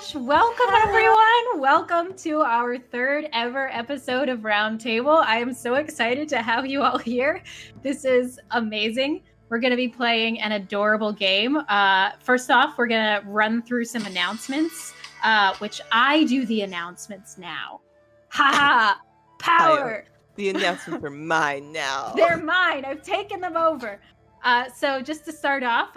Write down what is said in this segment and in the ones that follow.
gosh! Welcome, everyone! Welcome to our third ever episode of Roundtable. I am so excited to have you all here. This is amazing. We're going to be playing an adorable game. First off, we're going to run through some announcements, which I do the announcements now. Ha ha! Power! The announcements are mine now. They're mine. I've taken them over. So just to start off,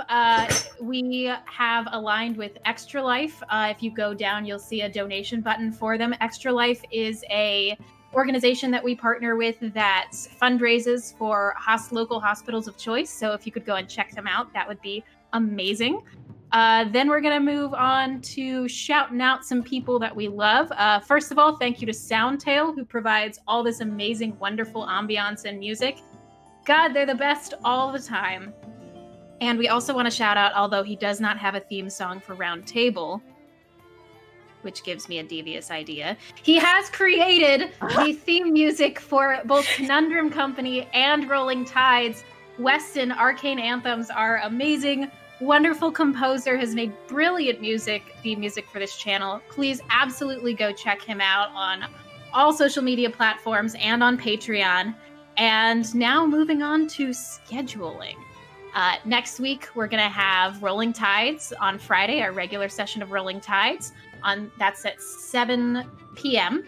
we have aligned with Extra Life. If you go down, you'll see a donation button for them. Extra Life is a organization that we partner with that fundraises for local hospitals of choice. So if you could go and check them out, that would be amazing. Then we're going to move on to shouting out some people that we love. First of all, thank you to Soundtail, who provides all this amazing, wonderful ambiance and music. God, they're the best all the time. And we also want to shout out, although he does not have a theme song for Roundtable, which gives me a devious idea, he has created the theme music for both Conundrum Company and Rolling Tides. Weston, Arcane Anthems, our amazing, wonderful composer, has made brilliant theme music for this channel. Please absolutely go check him out on all social media platforms and on Patreon. And now moving on to scheduling. Next week, we're going to have Rolling Tides on Friday, our regular session of Rolling Tides. That's at 7 p.m.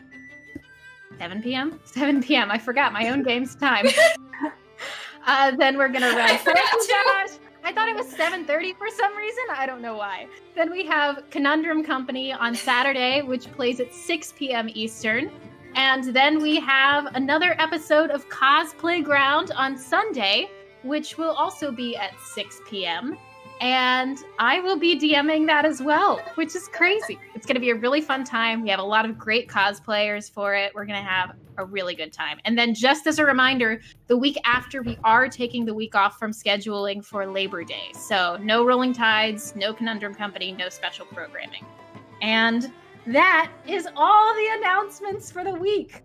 7 p.m.? 7 p.m. I forgot my own game's time. Then we're going to run... I thought it was 7:30 for some reason. I don't know why. Then we have Conundrum Company on Saturday, which plays at 6 p.m. Eastern. And then we have another episode of Cosplay Ground on Sunday, which will also be at 6 p.m. And I will be DMing that as well, which is crazy. It's going to be a really fun time. We have a lot of great cosplayers for it. We're going to have a really good time. And then just as a reminder, the week after, we are taking the week off from scheduling for Labor Day. So no Rolling Tides, no Conundrum Company, no special programming. And that is all the announcements for the week.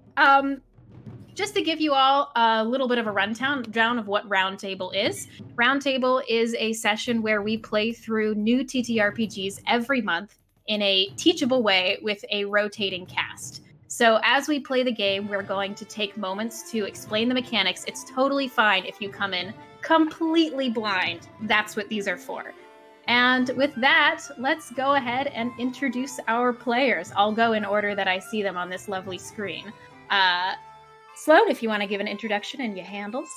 Just to give you all a little bit of a rundown of what Roundtable is. Roundtable is a session where we play through new TTRPGs every month in a teachable way with a rotating cast. So as we play the game, we're going to take moments to explain the mechanics. It's totally fine if you come in completely blind. That's what these are for. And with that, let's go ahead and introduce our players. I'll go in order that I see them on this lovely screen. Sloan, if you want to give an introduction and your handles.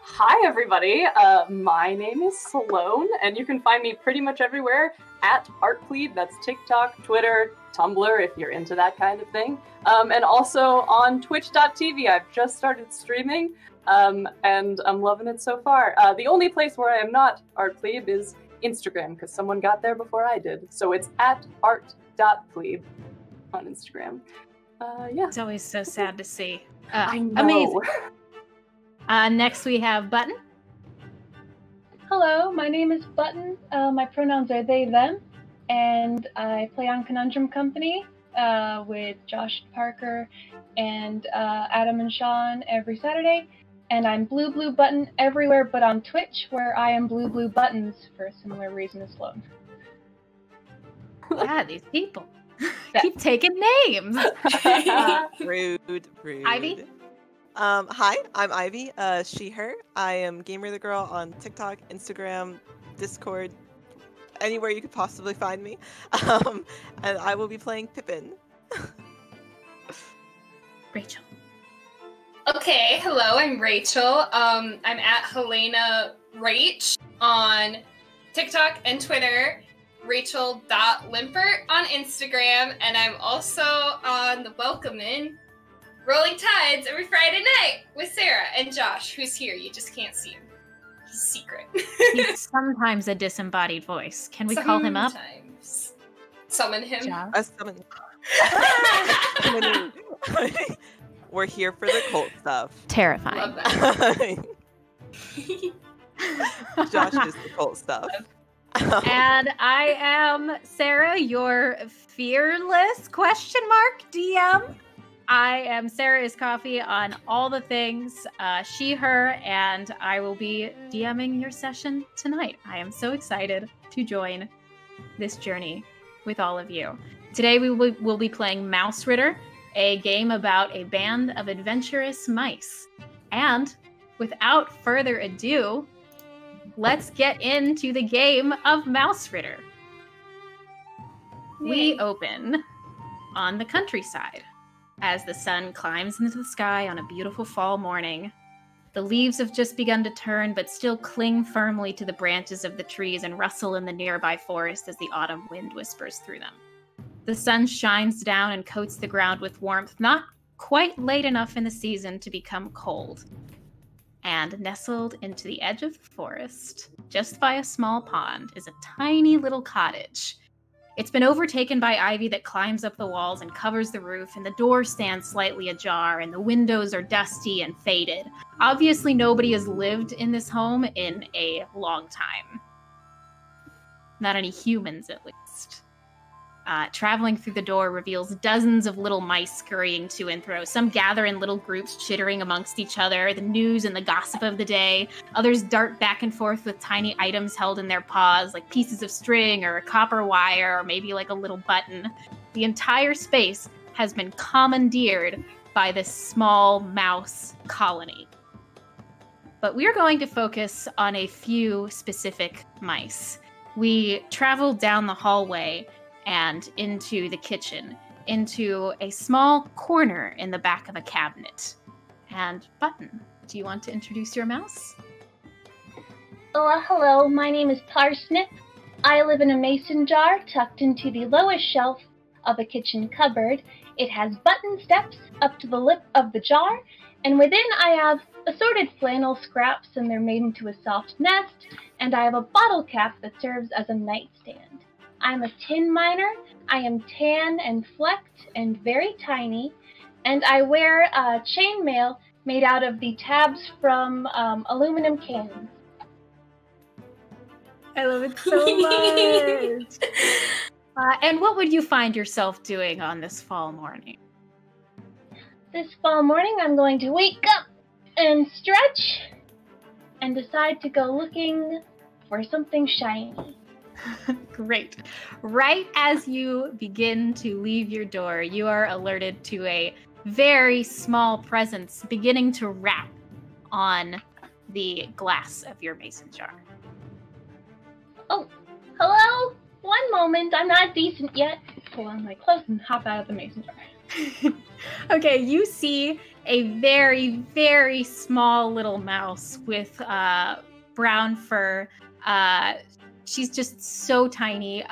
Hi, everybody. My name is Sloan, and you can find me pretty much everywhere at ArtPleeb. That's TikTok, Twitter, Tumblr, if you're into that kind of thing. And also on Twitch.tv. I've just started streaming, and I'm loving it so far. The only place where I am not ArtPleeb is Instagram, because someone got there before I did. So it's at art.plebe on Instagram. Yeah. It's always so sad to see. I know. Amazing. Next we have Button. Hello, my name is Button. My pronouns are they, them, and I play on Conundrum Company with Josh Parker and Adam and Sean every Saturday. And I'm Blue Button everywhere but on Twitch, where I am Blue Buttons for a similar reason as Sloan. Yeah, these people keep taking names. Rude. Ivy? Hi, I'm Ivy, she, her. I am Gamer the Girl on TikTok, Instagram, Discord, anywhere you could possibly find me. And I will be playing Pippin. Rachel. Okay, hello, I'm Rachel. I'm at Helena Rach on TikTok and Twitter, Rachel.Limpert on Instagram, and I'm also on the Welcome In Rolling Tides every Friday night with Sarah and Josh, who's here. You just can't see him. He's secret. He's sometimes a disembodied voice. Can we call him up? Sometimes. Summon him. Summon. We're here for the cult stuff. Terrifying. Love that. Josh is the cult stuff. And I am Sarah, your fearless ? DM. I am Sarahiscoffee on all the things, she, her, and I will be DMing your session tonight. I am so excited to join this journey with all of you. Today we'll be playing Mausritter, a game about a band of adventurous mice. And without further ado, let's get into the game of Mausritter. We open on the countryside as the sun climbs into the sky on a beautiful fall morning. The leaves have just begun to turn, but still cling firmly to the branches of the trees and rustle in the nearby forest as the autumn wind whispers through them. The sun shines down and coats the ground with warmth, not quite late enough in the season to become cold. And nestled into the edge of the forest, just by a small pond, is a tiny little cottage. It's been overtaken by ivy that climbs up the walls and covers the roof, and the door stands slightly ajar, and the windows are dusty and faded. Obviously, nobody has lived in this home in a long time. Not any humans, at least. Traveling through the door reveals dozens of little mice scurrying to and fro. Some gather in little groups, chittering amongst each other, the news and the gossip of the day. Others dart back and forth with tiny items held in their paws, like pieces of string or a copper wire, or maybe like a little button. The entire space has been commandeered by this small mouse colony. But we're going to focus on a few specific mice. We travel down the hallway and into the kitchen, into a small corner in the back of a cabinet. And Button, do you want to introduce your mouse? Oh, hello, my name is Parsnip. I live in a mason jar tucked into the lowest shelf of a kitchen cupboard. It has button steps up to the lip of the jar, and within I have assorted flannel scraps, and they're made into a soft nest, and I have a bottle cap that serves as a nightstand. I'm a tin miner. I am tan and flecked and very tiny, and I wear chainmail made out of the tabs from aluminum cans. I love it so much. And what would you find yourself doing on this fall morning? This fall morning, I'm going to wake up and stretch and decide to go looking for something shiny. Great. Right as you begin to leave your door, you are alerted to a very small presence beginning to rap on the glass of your mason jar. Oh, hello? One moment, I'm not decent yet. Pull on my clothes and hop out of the mason jar. Okay, you see a very, very small little mouse with brown fur. She's just so tiny.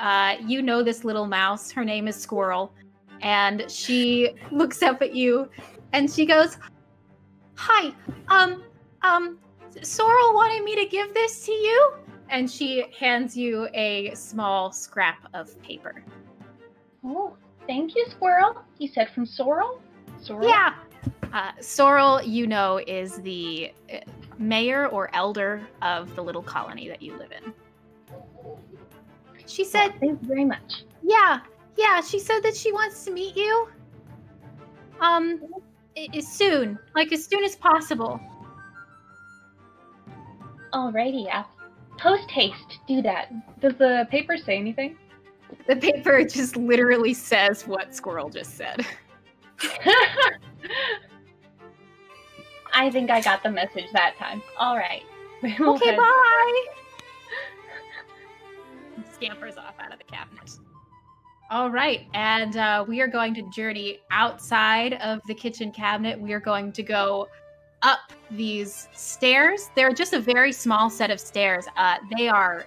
You know this little mouse. Her name is Squirrel. And she looks up at you and she goes, "Hi, Sorrel wanted me to give this to you." And she hands you a small scrap of paper. Oh, thank you, Squirrel. You said from Sorrel? Sorrel? Yeah. Sorrel, you know, is the mayor or elder of the little colony that you live in. She said, "Thank you very much." Yeah, she said that she wants to meet you. Soon, like as soon as possible. Alrighty, post haste, do that. Does the paper say anything? The paper just literally says what Squirrel just said. I think I got the message that time. Alright. Okay, bye! Scampers off out of the cabinet. All right, and we are going to journey outside of the kitchen cabinet. We are going to go up these stairs. They're just a very small set of stairs. They are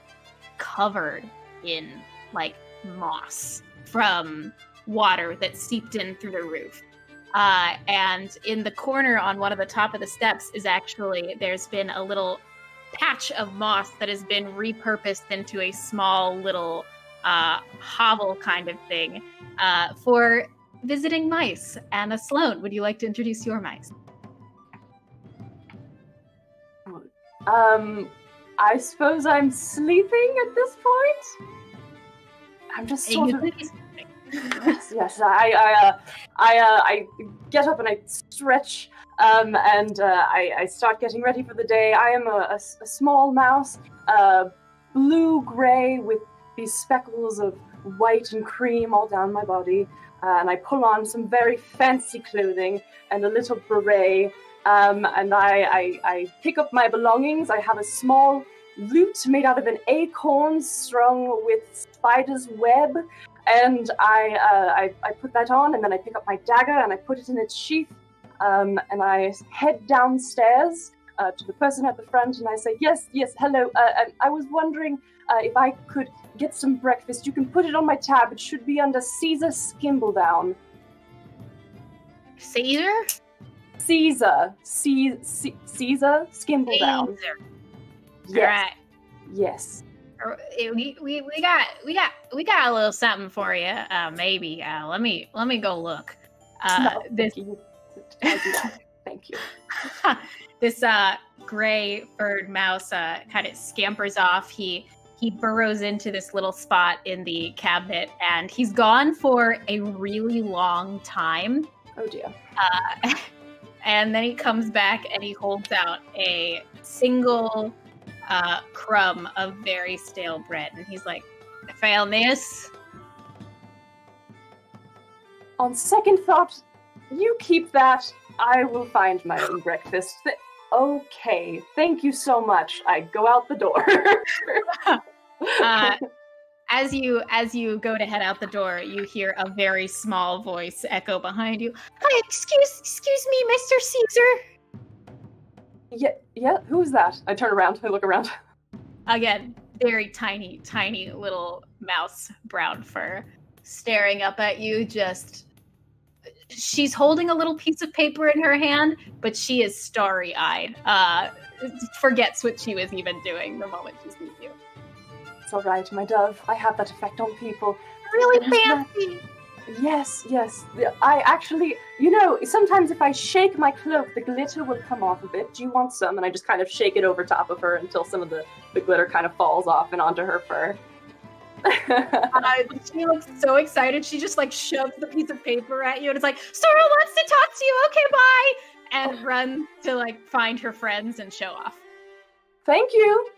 covered in like moss from water that seeped in through the roof. And in the corner on one of the top of the steps is actually, there's been a little patch of moss that has been repurposed into a small little hovel kind of thing for visiting mice. And Sloan, would you like to introduce your mice? I suppose I'm sleeping at this point. I'm just sort of... Yes. I get up and I stretch, and I start getting ready for the day. I am a small mouse, blue-gray with these speckles of white and cream all down my body, and I pull on some very fancy clothing and a little beret, and I pick up my belongings. I have a small lute made out of an acorn strung with spider's web, and I put that on, and then I pick up my dagger and I put it in its sheath, and I head downstairs to the person at the front, and I say, yes, hello, and I was wondering if I could get some breakfast. You can put it on my tab. It should be under Caesar Skimbledown. Caesar? Caesar Skimbledown. Caesar. Yes. All right. Yes. We got a little something for you. Maybe. Let me go look. No, This thank you. I do that. Thank you. this gray furred mouse kind of scampers off. He burrows into this little spot in the cabinet, and he's gone for a really long time. Oh dear. And then he comes back and he holds out a single crumb of very stale bread, and he's like, I found this. On second thought, you keep that. I will find my own breakfast. Okay, thank you so much. I go out the door. As you go to head out the door, you hear a very small voice echo behind you. Hi, excuse me, Mr. Caesar. Yeah, who's that? I turn around, I look around. Again, very tiny little mouse, brown fur, staring up at you. She's holding a little piece of paper in her hand, but she is starry-eyed. Forgets what she was even doing the moment she sees you. It's all right, my dove. I have that effect on people. Really fancy. Yes. I actually, sometimes if I shake my cloak, the glitter will come off a bit. Do you want some? And I just kind of shake it over top of her until some of the glitter kind of falls off and onto her fur. She looks so excited. She just shoves the piece of paper at you, and it's like, Sora wants to talk to you. Okay, bye. And runs to find her friends and show off. Thank you.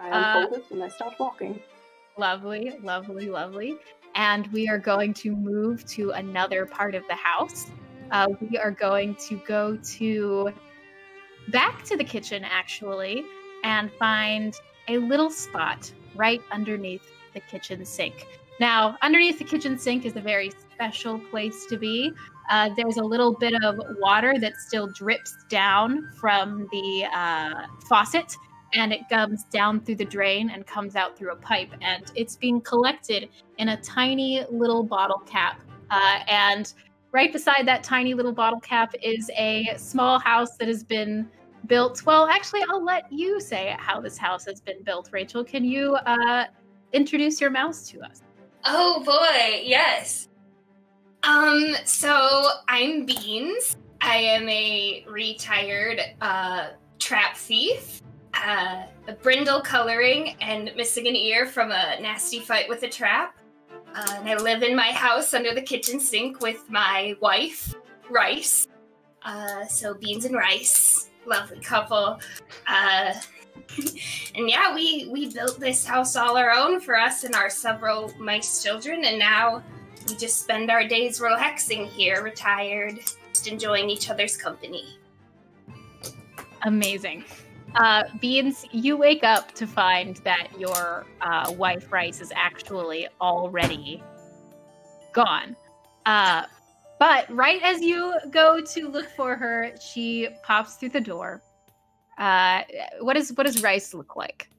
I unfold it and I start walking. Lovely. And we are going to move to another part of the house. We are going to go back to the kitchen, actually, and find a little spot right underneath the kitchen sink. Now, underneath the kitchen sink is a very special place to be. There's a little bit of water that still drips down from the faucet, and it comes down through the drain and comes out through a pipe, and it's being collected in a tiny little bottle cap. And right beside that tiny little bottle cap is a small house that has been built. Well, actually, I'll let you say how this house has been built. Rachel, can you introduce your mouse to us? Oh boy, yes. So I'm Beans. I am a retired trap thief. A brindle coloring and missing an ear from a nasty fight with a trap. And I live in my house under the kitchen sink with my wife, Rice. So Beans and Rice, lovely couple. And yeah, we built this house all our own for us and our several mice children, and now we just spend our days relaxing here, retired, just enjoying each other's company. Amazing. Beans, you wake up to find that your wife, Rice, is actually already gone. But right as you go to look for her, she pops through the door. What does Rice look like?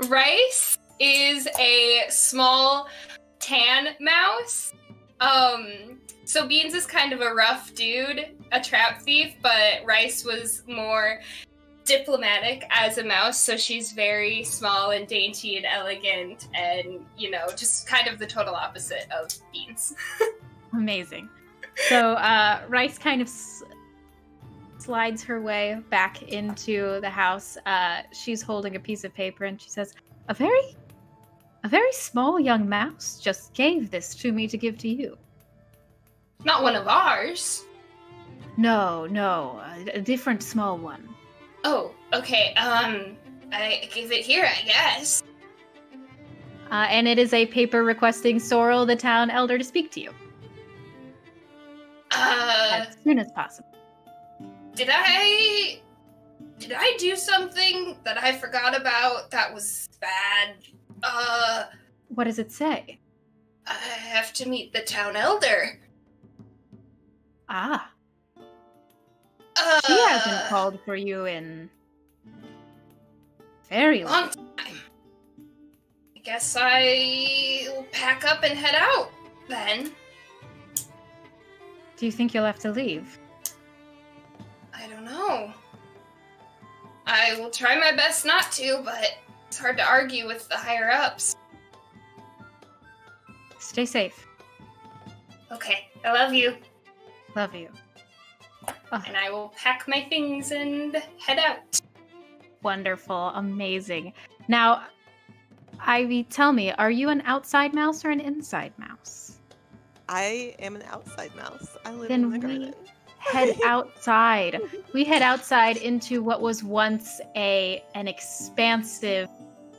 Rice is a small tan mouse. So Beans is kind of a rough dude, a trap thief, but Rice was more diplomatic as a mouse, so she's very small and dainty and elegant and, just kind of the total opposite of Beans. Amazing. So Rice kind of slides her way back into the house. She's holding a piece of paper and she says, a very small young mouse just gave this to me to give to you. Not one of ours. No, a different small one. Oh, okay. I give it here, I guess. And it is a paper requesting Sorrel, the town elder, to speak to you. As soon as possible. Did I do something that I forgot about that was bad? What does it say? I have to meet the town elder. Ah. She hasn't called for you in very long time. I guess I'll pack up and head out then. Do you think you'll have to leave? I don't know. I will try my best not to, but it's hard to argue with the higher-ups. Stay safe. Okay, I love you. Love you. Oh. And I will pack my things and head out. Wonderful. Amazing. Now, Ivy, tell me, are you an outside mouse or an inside mouse? I am an outside mouse. I live Then in the garden. Head outside. We head outside into what was once an expansive,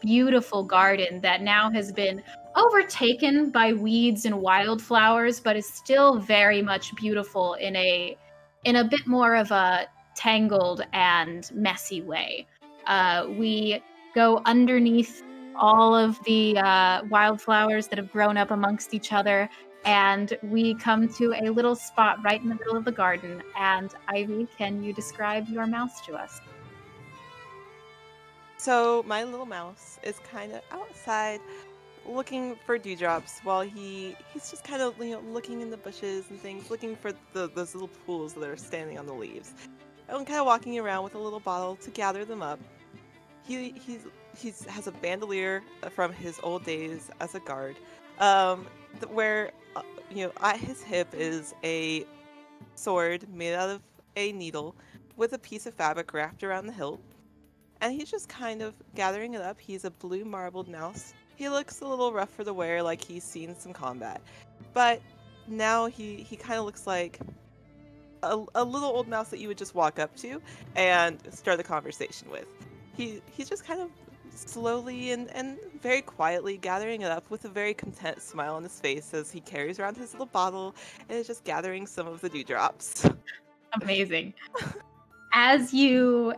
beautiful garden that now has been overtaken by weeds and wildflowers, but is still very much beautiful in a bit more of a tangled and messy way. We go underneath all of the wildflowers that have grown up amongst each other, and we come to a little spot right in the middle of the garden. And Ivy, can you describe your mouse to us? So my little mouse is kind of outside looking for dewdrops while he's just kind of looking in the bushes and things, looking for those little pools that are standing on the leaves. And kind of walking around with a little bottle to gather them up. He has a bandolier from his old days as a guard, where at his hip is a sword made out of a needle with a piece of fabric wrapped around the hilt. And he's just kind of gathering it up. He's a blue marbled mouse. He looks a little rough for the wear, like he's seen some combat. But now he kind of looks like a little old mouse that you would just walk up to and start a conversation with. He's just kind of slowly and very quietly gathering it up with a very content smile on his face as he carries around his little bottle and is just gathering some of the dewdrops. Amazing. As you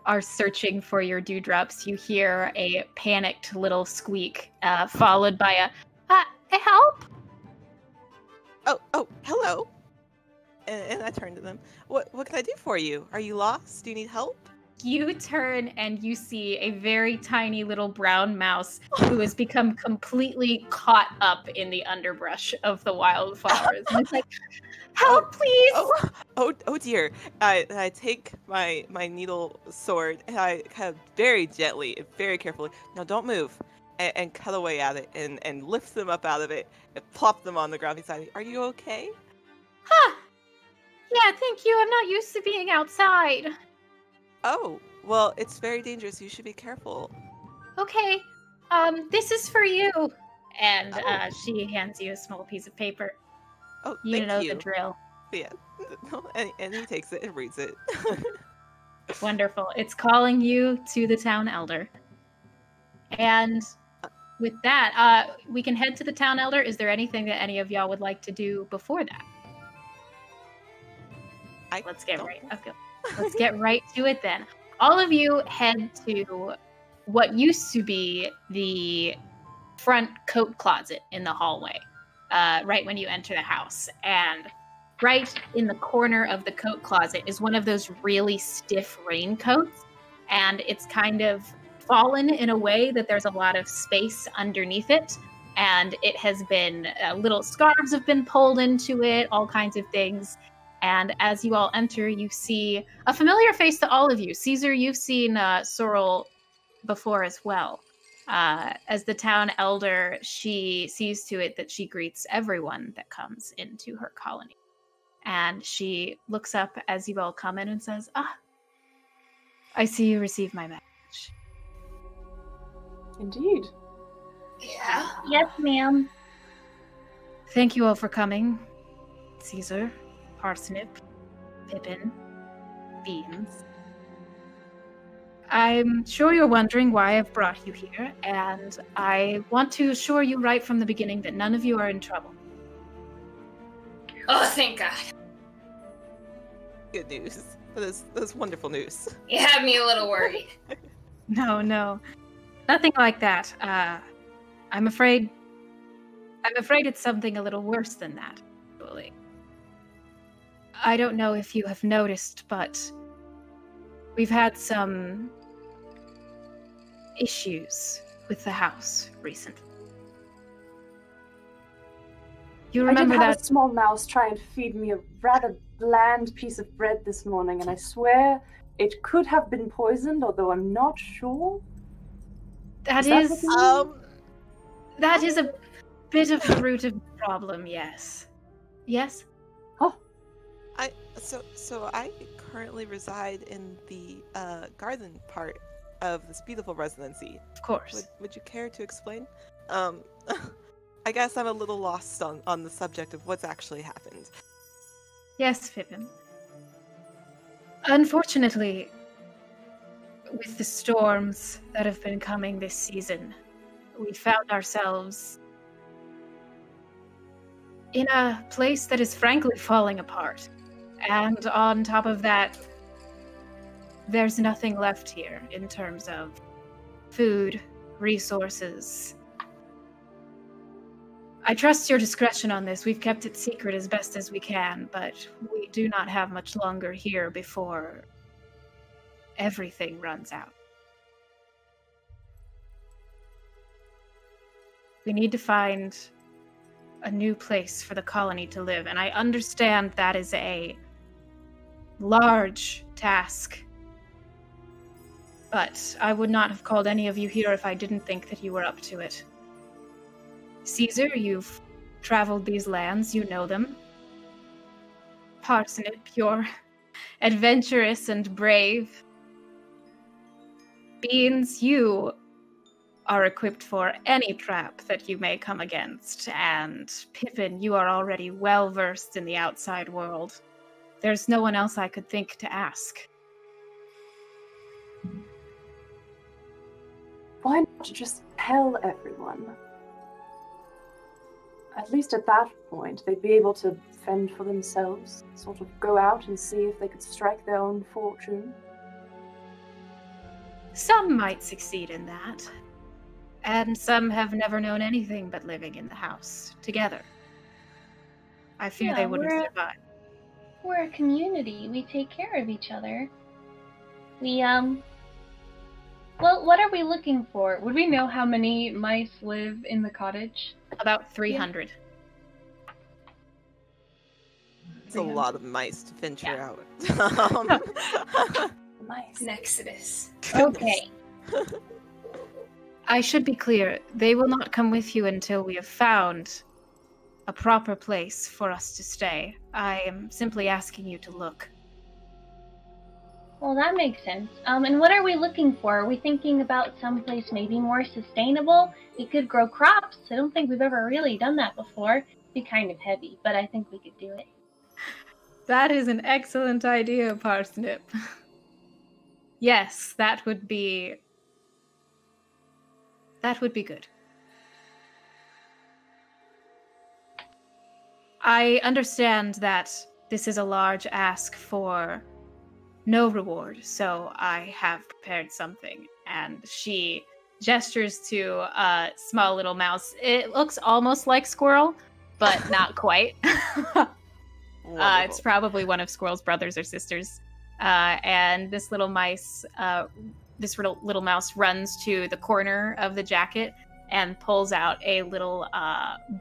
are searching for your dewdrops, you hear a panicked little squeak, followed by a help. Oh, hello. And I turn to them. What can I do for you? Are you lost? Do you need help? You turn and you see a very tiny little brown mouse who has become completely caught up in the underbrush of the wildflowers. And it's like, help, please! Oh dear. I take my needle sword and I kind of very gently and very carefully, now don't move, and cut away at it and lift them up out of it and plop them on the ground beside me. Are you okay? Huh. Yeah, thank you. I'm not used to being outside. Oh, well, it's very dangerous. You should be careful. Okay. This is for you. And she hands you a small piece of paper. Oh, you know the drill. Yeah. And he takes it and reads it. Wonderful. It's calling you to the town elder. And with that, we can head to the town elder. Is there anything that any of y'all would like to do before that? Let's get right to it then. All of you head to what used to be the front coat closet in the hallway, right when you enter the house. And right in the corner of the coat closet is one of those really stiff raincoats. And it's kind of fallen in a way that there's a lot of space underneath it. And it has been, little scarves have been pulled into it, all kinds of things. And as you all enter, you see a familiar face to all of you. Caesar, you've seen Sorrel before as well. As the town elder, she sees to it that she greets everyone that comes into her colony. And she looks up as you all come in and says, I see you received my message. Indeed. Yeah? Yes, ma'am. Thank you all for coming. Caesar, Parsnip, Pippin, Beans. I'm sure you're wondering why I've brought you here, and I want to assure you right from the beginning that none of you are in trouble. Oh, thank God. Good news. That's wonderful news. You had me a little worried. No. Nothing like that. I'm afraid it's something a little worse than that, actually. I don't know if you have noticed, but we've had some issues with the house recently. You remember I did have that a small mouse try and feed me a rather bland piece of bread this morning, and I swear it could have been poisoned, although I'm not sure. that that is what you that is a bit of the root of the problem, yes. Yes? So I currently reside in the garden part of this beautiful residency. Of course. Would you care to explain? I guess I'm a little lost on the subject of what's actually happened. Yes, Pippin. Unfortunately, with the storms that have been coming this season, we found ourselves in a place that is frankly falling apart. And on top of that, there's nothing left here in terms of food, resources. I trust your discretion on this. We've kept it secret as best as we can, but we do not have much longer here before everything runs out. We need to find a new place for the colony to live, and I understand that is a large task. But I would not have called any of you here if I didn't think that you were up to it. Caesar, you've traveled these lands, you know them. Parsnip, you're adventurous and brave. Beans, you are equipped for any trap that you may come against. And Pippin, you are already well versed in the outside world. There's no one else I could think to ask. Why not just tell everyone? At least at that point, they'd be able to fend for themselves, sort of go out and see if they could strike their own fortune. Some might succeed in that, and some have never known anything but living in the house together. I fear they wouldn't survive. We're a community. We take care of each other. Well, what are we looking for? Would we know how many mice live in the cottage? About 300. It's a lot of mice to venture out. Mice. An exodus. Okay. I should be clear, they will not come with you until we have found a proper place for us to stay. I am simply asking you to look. Well, that makes sense. And what are we looking for? Are we thinking about someplace maybe more sustainable? We could grow crops. I don't think we've ever really done that before. It'd be kind of heavy, but I think we could do it. That is an excellent idea, Parsnip. Yes, that would be good. I understand that this is a large ask for no reward, so I have prepared something. And she gestures to a small little mouse. It looks almost like Squirrel, but not quite. It's probably one of Squirrel's brothers or sisters. And this little mouse runs to the corner of the jacket and pulls out a little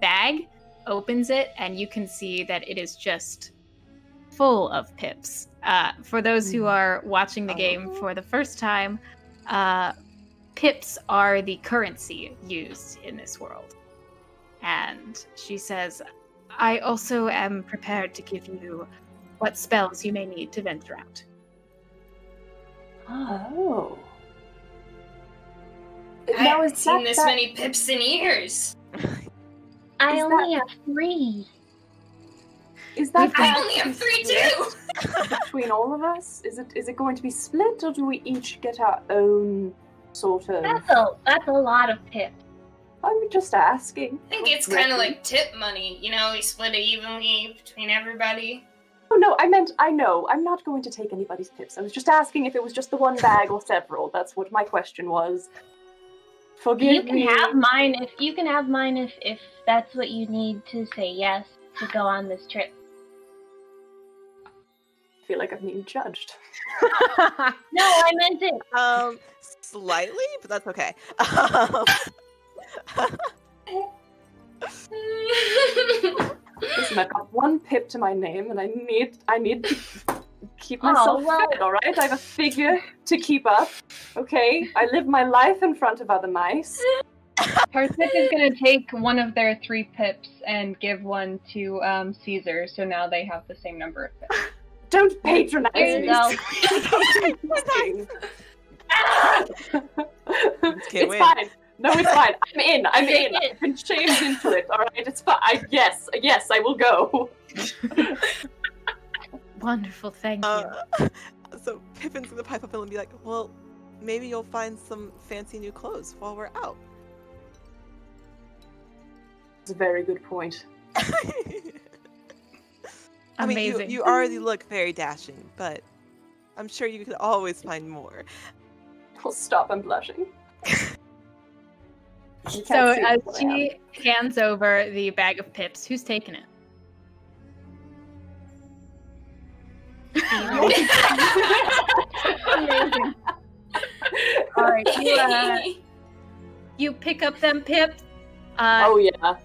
bag, opens it, and you can see that it is just full of pips. For those who are watching the game for the first time, pips are the currency used in this world. And she says, I also am prepared to give you what spells you may need to venture out. Oh. I haven't seen this many pips in years. I only have 3. Is that I only have 3 too! between all of us? Is it going to be split, or do we each get our own sort of? That's a lot of pips. I'm just asking. I think it's kind of like tip money, you know, we split it evenly between everybody. Oh no, I know. I'm not going to take anybody's tips. I was just asking if it was just the one bag or several. That's what my question was. Forgive me. You can have mine if that's what you need to say yes to go on this trip. I feel like I'm being judged. No, I meant it. Slightly, but that's okay. Listen, I've got one pip to my name, and I need to keep myself fed, alright? I have a figure to keep up, okay? I live my life in front of other mice. Parsnip is going to take one of their 3 pips and give one to Caesar, so now they have the same number of pips. Don't patronize me. It's fine. No, it's fine. I'm in. I've been shamed into it. All right, it's fine. Yes, I will go. Wonderful, thank you. So Pippin's gonna pipe up and be like, "Well, maybe you'll find some fancy new clothes while we're out." It's a very good point. I mean, Amazing. you already look very dashing, but I'm sure you could always find more. Well, stop! I'm blushing. So as she hands over the bag of pips, who's taking it? Amazing. All right, you pick up them pips. Oh yeah.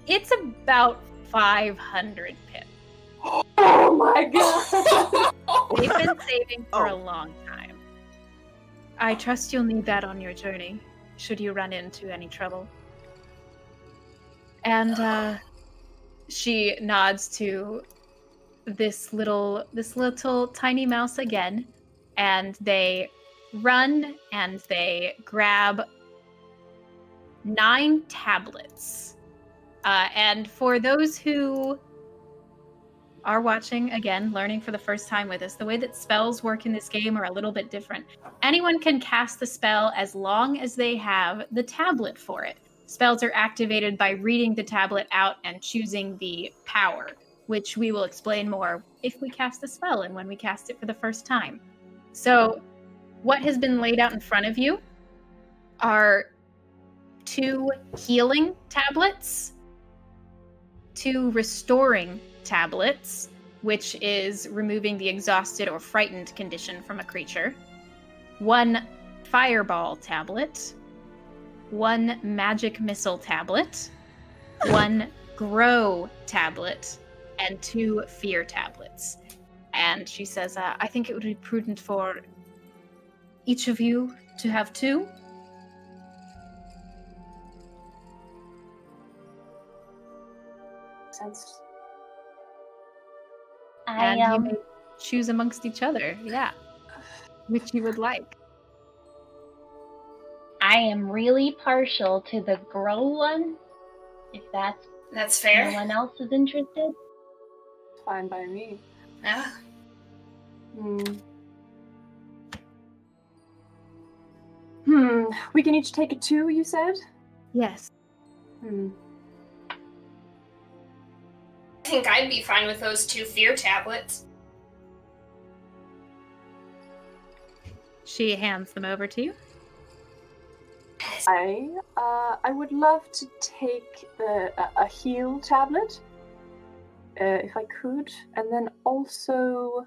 It's about 500 pips. Oh my god! They've been saving for a long time. I trust you'll need that on your journey, should you run into any trouble. And she nods to this little tiny mouse again, and they run and they grab 9 tablets. And for those who are watching, again, learning for the first time with us, the way that spells work in this game are a little bit different. Anyone can cast the spell as long as they have the tablet for it. Spells are activated by reading the tablet out and choosing the power, which we will explain more if we cast the spell and when we cast it for the first time. So, what has been laid out in front of you are 2 healing tablets, 2 restoring tablets, which is removing the exhausted or frightened condition from a creature, 1 fireball tablet, 1 magic missile tablet, 1 grow tablet, and 2 fear tablets. And she says, I think it would be prudent for each of you to have 2. Sense. And you may choose amongst each other, which you would like. I am really partial to the grow one, if That's fair. no one else is interested. Fine by me. Yeah. We can each take a 2, you said? Yes. I think I'd be fine with those 2 fear tablets. She hands them over to you. I would love to take a heal tablet, if I could, and then also,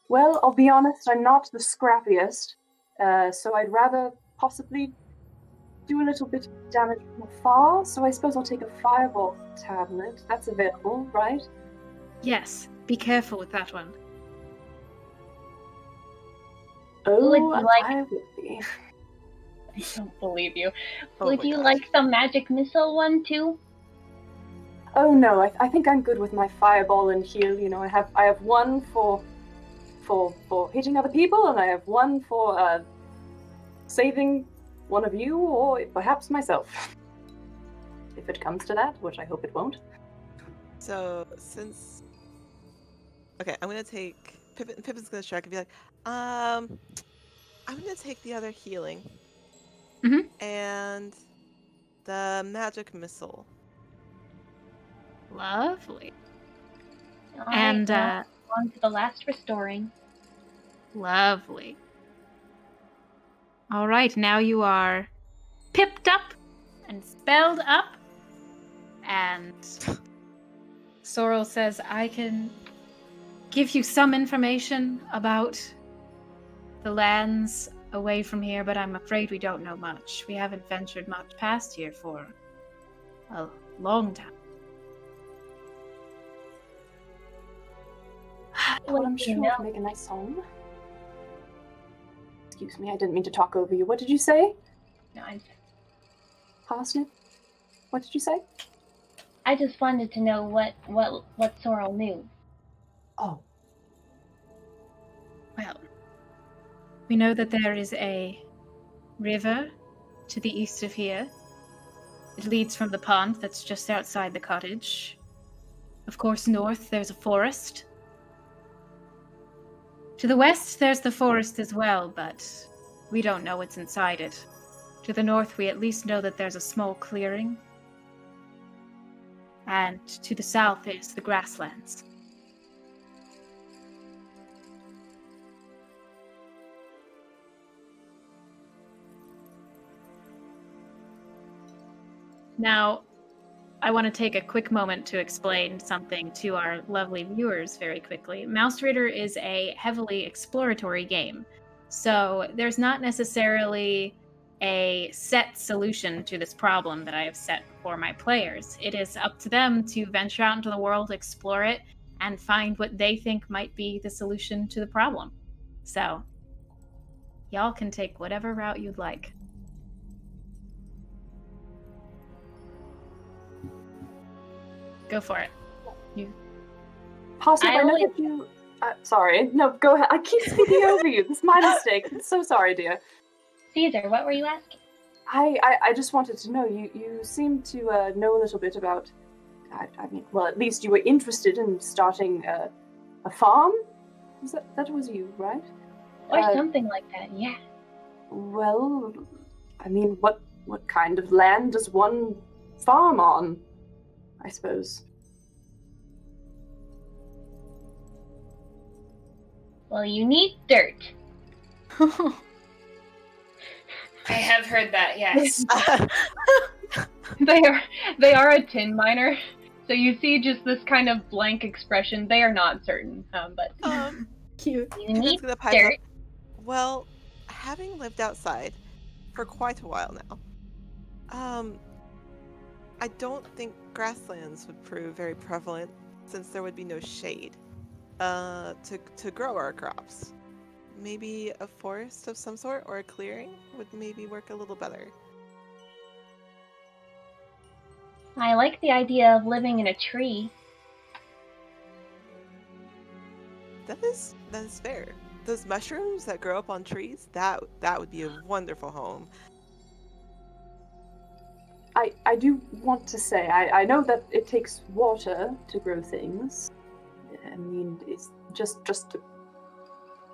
well, I'll be honest, I'm not the scrappiest, so I'd rather possibly do a little bit of damage from afar, so I suppose I'll take a fireball tablet. That's available, right? Yes. Be careful with that one. Oh, Would you like- I would be. I don't believe you. Oh Would my you gosh. like the magic missile one too? Oh no, I think I'm good with my fireball and heal. You know, I have one for hitting other people, and I have one for saving one of you, or perhaps myself. If it comes to that, which I hope it won't. So, since Okay, I'm gonna take Pippin's gonna check and be like, I'm gonna take the other healing. And the magic missile. Lovely. All And right, on to the last restoring. lovely. All right, now you are pipped up and spelled up. And Sorrel says, I can give you some information about the lands away from here, but I'm afraid we don't know much. We haven't ventured much past here for a long time. Well, I'm sure we'll make a nice home. Excuse me, I didn't mean to talk over you. What did you say? No, Parsnip? What did you say? I just wanted to know what Sorrel knew. Oh. Well, we know that there is a river to the east of here. It leads from the pond that's just outside the cottage. Of course, north there's a forest. To the west there's the forest as well, but we don't know what's inside it. To the north we at least know that there's a small clearing. And to the south is the grasslands. Now, I want to take a quick moment to explain something to our lovely viewers very quickly. Mausritter is a heavily exploratory game, so there's not necessarily a set solution to this problem that I have set for my players. It is up to them to venture out into the world, explore it, and find what they think might be the solution to the problem. So, y'all can take whatever route you'd like. Go for it. Parsnip, I know that you... sorry. No, go ahead. I keep speaking over you. This is my mistake. I'm so sorry, dear. Caesar, what were you asking? I just wanted to know, you seem to know a little bit about... I mean, well, at least you were interested in starting a farm? That was you, right? Or something like that, yeah. Well, I mean, what kind of land does one farm on? I suppose. Well, you need dirt. I have heard that, yes. They are a tin miner, so you see just this kind of blank expression. They are not certain, but cute. You need gonna pipe dirt. up. Well, having lived outside for quite a while now, I don't think grasslands would prove very prevalent, since there would be no shade to grow our crops. Maybe a forest of some sort or a clearing would maybe work a little better. I like the idea of living in a tree. That is fair. Those mushrooms that grow up on trees, that would be a wonderful home. I do want to say, I know that it takes water to grow things. I mean, it's just to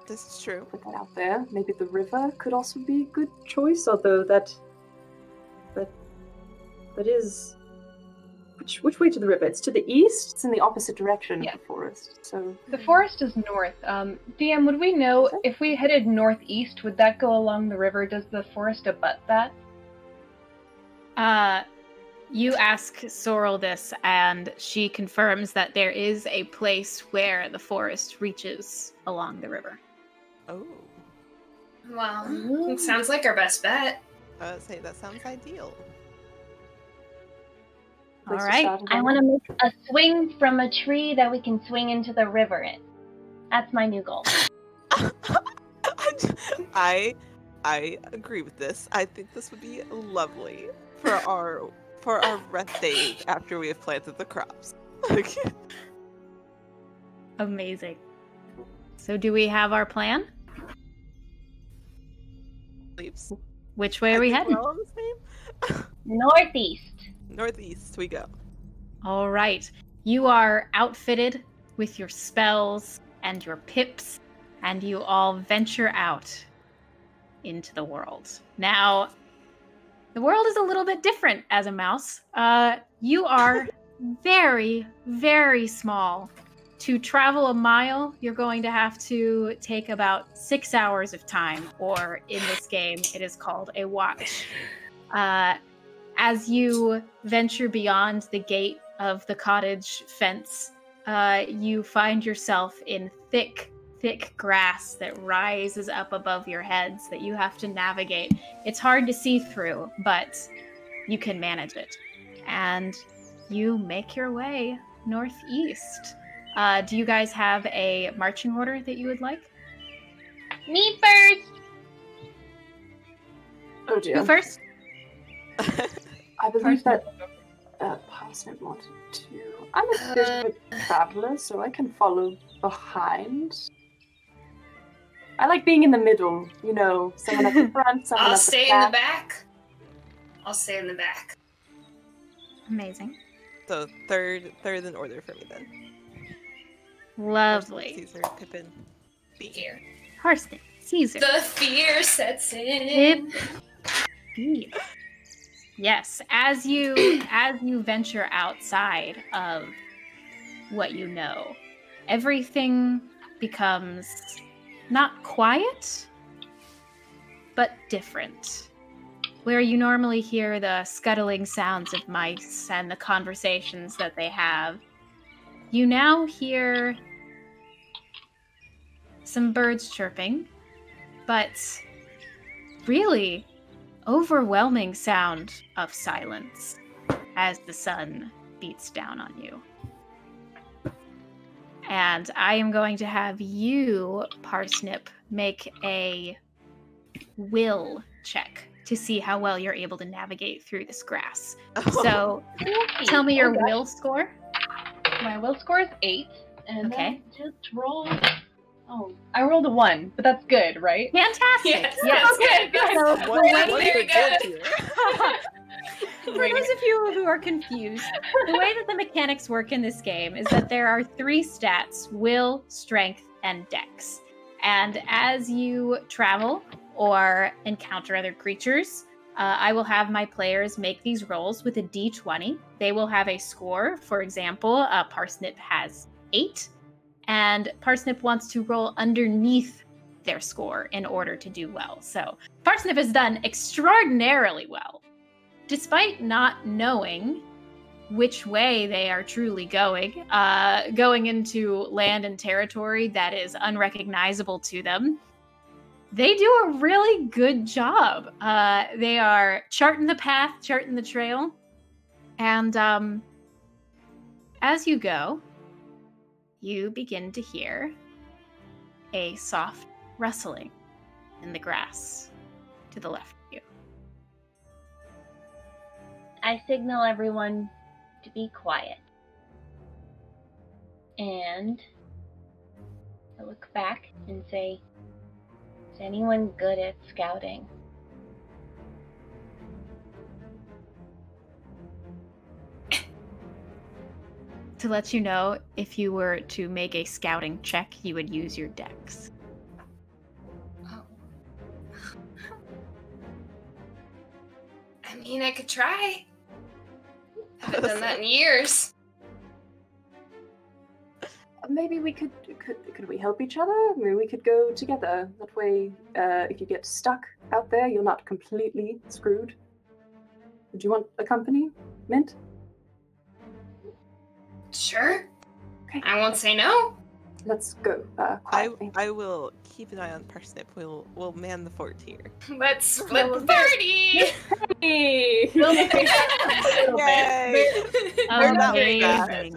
This is true. put that out there. Maybe the river could also be a good choice, although that is... Which way to the river? It's to the east? It's in the opposite direction of the forest, so... The forest is north. DM, would we know if we headed northeast, would that go along the river? Does the forest abut that? You ask Sorrel this, and she confirms that there is a place where the forest reaches along the river. Oh. Well, it sounds like our best bet. I would say that sounds ideal. All right. I want to make a swing from a tree that we can swing into the river in. That's my new goal. I agree with this. I think this would be lovely for our rest days after we have planted the crops. Amazing. So do we have our plan? Leaves. Which way are we heading? We're all on the same? Northeast. Northeast we go. All right. You are outfitted with your spells and your pips, and you all venture out into the world. Now, the world is a little bit different as a mouse. You are very, very small. To travel a mile, you're going to have to take about 6 hours of time, or in this game, it is called a watch. As you venture beyond the gate of the cottage fence, you find yourself in thick grass that rises up above your heads that you have to navigate. It's hard to see through, but you can manage it. And you make your way northeast. Do you guys have a marching order that you would like? Me first! Oh dear. Who first? I believe that Parsnip wanted to. I'm a bit of a traveler, so I can follow behind. I like being in the middle, you know, someone at the front, someone I'll at the stay in the back. I'll stay in the back. Amazing. So third in order for me then. Lovely. Caesar, Pippin, B. Here. Parsnip, Caesar. The fear sets in. Pip. Yes, as you venture outside of what you know, everything becomes not quiet, but different. Where you normally hear the scuttling sounds of mice and the conversations that they have, you now hear some birds chirping, but really overwhelming sound of silence as the sun beats down on you. And I am going to have you, Parsnip, make a will check to see how well you're able to navigate through this grass. So tell me your will score. My will score is 8. And Okay. I just rolled. Oh, I rolled a 1, but that's good, right? Fantastic. Yes. Okay, good. So What's Very the good. here? for those of you who are confused, the way that the mechanics work in this game is that there are 3 stats: will, strength, and dex. And as you travel or encounter other creatures, I will have my players make these rolls with a d20. They will have a score. For example, Parsnip has 8, and Parsnip wants to roll underneath their score in order to do well. So Parsnip has done extraordinarily well. Despite not knowing which way they are truly going into land and territory that is unrecognizable to them, they do a really good job. They are charting the path, charting the trail, and as you go, you begin to hear a soft rustling in the grass to the left of you. I signal everyone to be quiet. And I look back and say, is anyone good at scouting? To let you know, if you were to make a scouting check, you would use your dex. Oh. I mean, I could try. Haven't done that in years. Maybe we could we help each other? Maybe we could go together. That way, if you get stuck out there, you're not completely screwed. Would you want a company, Mint? Sure. Okay. I won't say no. Let's go. Quietly. I will keep an eye on Parsnip. We'll man the fort here. Let's split the party. Hey! We'll make it a little bit. Amazing.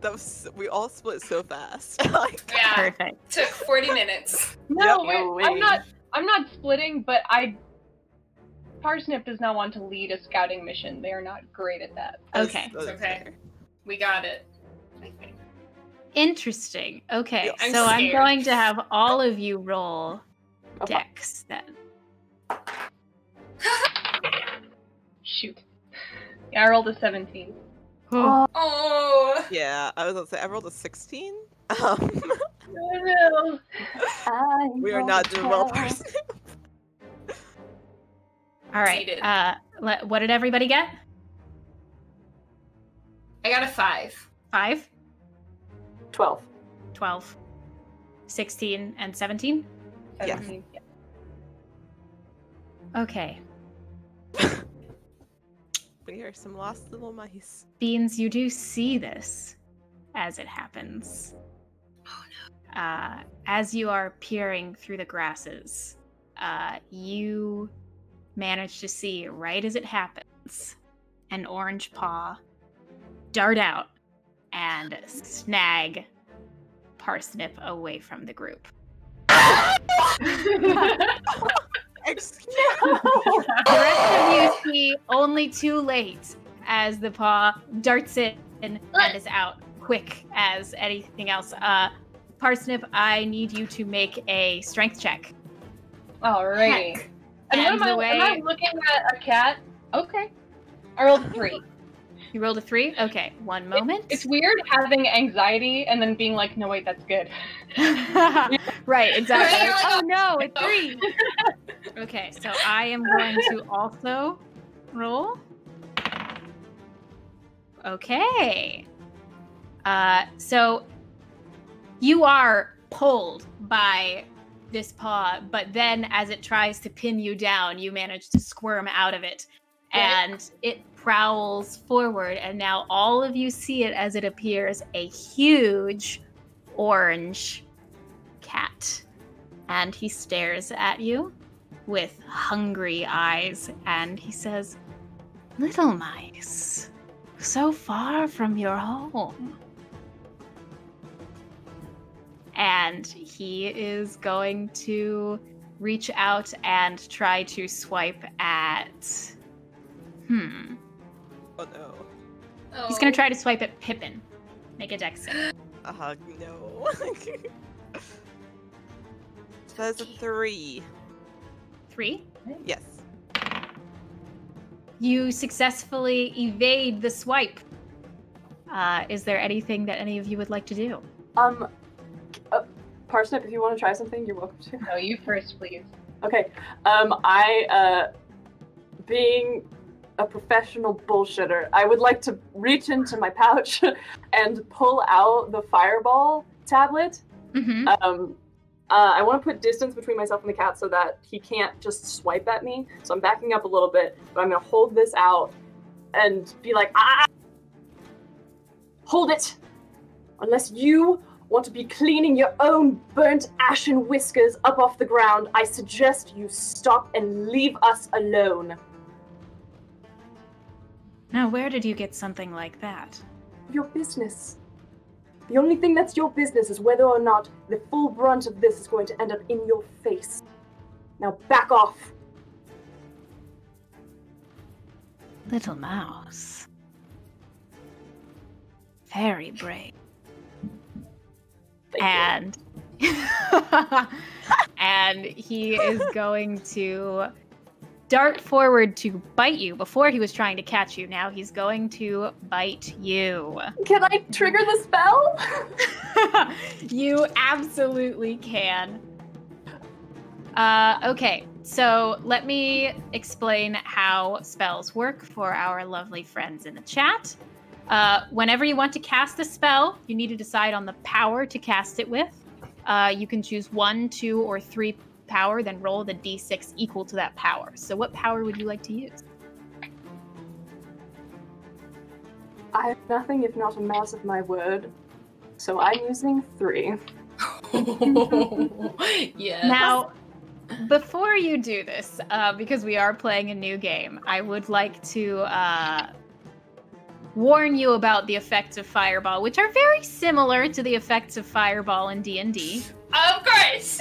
That was, we all split so fast. Like, Yeah, Perfect. took 40 minutes. No, Yep. wait, No way. I'm not splitting, but Parsnip does not want to lead a scouting mission. They are not great at that. Okay. that's Okay. fair. We got it. I think. Interesting. Okay, Yes. I'm so I'm scared. going to have all of you roll Okay. dex then. Shoot. Yeah, I rolled a 17. Oh. Yeah, I was gonna say I rolled a 16. No. We are not doing well, person. All right. What did everybody get? I got a 5. 5, 12. 12, 16, and 17? Yeah. 17. Yeah. Okay. We are some lost little mice. Beans, you do see this as it happens. Oh As you are peering through the grasses, you manage to see, right as it happens, an orange paw dart out and snag Parsnip away from the group. Excuse The rest of you see only too late as the paw darts in and is out quick as anything else. Parsnip, I need you to make a strength check. Alrighty. Heck. And And am I looking at a cat? Okay. I rolled a 3. You rolled a 3? Okay, one moment. It's weird having anxiety and then being like, no, wait, that's good. Right, exactly. You're like, Oh no, it's 3. Okay, so I am going to also roll. Okay. So you are pulled by this paw, but then as it tries to pin you down, you manage to squirm out of it. And it prowls forward, and now all of you see it as it appears, a huge orange cat. And he stares at you with hungry eyes, and he says, "Little mice, so far from your home." And he is going to reach out and try to swipe at... Oh no. He's going to try to swipe at Pippin. Make a dex save. No. That's a 3. 3. Yes. You successfully evade the swipe. Is there anything that any of you would like to do? Parsnip, if you want to try something, you're welcome to. No, you first, please. Okay. Being a professional bullshitter, I would like to reach into my pouch and pull out the fireball tablet. Mm-hmm. I want to put distance between myself and the cat so that he can't just swipe at me. So I'm backing up a little bit, but I'm going to hold this out and be like, hold it! Unless you want to be cleaning your own burnt ashen whiskers up off the ground, I suggest you stop and leave us alone. Now, where did you get something like that? Your business. The only thing that's your business is whether or not the full brunt of this is going to end up in your face. Now back off. Little mouse. Very brave. Thank you. And he is going to dart forward to bite you. Before he was trying to catch you. Now he's going to bite you. Can I trigger the spell? You absolutely can. Okay, so let me explain how spells work for our lovely friends in the chat. Whenever you want to cast a spell, you need to decide on the power to cast it with. You can choose 1, 2, or 3 power, then roll the d6 equal to that power. So what power would you like to use? I have nothing if not a mouse of my word, so I'm using 3. Yes. Now, before you do this, because we are playing a new game, I would like to warn you about the effects of Fireball, which are very similar to the effects of Fireball in D&D. Of course.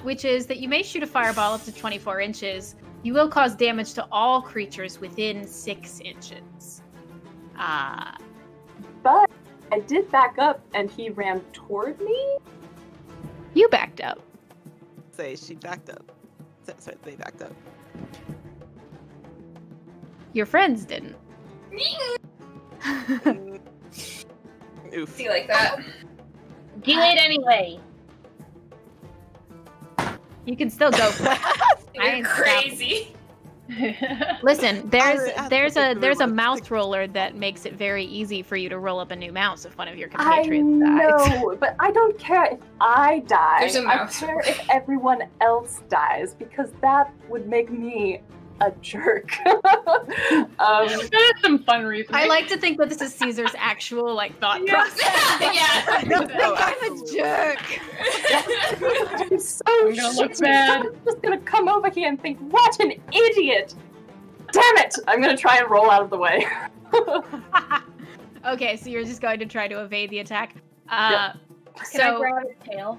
Which is that you may shoot a fireball up to 24 inches. You will cause damage to all creatures within 6 inches. But I did back up and he ran toward me? You backed up. Say she backed up. Sorry, they backed up. Your friends didn't. Oof. See like that? Do it anyway. You can still go for it. I You're ain't crazy. Listen, there's particular a one. mouse roller that makes it very easy for you to roll up a new mouse if one of your I compatriots dies. know, but I don't care if I die. There's a I mouse. care if everyone else dies, because that would make me a jerk. That's some fun reason. I like to think that this is Caesar's actual thought process. Yeah. No, I'm a absolutely. jerk. I'm so I'm gonna look bad. I'm just gonna come over here and think, what an idiot! Damn it! I'm gonna try and roll out of the way. Okay, so you're just going to try to evade the attack. Yep. Can I So grab his tail?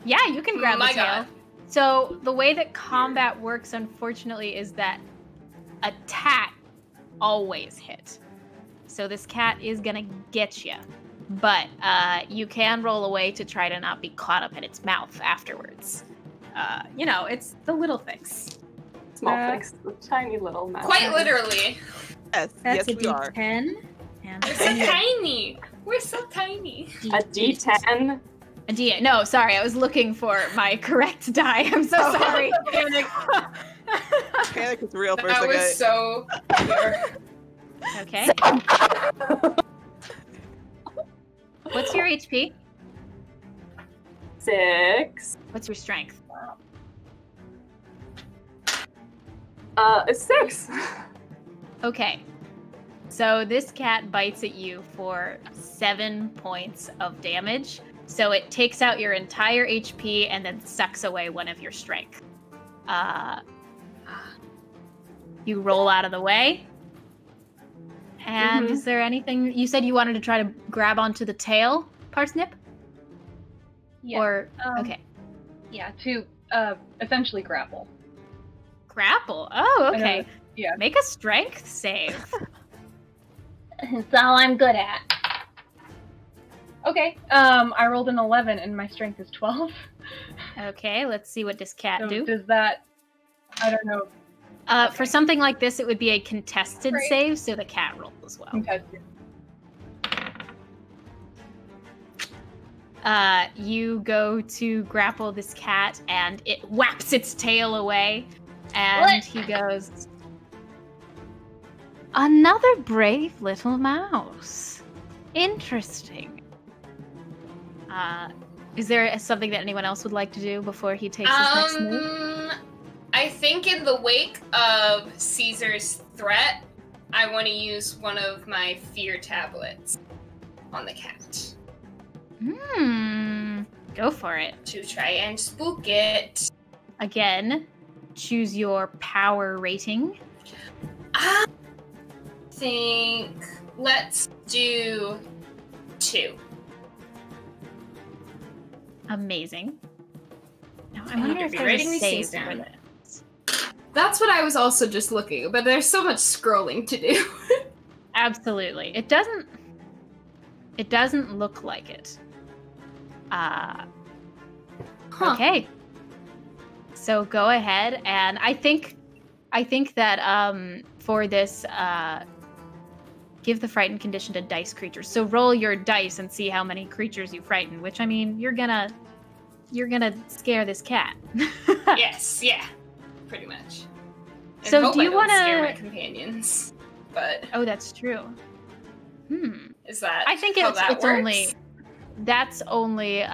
yeah, you can grab My the tail. God. So the way that combat works, unfortunately, is that attack always hit. So this cat is gonna get you, but you can roll away to try to not be caught up in its mouth afterwards. It's the little things. Small things, the tiny little mouse. Quite literally. Yes, That's yes, a we are. D10. And We're so tiny. We're so tiny. A D10. A D8. No, sorry, I was looking for my correct die. I'm so sorry. Panic is real for a That second. was so pure. Okay. What's your HP? 6. What's your strength? A 6. Okay. So this cat bites at you for 7 points of damage. So it takes out your entire HP and then sucks away one of your strength. You roll out of the way. And is there anything you said you wanted to try to grab onto the tail, Parsnip? Yeah. Or okay. Yeah, to essentially grapple. Grapple. Oh, okay. Yeah. Make a strength save. That's all I'm good at. Okay. I rolled an 11 and my strength is 12. Okay, let's see what this cat So do. does that? I don't know. For something like this, it would be a contested Great. save, so the cat rolls as well. Contested. You go to grapple this cat, and it whaps its tail away, and What? he goes, "Another brave little mouse. Interesting." Is there something that anyone else would like to do before he takes his next move? I think in the wake of Caesar's threat, I want to use one of my fear tablets on the cat Go for it. to try and spook it. Again, choose your power rating. I think let's do 2. Amazing. Now, I I wonder need to if be there's writing a these save things for down. this. That's what I was also just looking, but there's so much scrolling to do. Absolutely. It doesn't look like it. Okay. So go ahead, and I think that for this give the frightened condition to dice creatures. So roll your dice and see how many creatures you frighten, which I mean, you're gonna scare this cat. Yes, yeah. Pretty much. And So hope do I you don't scare wanna- my companions? But Oh, that's true. is that I think how it's that it's works? only that's only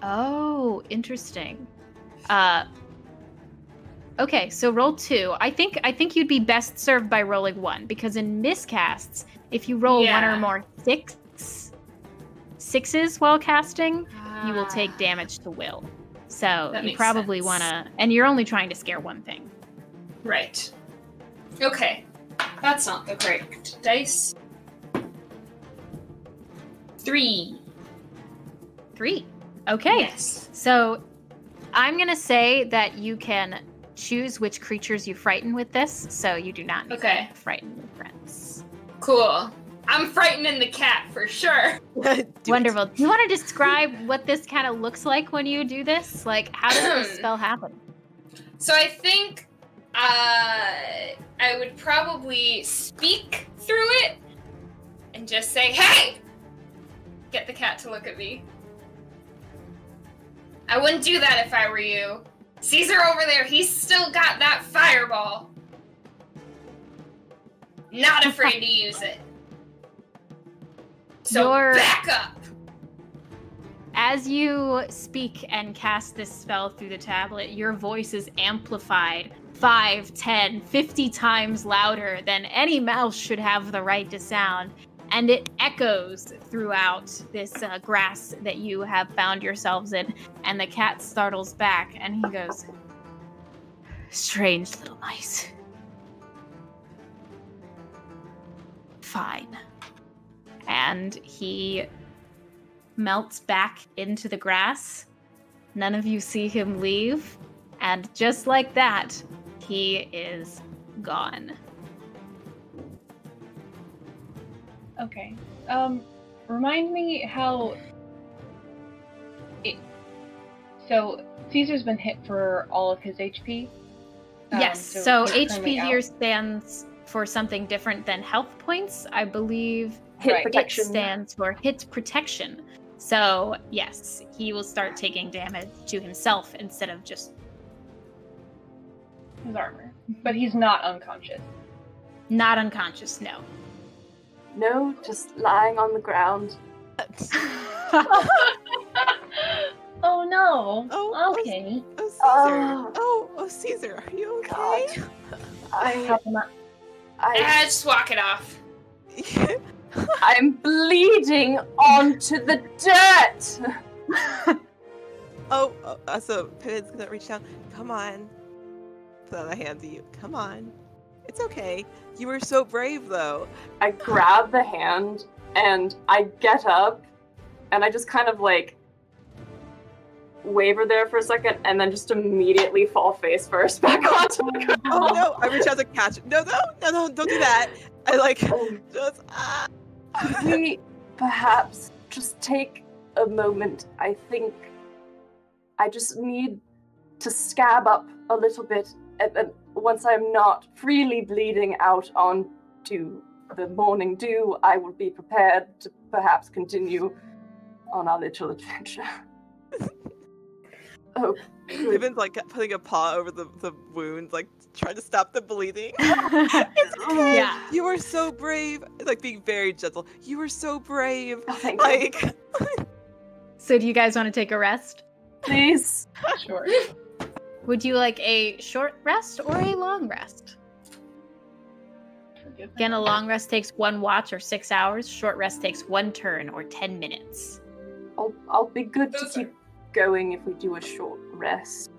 oh, interesting. Okay, so roll 2. I think you'd be best served by rolling 1, because in miscasts, if you roll 1 or Yeah. more sixes while casting, you will take Ah. damage to will. So That you makes probably sense. wanna, and you're only trying to scare one thing. Right. Okay. That's not the correct dice. 3. 3. Okay. Yes. So I'm going to say that you can choose which creatures you frighten with this, so you do not need Okay. to frighten your friends. Cool. I'm frightening the cat for sure. Do it. Wonderful. Do you want to describe what this kind of looks like when you do this? Like, how does this spell happen? So I think I would probably speak through it and just say, "Hey!" Get the cat to look at me. I wouldn't do that if I were you. Caesar over there, he's still got that fireball. Not afraid to use it. So back up. As you speak and cast this spell through the tablet, your voice is amplified 5, 10, 50 times louder than any mouse should have the right to sound. And it echoes throughout this grass that you have found yourselves in. And the cat startles back and he goes, "Strange little mice. Fine." And he melts back into the grass. None of you see him leave. And just like that, he is gone. Okay. Remind me how so Caesar's been hit for all of his HP? Yes, so he's currently HP here out. stands for something different than health points. I believe Hit Right. protection. it stands for hit protection. So, yes, he will start taking damage to himself instead of just His armor. But he's not unconscious. not unconscious, no. No, just lying on the ground. Oh no. Oh, Okay. Oh, Caesar. Oh, Caesar, are you okay? Help him out. Just walk it off. I'm bleeding onto the dirt. So Pippin's gonna reach down. Come on. Put out a hand to you. Come on. It's okay. You were so brave, though. I grab the hand and I get up and I just kind of like waver there for a second and then just immediately fall face first back onto the ground. Oh no! I reach out to catch. No! Don't do that. I like just. Could we perhaps just take a moment? I think I just need to scab up a little bit. And once I'm not freely bleeding out onto the morning dew, I will be prepared to perhaps continue on our little adventure. Oh, Pippin's like putting a paw over the wound, like trying to stop the bleeding. Yeah. You were so brave. Like being very gentle. You were so brave. oh, thank you. Like. So do you guys want to take a rest? Please. Sure. Would you like a short rest or a long rest? Again, a long rest takes 1 watch or 6 hours. Short rest takes 1 turn or 10 minutes. I'll be good to Those keep going if we do a short rest.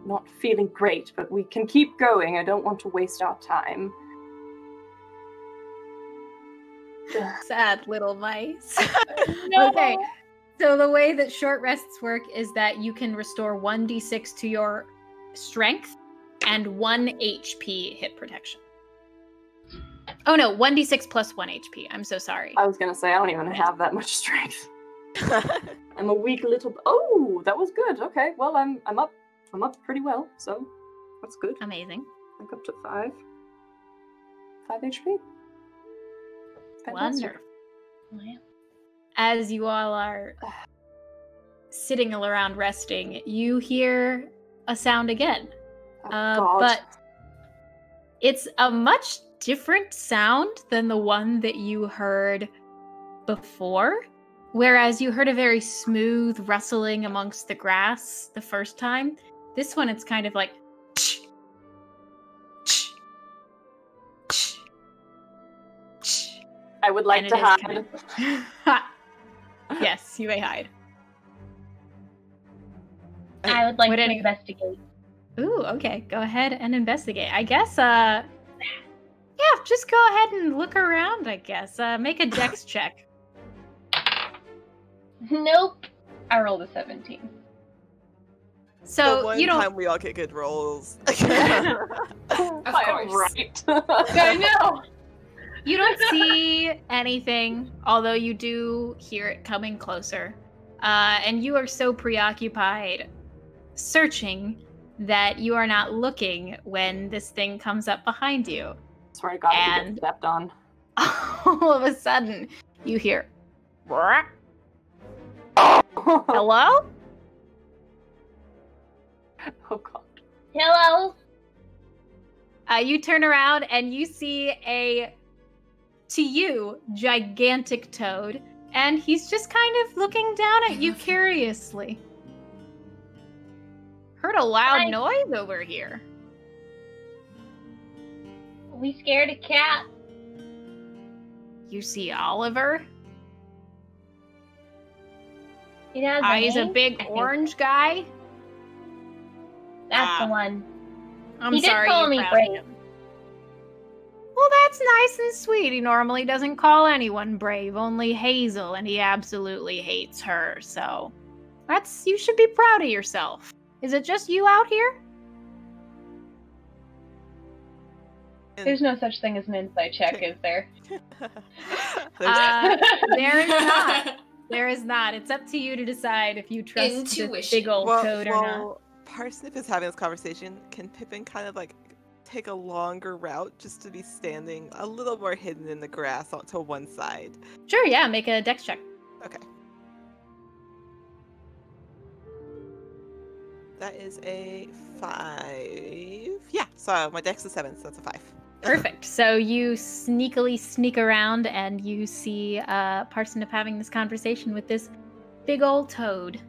Not feeling great, but we can keep going. I don't want to waste our time. Sad little mice. No. Okay. So the way that short rests work is that you can restore 1d6 to your strength and 1 HP hit protection. Oh no, 1d6 plus 1 HP. I'm so sorry. I was gonna say I don't even have that much strength. I'm a weak little. Oh, that was good. Okay, well I'm up pretty well, so that's good. Amazing. I'm up to 5 HP. Fantastic. Wonderful. As you all are sitting around resting, you hear a sound again. Oh, God. But it's a much different sound than the one that you heard before. Whereas you heard a very smooth rustling amongst the grass the first time, this one it's kind of like I would like and to it is hide. kind of- Yes, you may hide. I would like Would to any- investigate. Ooh, okay. Go ahead and investigate. I guess, yeah, just go ahead and look around, I guess. Make a dex check. Nope. I rolled a 17. The So, one you don't... time we all get good rolls. Of I'm course. right. I know. You don't see anything, although you do hear it coming closer. And you are so preoccupied searching that you are not looking when this thing comes up behind you. Swear to God, if you And- get stepped on. All of a sudden, you hear, "Brrr." Hello? Oh God. Hello? You turn around and you see a, to you, gigantic toad, and he's just kind of looking down at you curiously. Heard a loud Hi. noise over here. We scared a cat. You see Oliver? It has a He's a name? big I think orange guy. That's the one. I'm He did sorry call you me found brave. him. Well, that's nice and sweet. He normally doesn't call anyone brave, only Hazel, and he absolutely hates her, so you should be proud of yourself. Is it just you out here? There's no such thing as an insight check, is there? There is not. There is not. It's up to you to decide if you trust this Intuition. big old toad or not. Well, Parsnip is having this conversation. Can Pippin kind of like take a longer route just to be standing a little more hidden in the grass to one side? Sure, yeah, make a dex check. Okay. That is a 5. Yeah, so my dex is 7, so that's a 5. Perfect. So you sneakily sneak around and you see Parsnip having this conversation with this big old toad.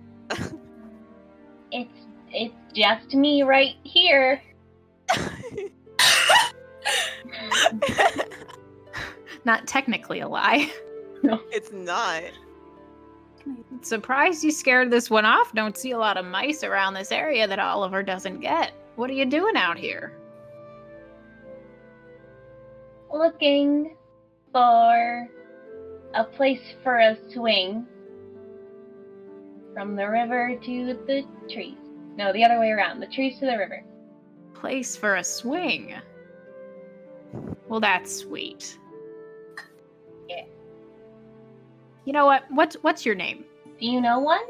It's just me right here. Not technically a lie. It's not. Surprised you scared this one off. Don't see a lot of mice around this area that Oliver doesn't get. What are you doing out here? Looking for a place for a swing from the river to the trees. No, the other way around. The trees to the river. Place for a swing. Well, that's sweet. Yeah. You know what? What's your name? Do you know one?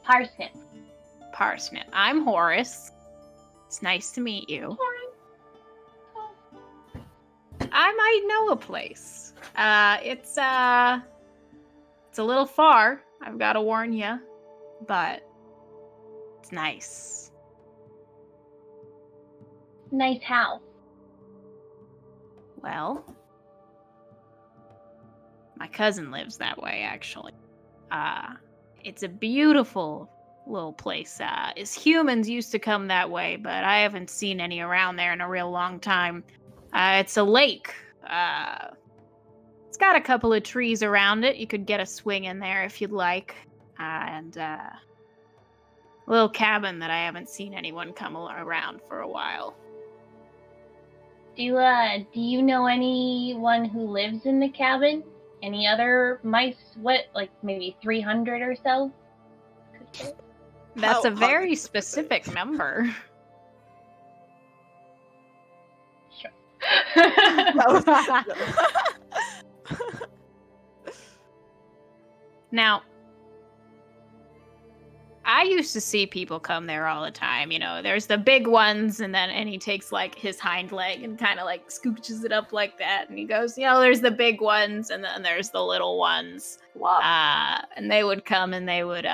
Parsnip. Parsnip. I'm Horace. It's nice to meet you. I might know a place. It's a little far. I've got to warn you, but it's nice. Nice house. Well, my cousin lives that way, actually. It's a beautiful little place. His humans used to come that way, but I haven't seen any around there in a real long time. It's a lake. It's got a couple of trees around it. You could get a swing in there if you'd like. And a little cabin that I haven't seen anyone come around for a while. Do you know anyone who lives in the cabin? Any other mice? What, like maybe 300 or so? That's a How very specific. specific number. Now, I used to see people come there all the time. You know, there's the big ones, and he takes like his hind leg and kind of like scooches it up like that, and he goes, you know, there's the big ones, and then there's the little ones. Wow. And they would come and they would,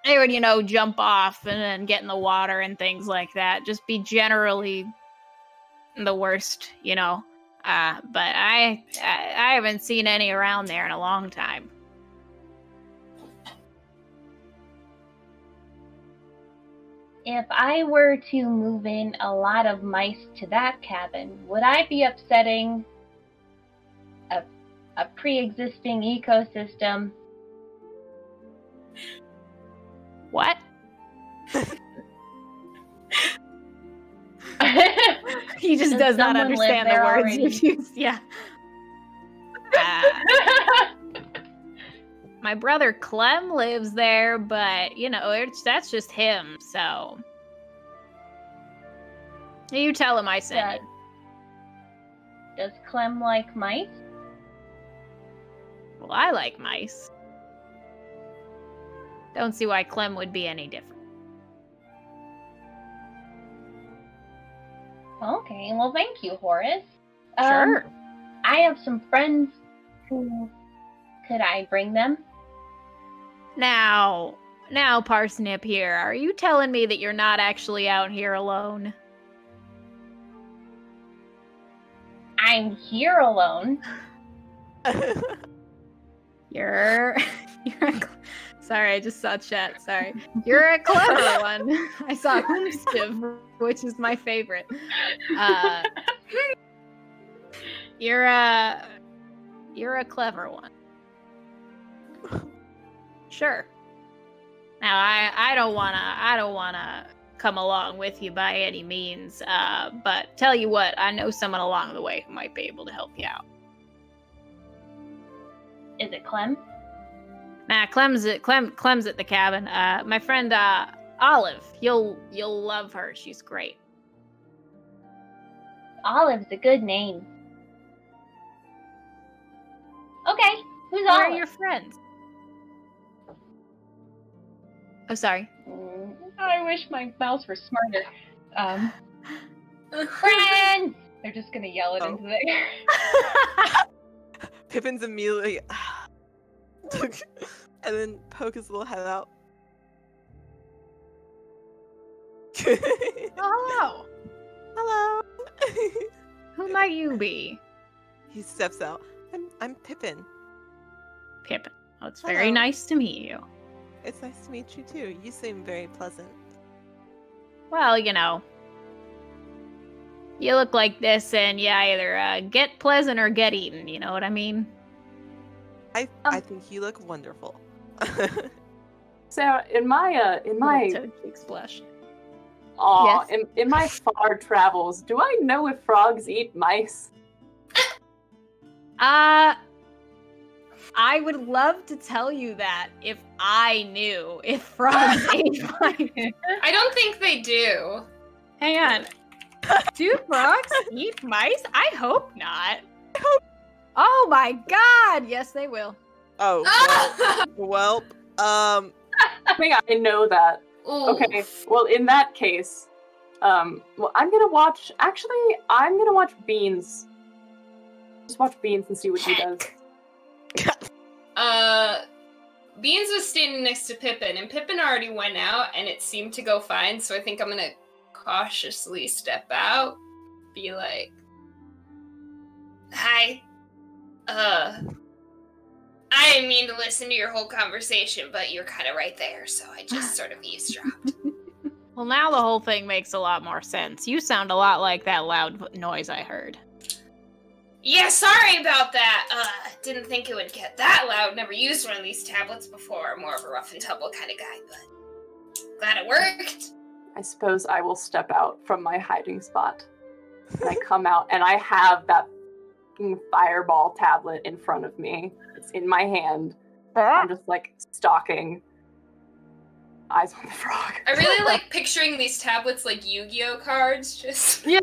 you know, jump off and then get in the water and things like that. Just be generally the worst, you know. But I haven't seen any around there in a long time. If I were to move in a lot of mice to that cabin, would I be upsetting a pre-existing ecosystem? What? He just does not someone live understand the there words already? you've used. Yeah. My brother Clem lives there, but you know, that's just him. So you tell him I sent you. Does Clem like mice? Well, I like mice. Don't see why Clem would be any different. Okay, well, thank you, Horace. Sure. I have some friends who... Could I bring them? Now, Parsnip here, are you telling me that you're not actually out here alone? I'm here alone. Sorry, I just saw chat. Sorry. You're a clever one. I saw Hoomstiv, which is my favorite. You're a clever one. Sure. Now, I don't wanna come along with you by any means. But tell you what, I know someone along the way who might be able to help you out. Is it Clem? Nah, Clem's at the cabin. My friend Olive, you'll love her. She's great. Olive's a good name. Okay, who's Who Olive? are your friends? Oh, sorry. I wish my mouse were smarter. Friends! They're just gonna yell it into the air. Pippin's immediately... and then poke his little head out. Oh, hello. Hello. Who might you be? He steps out. I'm Pippin. Pippin. Oh, it's Hello. very nice to meet you. It's nice to meet you too. You seem very pleasant. Well, you know, you look like this and you either get pleasant or get eaten, you know what I mean? I think you look wonderful. So in my Toad cheeks blush. Aw, Yes. in my far travels, do I know if frogs eat mice? I would love to tell you that if I knew if frogs ate mice. I don't think they do. Hang on. Do frogs eat mice? I hope not. Oh my god! Yes, they will. Oh, well, I think I know that. Ooh. Okay, well, in that case, well, I'm gonna watch Beans. Just watch Beans and see what he does. Beans was standing next to Pippin, and Pippin already went out, and it seemed to go fine, so I think I'm gonna cautiously step out, be like, hi, I didn't mean to listen to your whole conversation, but you're kind of right there, so I just sort of eavesdropped. Well, now the whole thing makes a lot more sense. You sound a lot like that loud noise I heard. Yeah, sorry about that. Didn't think it would get that loud. Never used one of these tablets before. I'm more of a rough and tumble kind of guy, but glad it worked. I suppose I will step out from my hiding spot. And I come out, and I have that fucking fireball tablet in front of me. It's in my hand. I'm just, like, stalking. Eyes on the frog. I really like picturing these tablets like Yu-Gi-Oh cards, just... Yeah.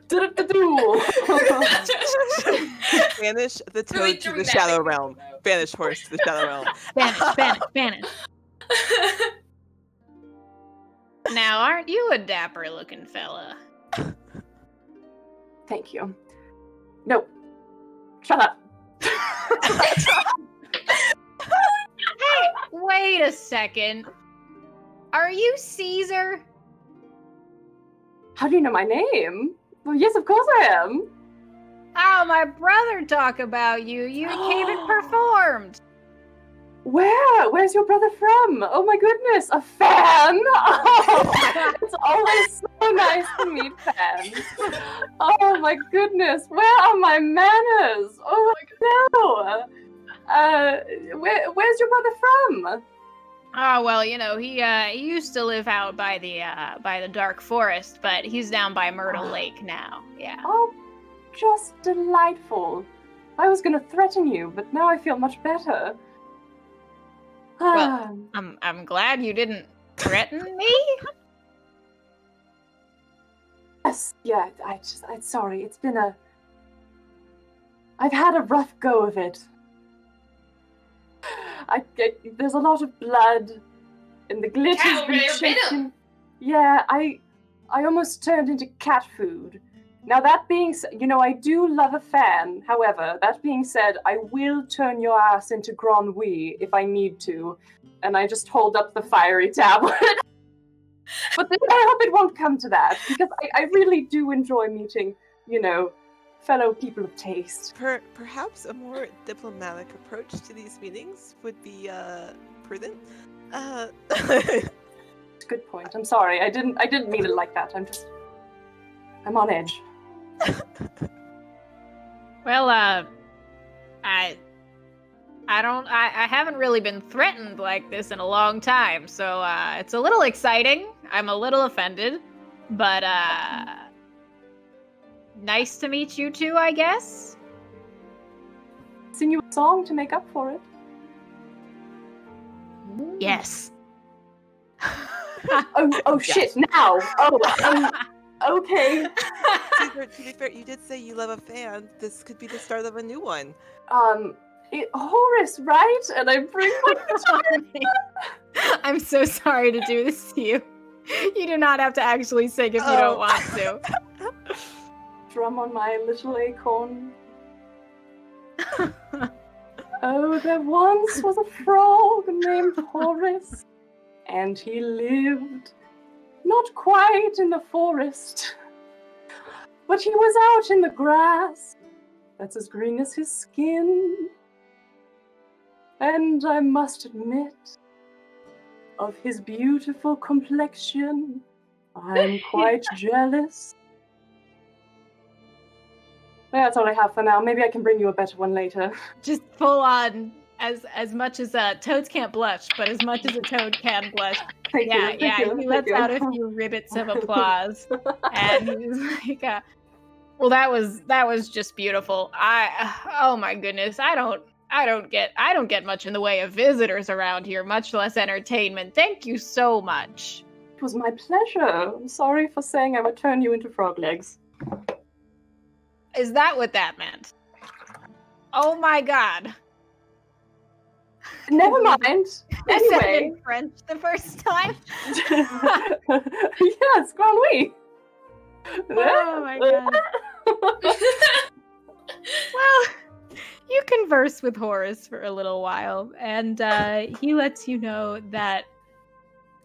Do-do-do-do. Banish the toad Really to the dramatic. shadow realm. Banish horse to the shadow realm. Banish. Now, aren't you a dapper-looking fella? Thank you. No. Shut up. Hey, wait a second. Are you Caesar? How do you know my name? Well, yes, of course I am. Oh, my brother talked about you. You came and performed. Where? Where's your brother from? Oh my goodness, a fan! Oh, it's always so nice to meet fans. Oh my goodness, where are my manners? Oh no! Where's your brother from? Oh, well, you know, he used to live out by the dark forest, but he's down by Myrtle Lake now. Yeah. Oh, just delightful. I was gonna threaten you, but now I feel much better. Well, I'm glad you didn't threaten me. Yes, yeah, I'm sorry, it's been I've had a rough go of it. There's a lot of blood, and the glitter's Cat over been there bit him. shaken. Yeah, I almost turned into cat food. Now that being said, I do love a fan. However, that being said, I will turn your ass into Granui if I need to. And I just hold up the fiery tablet. But I hope it won't come to that, because I really do enjoy meeting, fellow people of taste. Perhaps a more diplomatic approach to these meetings would be prudent. Good point. I'm sorry. I didn't mean it like that. I'm on edge. Well, I haven't really been threatened like this in a long time, so it's a little exciting. I'm a little offended, but nice to meet you two, I guess. Sing you a song to make up for it. Yes. oh shit! Now. Okay. To be fair, you did say you love a fan. This could be the start of a new one. Horace, right? And I bring my guitar. I'm so sorry to do this to you. You do not have to actually sing if you don't want to. Drum on my little acorn. Oh, there once was a frog named Horace, and he lived not quite in the forest, but he was out in the grass that's as green as his skin. And I must admit, of his beautiful complexion, I'm quite jealous. That's all I have for now. Maybe I can bring you a better one later. Just full on, as much as toads can't blush, but as much as a toad can blush. Thank you. He lets out a few ribbits of applause, and he's like, "Well, that was just beautiful. Oh my goodness, I don't get much in the way of visitors around here, much less entertainment. Thank you so much." It was my pleasure. I'm sorry for saying I would turn you into frog legs. Is that what that meant? Oh my god. Never mind. Anyway. In French the first time? Yes, Granui. Oh my god. Well, you converse with Horace for a little while, and he lets you know that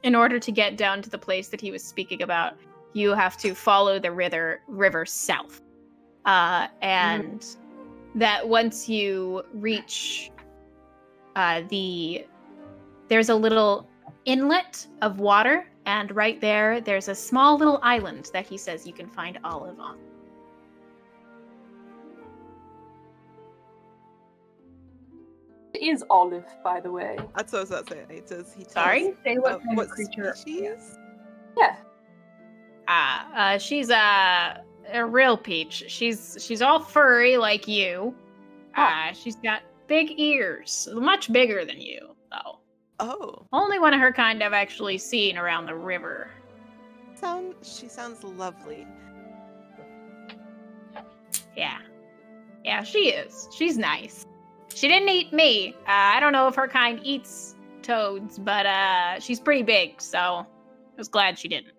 in order to get down to the place that he was speaking about, you have to follow the river south. And that once you reach there's a little inlet of water, and right there's a small little island that he says you can find Olive on. It is Olive, by the way. That's what I was about to say. Does he tell Sorry? us Say what kind what of creature. species? Yeah. She's a real peach. She's all furry like you. She's got big ears, much bigger than you, though. Oh. Only one of her kind I've actually seen around the river. She sounds lovely. Yeah, she is. She's nice. She didn't eat me. I don't know if her kind eats toads, but she's pretty big, so I was glad she didn't.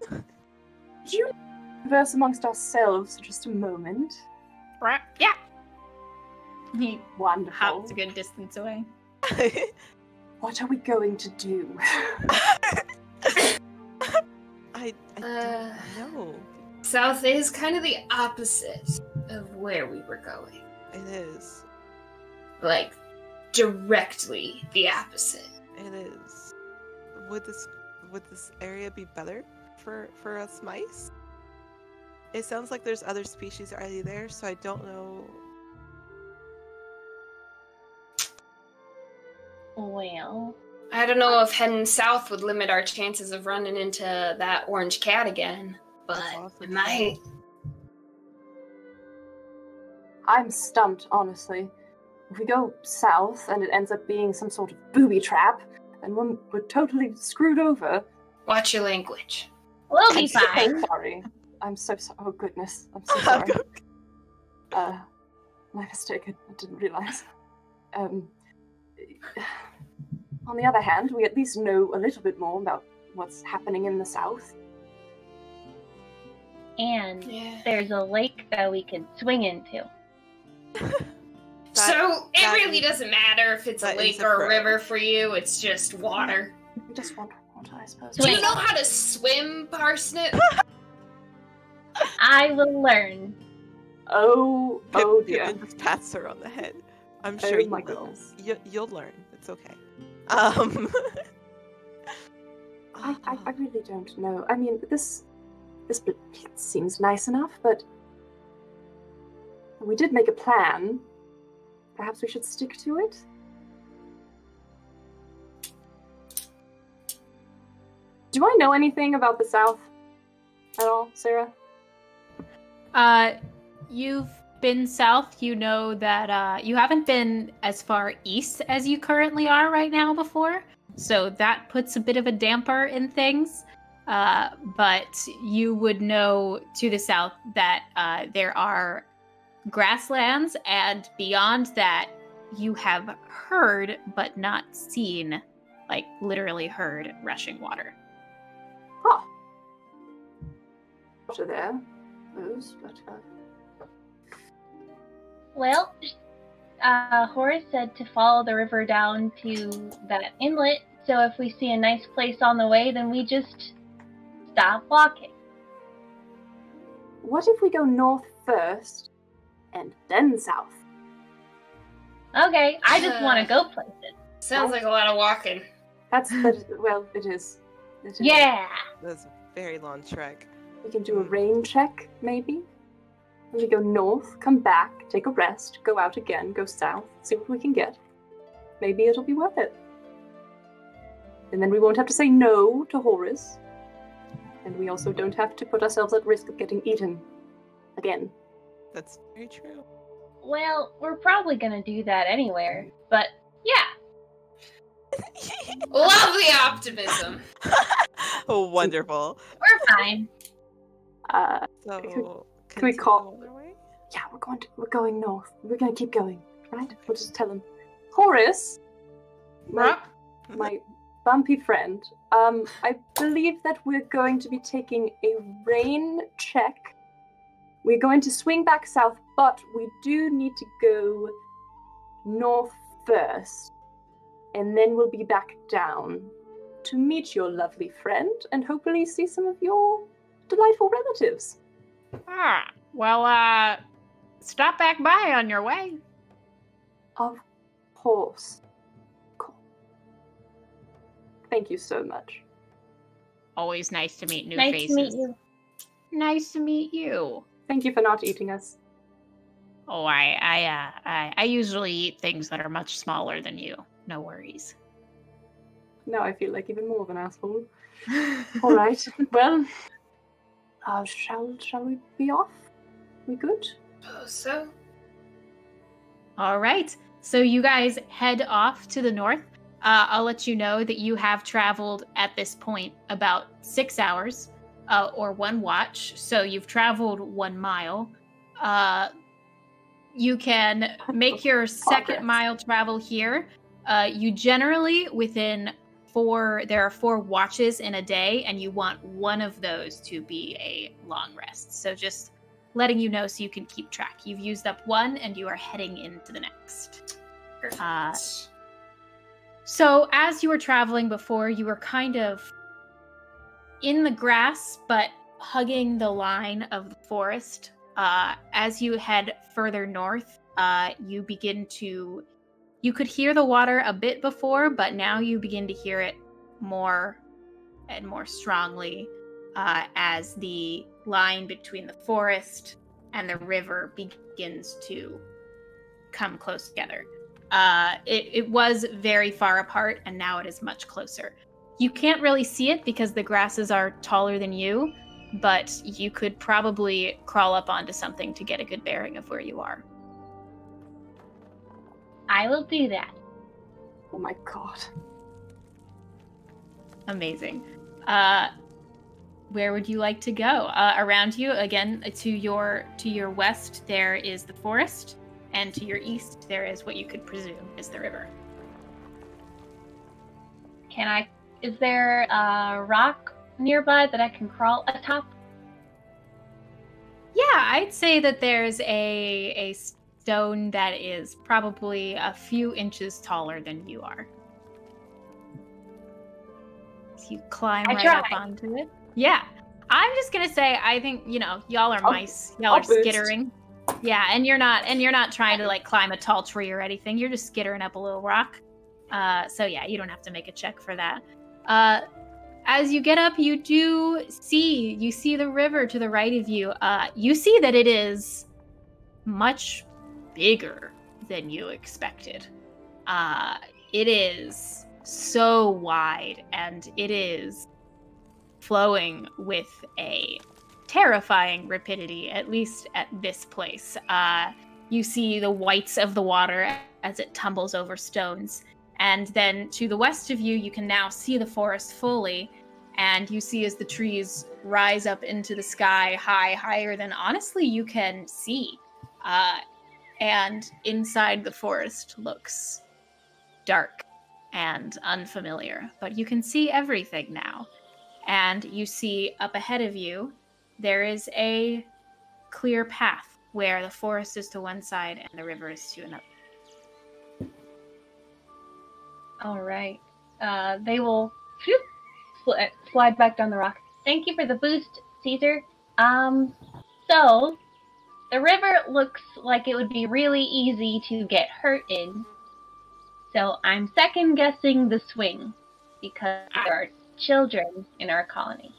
Could you converse amongst ourselves for just a moment? Yeah. He Wonderful. hops a good distance away. What are we going to do? I don't know. South is kind of the opposite of where we were going. It is. Like, directly the opposite. It is. Would this area be better for us mice? It sounds like there's other species already there, so I don't know. Well, I don't know if heading south would limit our chances of running into that orange cat again, but That's awesome. it might. I'm stumped, honestly. If we go south and it ends up being some sort of booby trap, and we're totally screwed over. Watch your language. We'll be I'm so fine. sorry. I'm so sorry. Oh, goodness. I'm so sorry. My mistake. I didn't realize. On the other hand, we at least know a little bit more about what's happening in the south. And Yeah. there's a lake that we can swing into. So it that really is- doesn't matter if it's a that lake is a or pro. a river for you. It's just water. We just want water, I suppose. Do you know how to swim, Parsnip? I will learn. Oh dear. Pippin just pats her on the head. I'm Oh sure you my will. goodness. You'll learn. It's okay. I really don't know. I mean, this seems nice enough, but we did make a plan. Perhaps we should stick to it? Do I know anything about the South at all, Sarah? You've been south. You know that you haven't been as far east as you currently are right now before. So that puts a bit of a damper in things. But you would know to the south that there are grasslands, and beyond that, you have heard but not seen, like literally heard, rushing water. Huh. Water there. Those, but Well, Horace said to follow the river down to that inlet, so if we see a nice place on the way, then we just stop walking. what if we go north first and then south? Okay, I just want to go places. Sounds like a lot of walking. Well, it is. It is. Yeah! That's a very long trek. We can do a rain check, maybe. We go north, come back, take a rest, go out again, go south, see what we can get. Maybe it'll be worth it. And then we won't have to say no to Horus. And we also don't have to put ourselves at risk of getting eaten again. That's very true. Well, we're probably gonna do that anywhere, but yeah, Lovely optimism. Oh, wonderful. we're fine. So, Can we call- continue on our way? Yeah, we're going north. We're gonna keep going, right? We'll just tell him. Horus, my bumpy friend, I believe that we're going to be taking a rain check. We're going to swing back south, but we do need to go north first, and then we'll be back down to meet your lovely friend and hopefully see some of your delightful relatives. Well, stop back by on your way. Of course. Cool. Thank you so much. Always nice to meet new Nice faces. to meet you. Nice to meet you. Thank you for not eating us. Oh, I usually eat things that are much smaller than you. No worries. Now I feel like even more of an asshole. All right. Well, shall we be off? We good? So, All right. So you guys head off to the north. I'll let you know that you have traveled at this point about 6 hours, or 1 watch. So you've traveled 1 mile. You can make your second mile travel here. You generally, within there are 4 watches in a day, and you want one of those to be a long rest. So just letting you know so you can keep track. You've used up 1, and you are heading into the next. perfect. So as you were traveling before, you were kind of in the grass, but hugging the line of the forest. As you head further north, you could hear the water a bit before, but now you begin to hear it more and more strongly as the line between the forest and the river begins to come close together. It was very far apart, and now it is much closer. You can't really see it because the grasses are taller than you, but you could probably crawl up onto something to get a good bearing of where you are. I will do that. Oh my god. Amazing. Where would you like to go? Around you, again, to your west, there is the forest, and to your east, there is what you could presume is the river. Can I is there a rock nearby that I can crawl atop? Yeah, I'd say that there's a stone that is probably a few inches taller than you are. So you climb right up onto it. Yeah. I'm just gonna say, I think, y'all are mice. Y'all are skittering. Yeah, and you're not trying to like climb a tall tree or anything. You're just skittering up a little rock. So yeah, you don't have to make a check for that. As you get up, you see the river to the right of you. You see that it is much bigger than you expected. It is so wide, and it is flowing with a terrifying rapidity, at least at this place. You see the whites of the water as it tumbles over stones. And then to the west of you, you can now see the forest fully. And you see as the trees rise up into the sky, higher than honestly you can see. And inside the forest looks dark and unfamiliar. But you can see everything now. And you see up ahead of you, there is a clear path where the forest is to one side and the river is to another. All right. They will slide back down the rock. Thank you for the boost, Caesar. So the river looks like it would be really easy to get hurt in. So I'm second guessing the swing because there are children in our colony.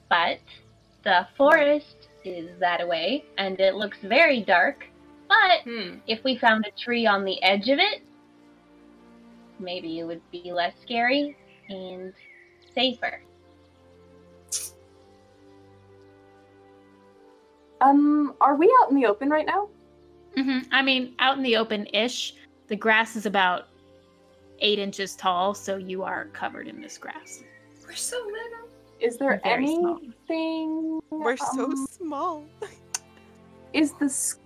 But the forest is that way, and it looks very dark. But if we found a tree on the edge of it, maybe it would be less scary and safer. Are we out in the open right now? Mm-hmm. I mean, out in the open-ish. The grass is about 8 inches tall, so you are covered in this grass. We're so little. Is there Very small. anything? We're so small. Is this?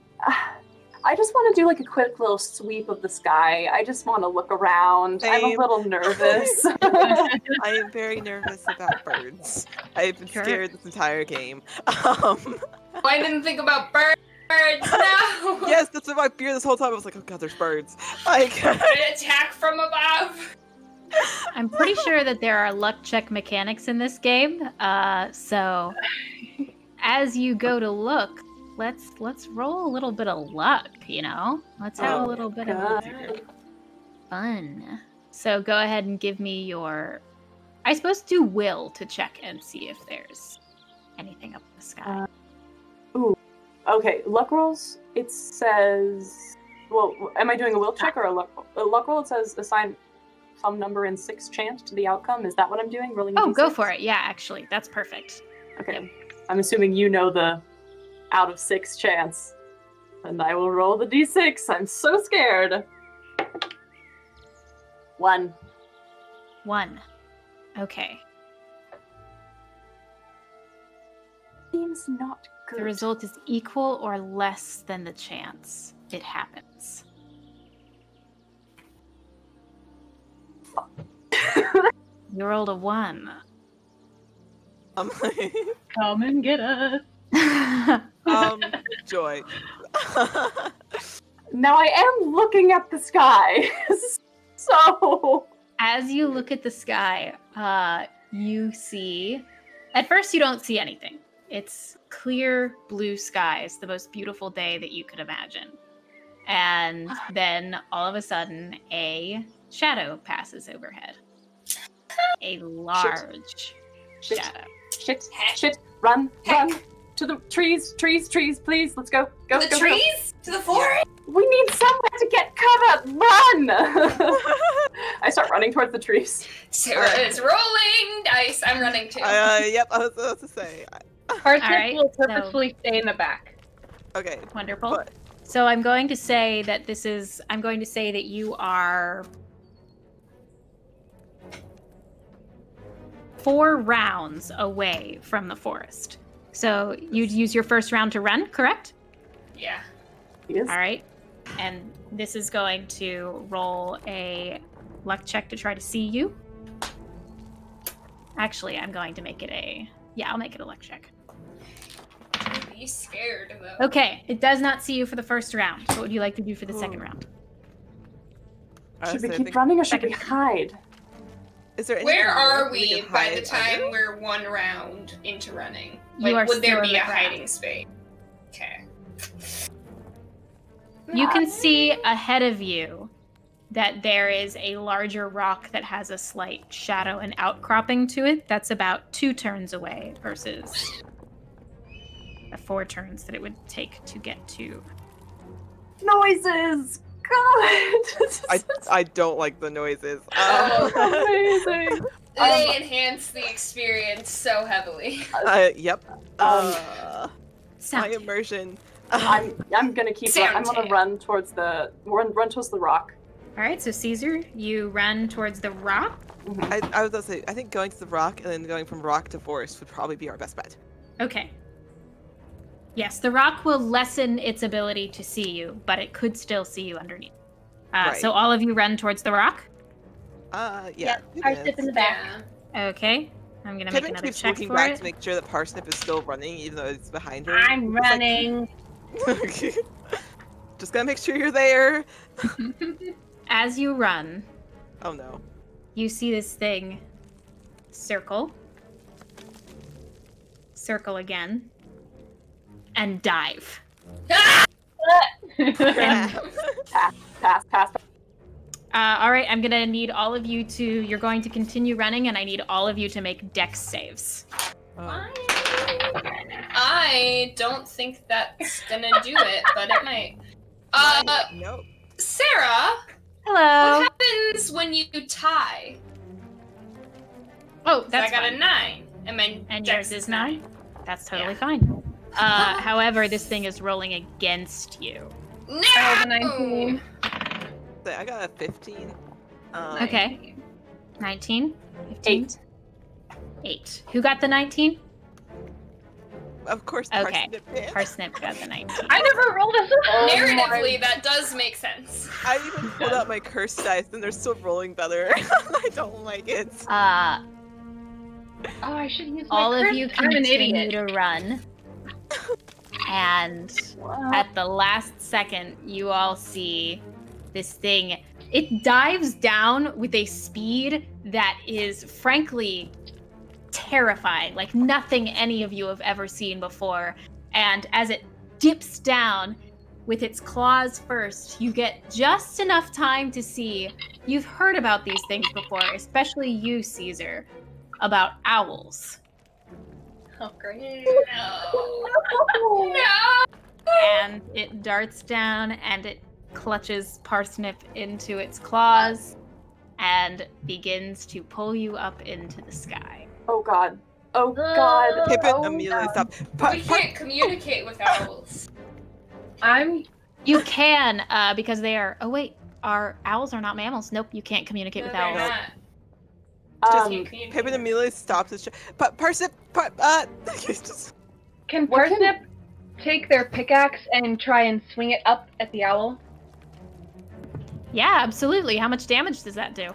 I just want to do like a quick little sweep of the sky. I just want to look around. Same. I'm a little nervous. I am very nervous about birds. I've been scared this entire game. I didn't think about birds. No. Yes, that's my fear this whole time. I was like, oh god, there's birds. Like an attack from above. I'm pretty sure that there are luck check mechanics in this game. So as you go to look, let's roll a little bit of luck, Let's have a little bit of fun. So go ahead and give me your... I suppose do will to check and see if there's anything up in the sky. Okay, luck rolls, it says... Well, am I doing a will check or a luck roll? It says assign some number in 6 chance to the outcome. Is that what I'm doing? Rolling Oh, go for it. Yeah, actually. That's perfect. Okay. Yep. I'm assuming you know the out of 6 chance. And I will roll the d6. I'm so scared. 1. 1. Okay. Seems not good. The result is equal or less than the chance it happens. You rolled a 1. I'm like, Come and get us. joy. Now I am looking at the sky. So as you look at the sky, you see... At first, you don't see anything. It's clear blue skies, the most beautiful day that you could imagine. And then, all of a sudden, a shadow passes overhead. A large shadow. Shit. Run. To the trees, please. Let's go. Go. The trees? To the forest? We need somewhere to get cover. Run! I start running towards the trees. So it's rolling dice. I'm running too. Yep, I was about to say. Parsnip will purposefully stay in the back. Okay. Wonderful. But... So I'm going to say that you are 4 rounds away from the forest. So you'd use your first round to run, correct? Yeah. Yes. All right. And this is going to roll a luck check to try to see you. Actually, I'm going to make it I'll make it a luck check. Be scared though. Okay, it does not see you for the first round. What would you like to do for the second round? Should we keep running or should we hide? Is there Where are we we can by hide the time under? we're one round into running? You are would there still be in the a crowd. hiding space? Okay. You can see ahead of you that there is a larger rock that has a slight shadow and outcropping to it. That's about 2 turns away versus the 4 turns that it would take to get to. Noises! God! I don't like the noises. Amazing! They enhance the experience so heavily. Yep. Sound. My immersion. I'm gonna keep. I'm gonna run towards the rock. All right, so Caesar, you run towards the rock. I was gonna say, I think going to the rock and then going from rock to forest would probably be our best bet. Okay. Yes, the rock will lessen its ability to see you, but it could still see you underneath. Right. So all of you run towards the rock? Yeah. Parsnip in the back. Okay. I'm going to make Kevin another keeps check looking for back it. to make sure that Parsnip is still running, even though it's behind her. I'm running. Okay. Just gotta make sure you're there. As you run, Oh no. you see this thing circle again, and dive. Pass. All right, I'm gonna need all of you to. You're going to continue running, and I need all of you to make dex saves. I don't think that's gonna do it, but it might. Nope. Sarah, Hello. what happens when you tie? Oh, that's I got fine. a 9, and my And dex yours is 9. That's totally Yeah. fine. However, this thing is rolling against you. No! I rolled a 19. I got a 15. Okay. 19? 15? 8. 8. Who got the 19? Of course, Okay. Parsnip did. Parsnip got the 19. I never rolled a Narratively, that does make sense. I even pulled out my curse dice, and they're still rolling better. I don't like it. Oh, I should use my All of curse. you I'm an continue idiot. to run. And at the last second, you all see this thing. It dives down with a speed that is frankly terrifying, like nothing any of you have ever seen before. And as it dips down with its claws first, you get just enough time to see. You've heard about these things before, especially you, Caesar, about owls. Oh, great. No. And it darts down and it clutches Parsnip into its claws and begins to pull you up into the sky. Oh god. Oh god. Pippin immediately stopped. We can't communicate with owls. You can, because they are. Oh wait, owls are not mammals. Nope, you can't communicate with they're owls. not. Pippin immediately stops his Parsnip, just... Can What can- Parsnip take their pickaxe and try and swing it up at the owl? Yeah, absolutely. How much damage does that do?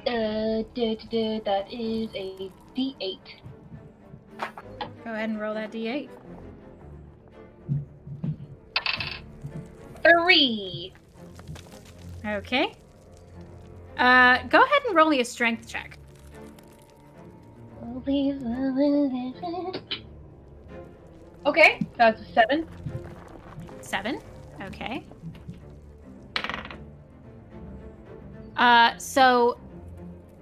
That is a D8. Go ahead and roll that d8. 3. Okay. Go ahead and roll me a strength check. Okay, that's a 7. 7. Okay. So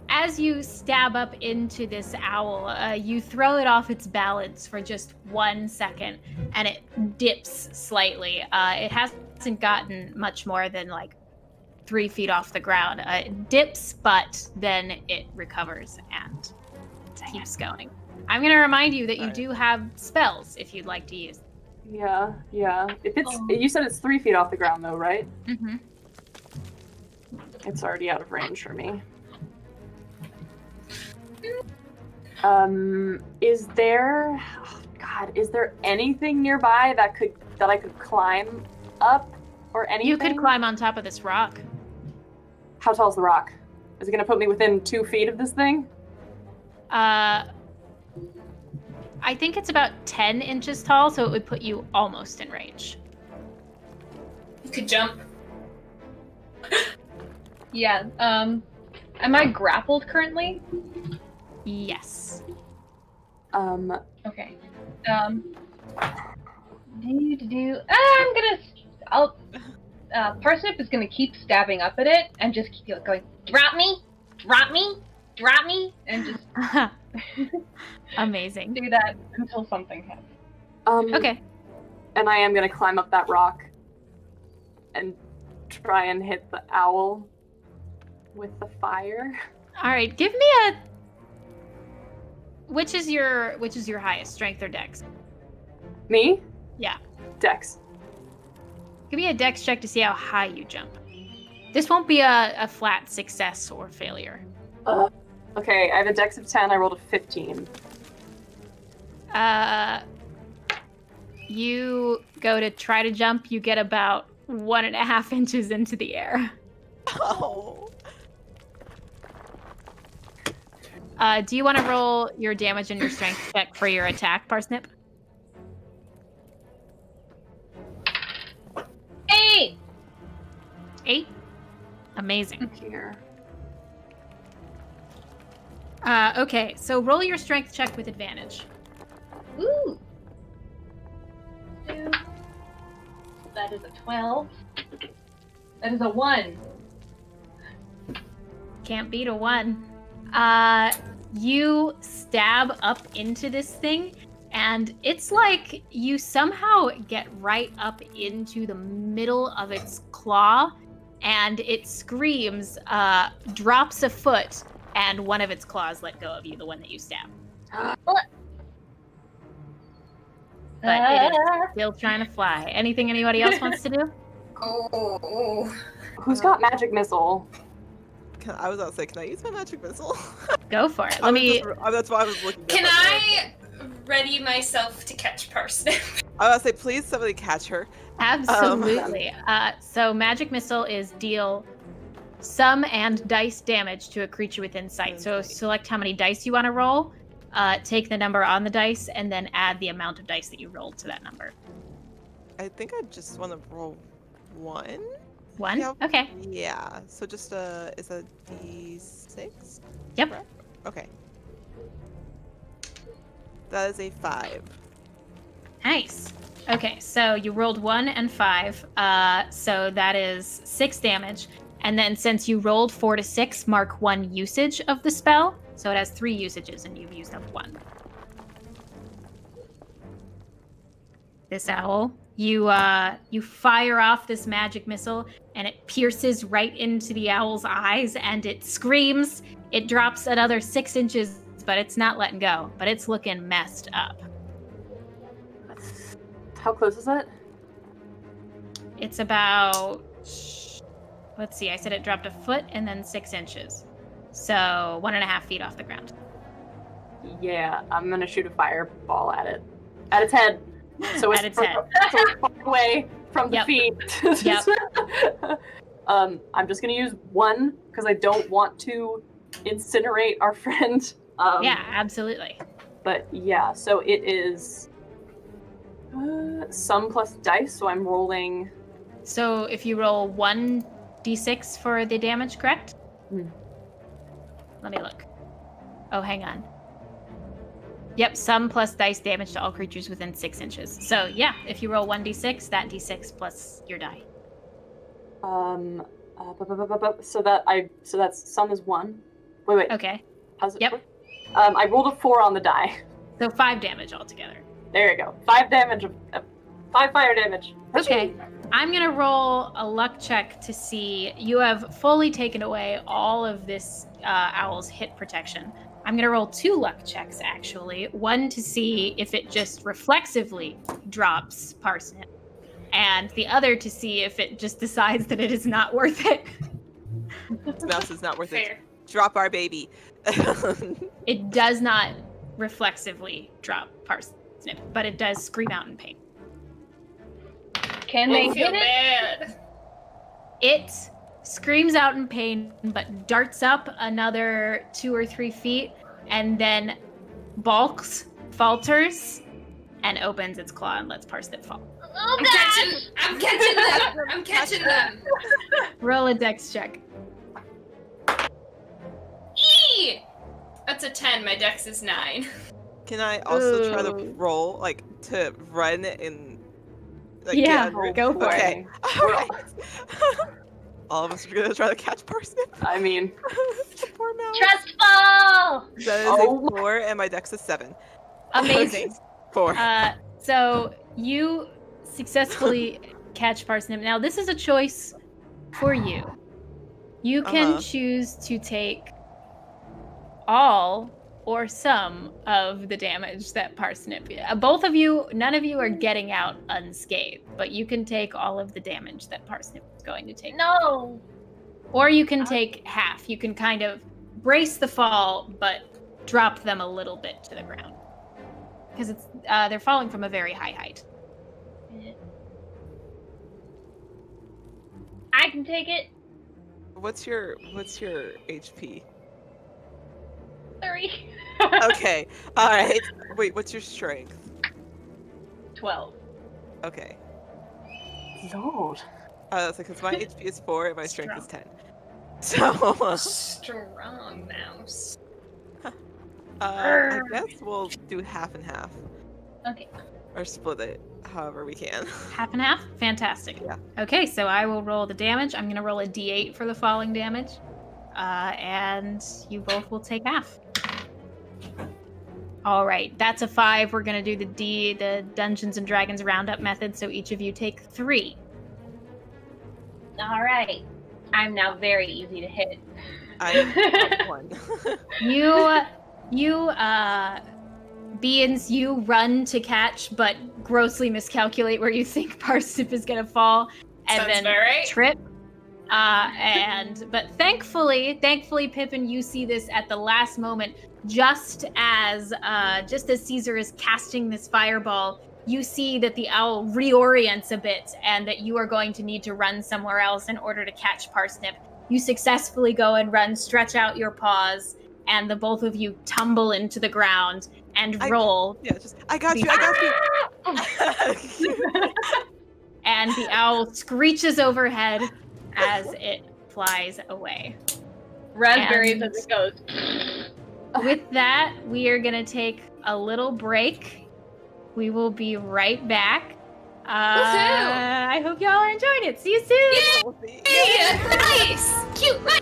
as you stab up into this owl, you throw it off its balance for just 1 second, and it dips slightly. It hasn't gotten much more than like 3 feet off the ground. It dips, but then it recovers and keeps going. I'm going to remind you that you do have spells if you'd like to use them. Yeah. If it's you said it's 3 feet off the ground though, right? Mm-hmm. It's already out of range for me. Is there is there anything nearby that I could climb up or anything? You could climb on top of this rock. How tall is the rock? Is it going to put me within 2 feet of this thing? I think it's about 10 inches tall, so it would put you almost in range. You could jump. Yeah. Am I grappled currently? Yes. Okay. Parsnip is gonna keep stabbing up at it and just keep going, drop me, drop me, drop me, and just Amazing. do that until something happens. Okay. And I am going to climb up that rock and try and hit the owl with the fire. All right. Give me a. Which is your highest, strength or dex? Me? Yeah. Dex. Give me a dex check to see how high you jump. This won't be a flat success or failure. Okay, I have a dex of 10. I rolled a 15. You go to try to jump. You get about 1.5 inches into the air. Oh. Do you want to roll your damage and your strength check for your attack, Parsnip? 8! 8? Amazing. Here. Okay, so roll your strength check with advantage. Ooh! That is a 12. That is a 1. Can't beat a 1. You stab up into this thing, and it's like you somehow get right up into the middle of its claw, and it screams, drops a foot, and one of its claws let go of you, the one that you stabbed. But it is still trying to fly. Anything anybody else wants to do? Oh. Who's got magic missile? I was about to say, can I use my magic missile? Go for it. That's why I was looking. Can I ready myself to catch Parsnip? I was about to say, please somebody catch her. Absolutely. So magic missile is deal sum and dice damage to a creature within sight. So select how many dice you want to roll, take the number on the dice, and then add the amount of dice that you rolled to that number. I think I just want to roll 1. 1? Yeah. Okay. Yeah. So just is a D6? Yep. Correct? Okay. That is a 5. Nice. Okay, so you rolled 1 and 5, so that is 6 damage. And then since you rolled 4 to 6, mark 1 usage of the spell. So it has 3 usages, and you've used up 1. This owl, you fire off this magic missile, and it pierces right into the owl's eyes, and it screams. It drops another 6 inches, but it's not letting go. But it's looking messed up. How close is it? It's about, let's see, I said it dropped a foot and then 6 inches. So 1.5 feet off the ground. Yeah, I'm gonna shoot a fireball at it. At its head. So it's At its head. So it's far away from the Yep. feet. Yep. I'm just gonna use 1 because I don't want to incinerate our friend. Yeah, absolutely. But yeah, so it is sum plus dice, so I'm rolling. So if you roll 1d6 for the damage, correct? Let me look. Oh, hang on. Yep, sum plus dice damage to all creatures within 6 inches. So yeah, if you roll 1d6, that d6 plus your die. So that's sum is 1. Wait. Okay. How's it Yep. work? I rolled a 4 on the die. So 5 damage altogether. There you go. 5 damage. 5 fire damage. Okay. I'm going to roll a luck check to see. You have fully taken away all of this owl's hit protection. I'm going to roll 2 luck checks, actually. One to see if it just reflexively drops Parsnip, and the other to see if it just decides that it is not worth it. This mouse is not worth Fair. it. Drop our baby. It does not reflexively drop Parsnip, but it does scream out in pain. Can they I feel hit it? bad. It screams out in pain, but darts up another 2 or 3 feet, and then balks, falters, and opens its claw and lets Parsnip fall. Oh, I'm catching them. I'm catching them. Roll a dex check. Eee! That's a 10. My dex is 9. Can I also try to Ooh. roll, like, to run and, like, Yeah, get under? go for it. Okay. All right. All of us are gonna try to catch Parsnip. I mean, Poor mouse. Trust fall! That is Oh. a 4, and my dex is 7. Amazing. 4. So you successfully catch Parsnip. Now, this is a choice for you. You can choose to take all or some of the damage that Parsnip. Both of you, none of you are getting out unscathed, but you can take all of the damage that Parsnip is going to take. No! Or you can take half. You can kind of brace the fall, but drop them a little bit to the ground. Because it's they're falling from a very high height. I can take it. What's your HP? 3. Okay. All right. Wait, what's your strength? 12. Okay. Lord. That's because my HP is 4 and my strength is 10. So, Strong mouse. I guess we'll do half and half. Okay. Or split it, however we can. Half and half? Fantastic. Yeah. Okay, so I will roll the damage. I'm going to roll a d8 for the falling damage. And you both will take half. All right, that's a 5. We're going to do the Dungeons and Dragons roundup method, so each of you take 3. All right. I'm now very easy to hit. I am 1. You, Beans, you run to catch, but grossly miscalculate where you think Parsnip is going to fall, and Sounds then about right. trip. But thankfully, Pippin, you see this at the last moment, just as Caesar is casting this fireball. You see that the owl reorients a bit, and that you are going to need to run somewhere else in order to catch Parsnip. You successfully go and run, stretch out your paws, and the both of you tumble into the ground and roll. Yeah, I got you. And the owl screeches overhead as it flies away. Raspberries And as it goes. with that, we are going to take a little break. We will be right back. I hope y'all are enjoying it. See you soon. Yay! Nice! Cute! Nice!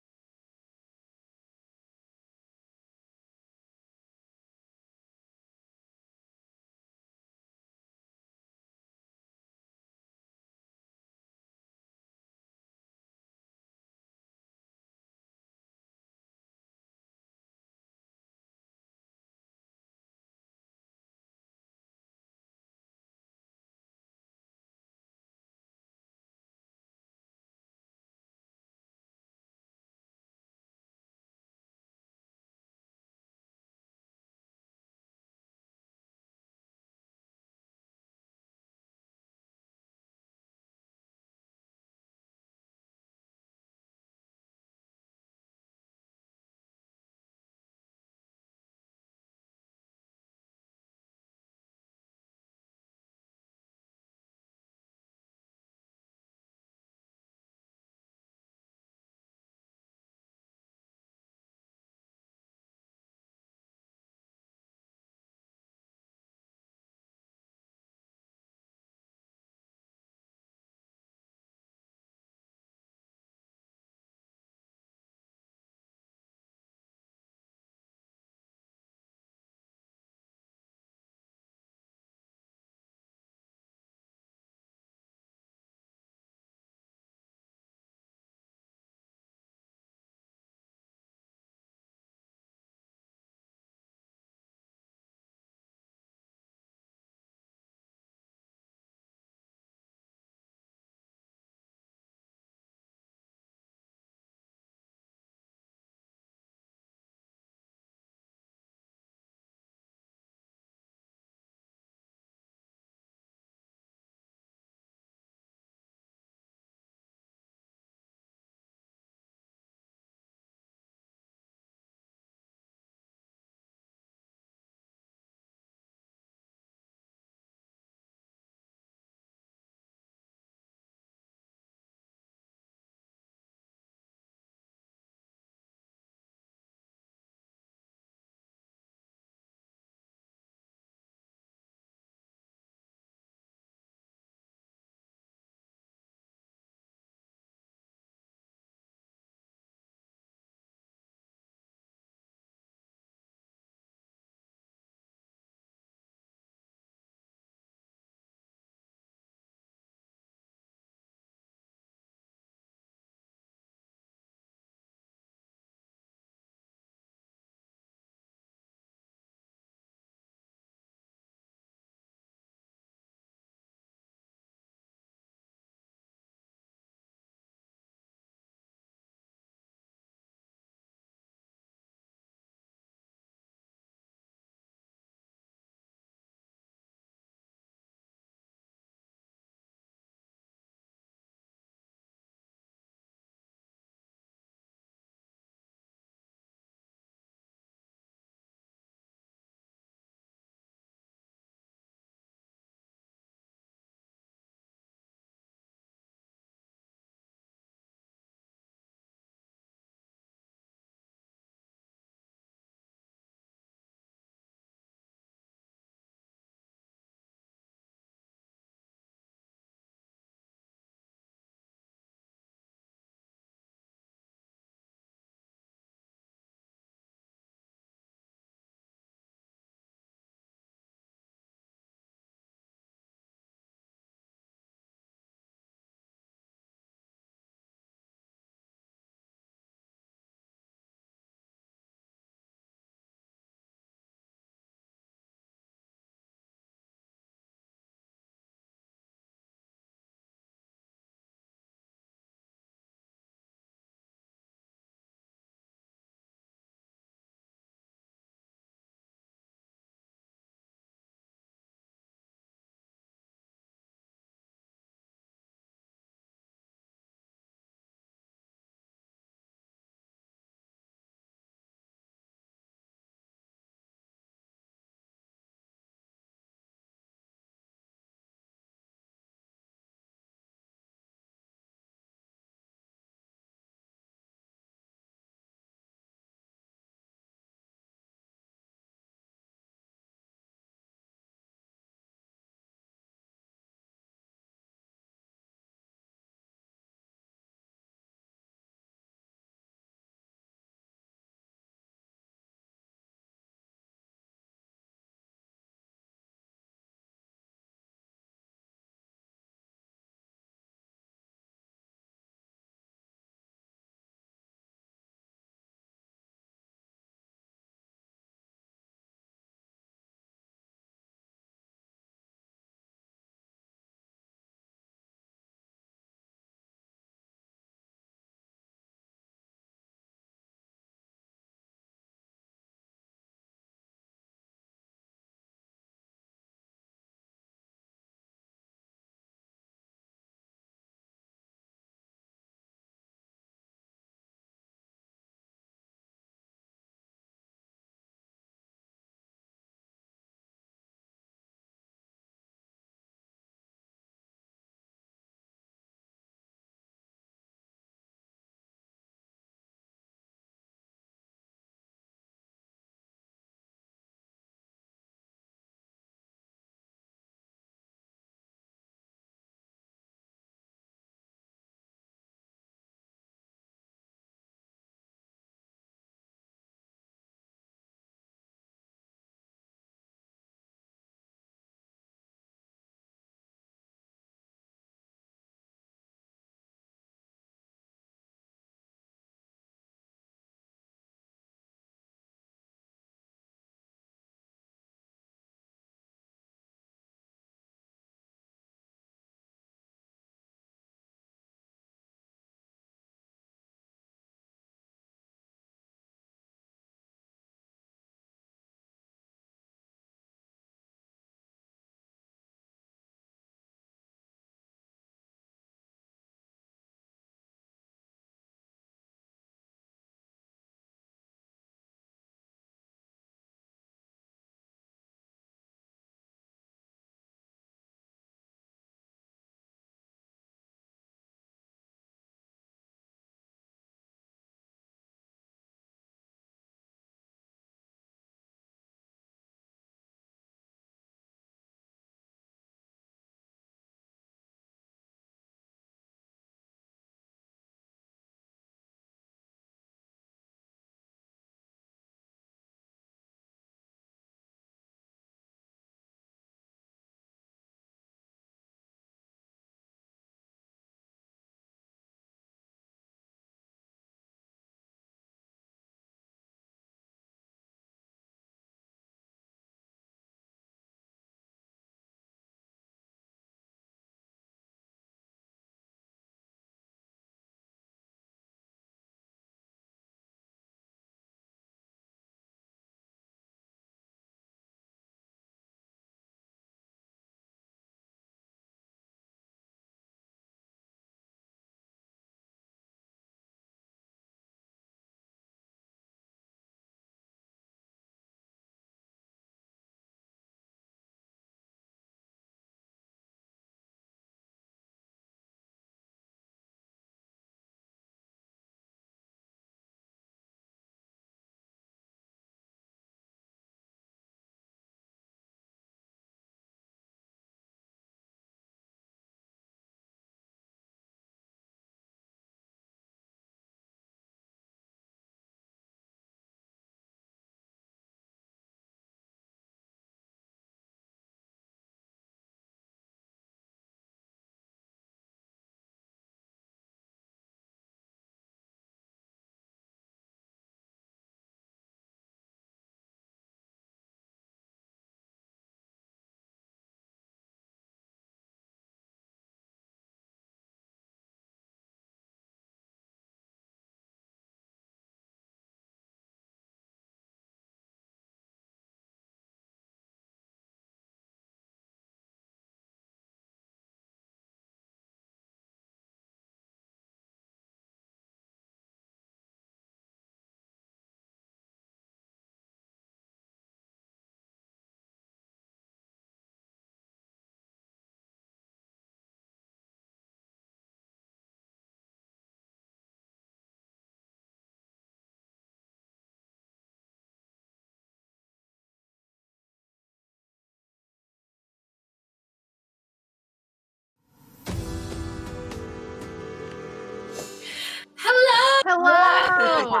Hello!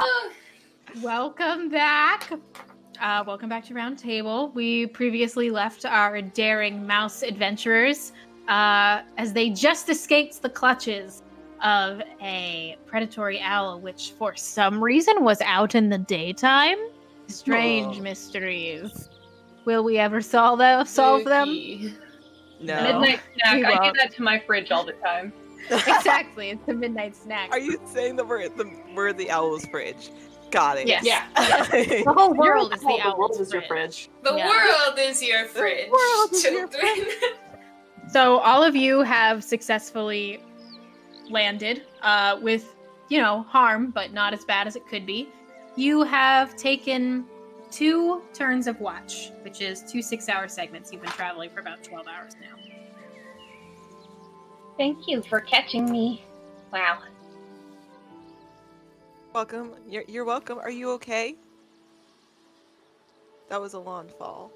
Welcome back. Welcome back to Roundtable. We previously left our daring mouse adventurers as they just escaped the clutches of a predatory owl, which for some reason was out in the daytime. Strange mysteries. Will we ever solve them? No. Midnight snack. We I won't. do that to my fridge all the time. Exactly. It's the midnight snack. Are you saying that we're the owl's fridge? Got it. Yes. Yeah. The whole world is the The owl's world is your fridge. fridge. The Yeah. world is your fridge, world is your children. So all of you have successfully landed with, harm, but not as bad as it could be. You have taken 2 turns of watch, which is 2 6-hour segments. You've been traveling for about 12 hours now. Thank you for catching me. Wow. Welcome. You're welcome. Are you okay? That was a long fall.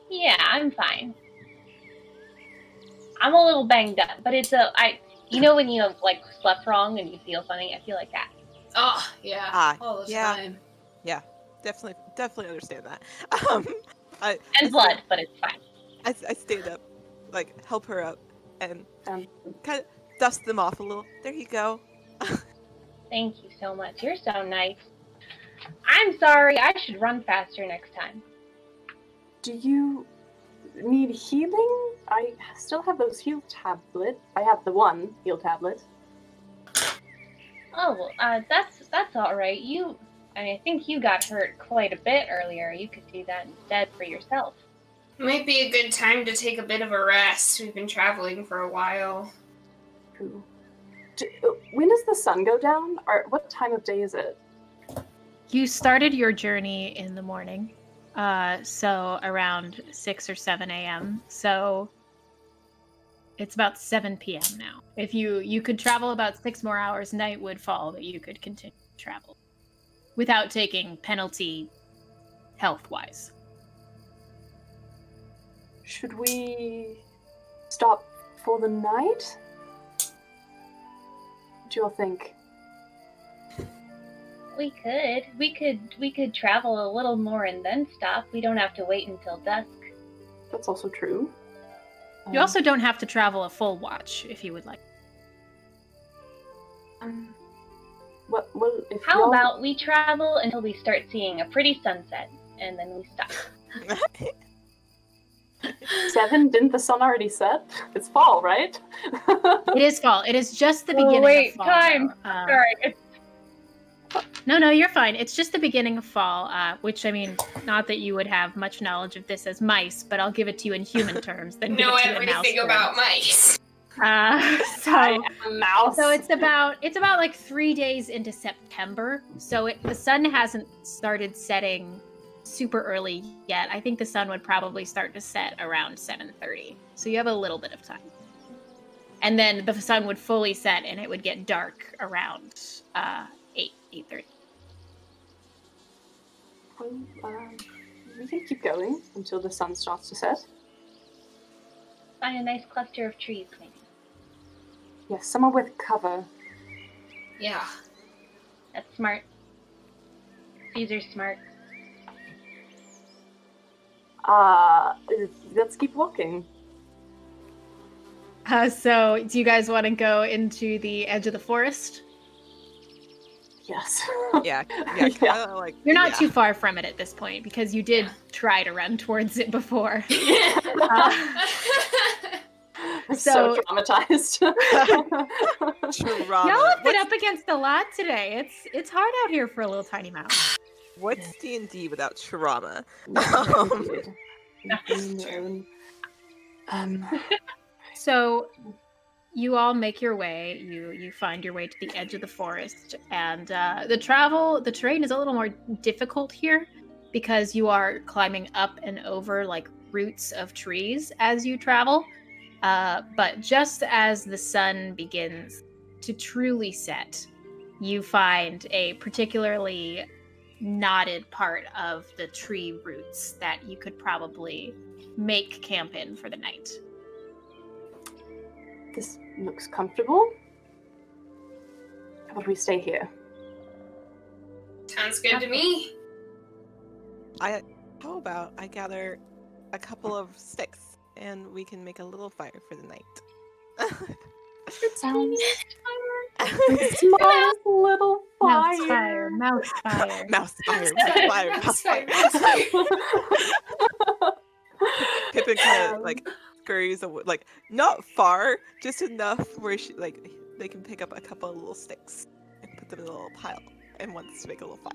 Yeah, I'm fine. I'm a little banged up, but it's when you have slept wrong and you feel funny, I feel like that. Oh, yeah. All the time. Yeah, definitely understand that. And blood, but it's fine. I stand up, help her up, and kind of dust them off a little. There you go. Thank you so much. You're so nice. I'm sorry. I should run faster next time. Do you need healing? I still have those heal tablets. I have the one heal tablet. Oh, well, that's all right. I think you got hurt quite a bit earlier. You could do that instead for yourself. Might be a good time to take a bit of a rest. We've been traveling for a while. True. When does the sun go down? Or what time of day is it? You started your journey in the morning, so around 6 or 7 a.m. So it's about 7 p.m. now. If you could travel about 6 more hours, night would fall, but you could continue to travel without taking penalty health-wise. Should we stop for the night? What do you all think? We could travel a little more and then stop. We don't have to wait until dusk. That's also true. You also don't have to travel a full watch if you would like. If How about we travel until we start seeing a pretty sunset, and then we stop? 7? Didn't the sun already set? It's fall, right? It is fall. It is just the beginning wait, of fall. time. Sorry. No, you're fine. It's just the beginning of fall, which, not that you would have much knowledge of this as mice, but I'll give it to you in human terms. Then Know give it to you in mouse everything about mice. So a mouse. So it's about 3 days into September. So the sun hasn't started setting super early yet. I think the sun would probably start to set around 7:30. So you have a little bit of time. And then the sun would fully set and it would get dark around 8:30. Well, we can keep going until the sun starts to set. Find a nice cluster of trees, maybe. Yes, somewhere with cover. Yeah. That's smart. Caesar's smart. Let's keep walking. So do you guys want to go into the edge of the forest? Yes. Yeah. You're not too far from it at this point because you did try to run towards it before. I'm so traumatized. Trauma. Y'all have been up against a lot today. It's hard out here for a little tiny mouse. What's D&D without trauma? So you all make your way. You find your way to the edge of the forest, and the terrain is a little more difficult here because you are climbing up and over roots of trees as you travel. But just as the sun begins to truly set, you find a particularly knotted part of the tree roots that you could probably make camp in for the night. This looks comfortable. How about we stay here? Sounds good to me. How about I gather a couple of sticks and we can make a little fire for the night. Sounds the smallest little fire. Mouse fire. Mouse fire. Pippin kind of like scurries away, like not far, just enough where they can pick up a couple of little sticks and put them in a little pile and wants to make a little fire.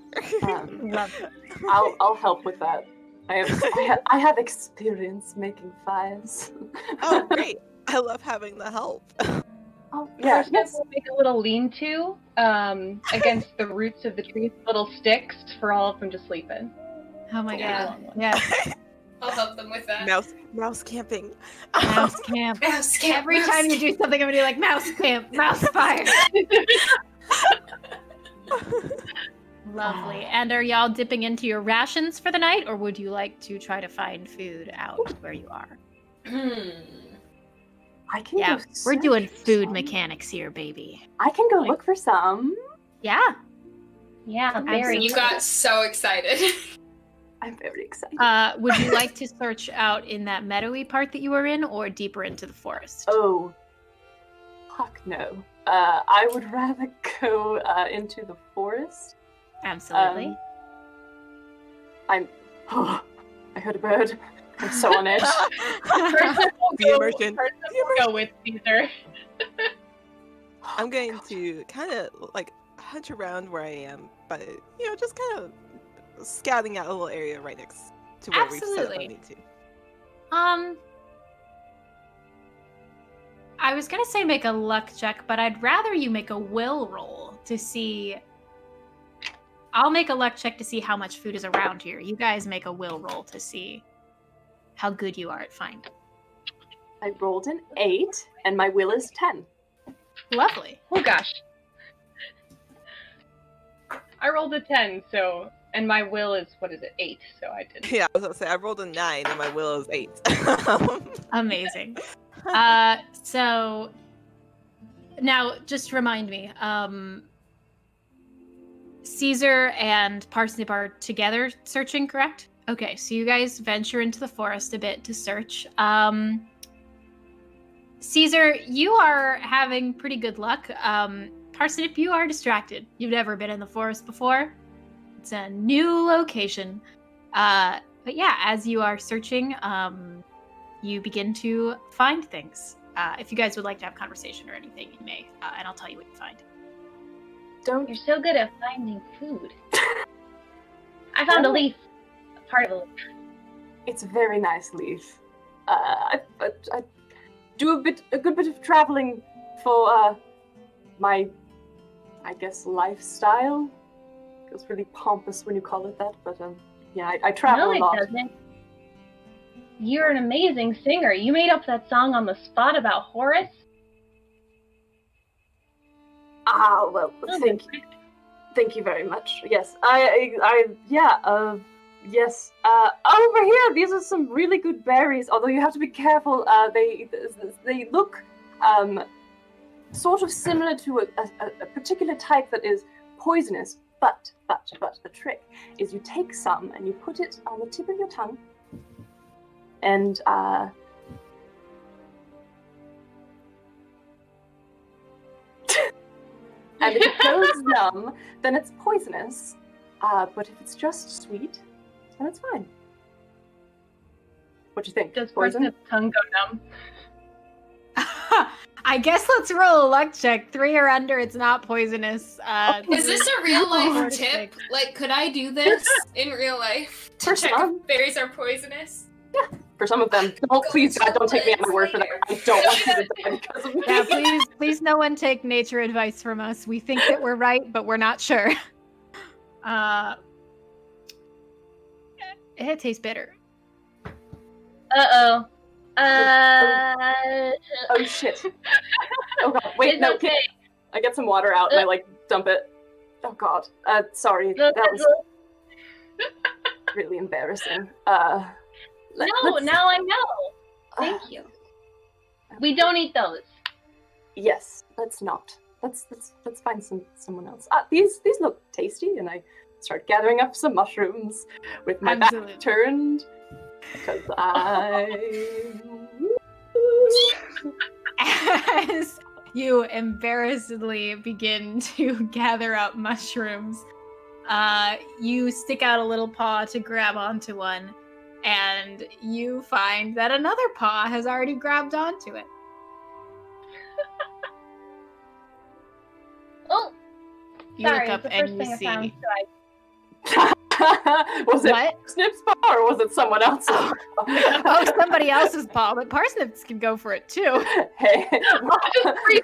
Love it. I'll help with that. I have experience making fires. Oh, great! I love having the help. Oh, yeah. We'll make a little lean-to against the roots of the trees, little sticks for all of them to sleep in. Oh my Yeah. god. Yeah. I'll help them with that. Mouse camping. Mouse camp. Mouse camp, Every mouse time you do something, I'm gonna be like, mouse camp, mouse fire. Lovely. And are y'all dipping into your rations for the night, or would you like to try to find food out where you are? I can Yeah, go we're doing search for food some. mechanics here, baby. I can go look for some. Yeah. Yeah, very. You got so excited. I'm very excited. Would you like to search out in that meadowy part that you were in, or deeper into the forest? Oh, fuck no. I would rather go into the forest. Absolutely. I heard a bird. I'm so on edge. The immersion. Go with Caesar. I'm going to kind of like hunt around where I am, but just kind of scouting out a little area right next to where we've set up our Absolutely. meet to. I was gonna say make a luck check, but I'd rather you make a will roll to see. I'll make a luck check to see how much food is around here. You guys make a will roll to see how good you are at finding. I rolled an 8, and my will is 10. Lovely. Oh gosh. I rolled a 10, and my will is, 8, so I did. Yeah, I was gonna say I rolled a 9 and my will is 8. Amazing. So now just remind me, Caesar and Parsnip are together searching, correct? Okay, so you guys venture into the forest a bit to search. Caesar, you are having pretty good luck. Parsnip, you are distracted. You've never been in the forest before. It's a new location. But yeah, as you are searching, you begin to find things. If you guys would like to have conversation or anything, you may, and I'll tell you what you find. You're so good at finding food. I found a leaf. Part of a leaf. It's a very nice leaf. I do a good bit of traveling for my, I guess, lifestyle. Feels really pompous when you call it that, but yeah, I travel a lot. No, it doesn't. You're an amazing singer. You made up that song on the spot about Horace. Ah, well, thank you very much. Yes, yes. Over here, these are some really good berries. Although you have to be careful. They look sort of similar to a particular type that is poisonous. But the trick is you take some and you put it on the tip of your tongue, and and if it goes numb, then it's poisonous. But if it's just sweet, then it's fine. What do you think? Does Poison? Parsnip's tongue go numb? I guess let's roll a luck check. 3 or under, it's not poisonous. Is this a real life Horace tip? thing. Like, could I do this in real life to For check some. if berries are poisonous? For some of them. Oh, please, God, don't take me at my word for that. I don't want you to die because of me. Yeah, please no one take nature advice from us. We think that we're right, but we're not sure. It tastes bitter. Uh-oh. Oh, shit. Oh, God. Wait, It's no. okay. I get some water out and I, dump it. Oh, God. Sorry. That was really embarrassing. No, now I know. Thank you. We don't eat those. Yes, let's not. Let's find someone else. These look tasty, and I start gathering up some mushrooms with my Absolutely. back turned because As you embarrassedly begin to gather up mushrooms, you stick out a little paw to grab onto one, and you find that another paw has already grabbed onto it. Oh, You sorry, look up it's the and first you thing I found, see. so I was it What? Snip's paw or was it someone else's? Oh, somebody else's paw, but parsnips can go for it too. Hey, just 3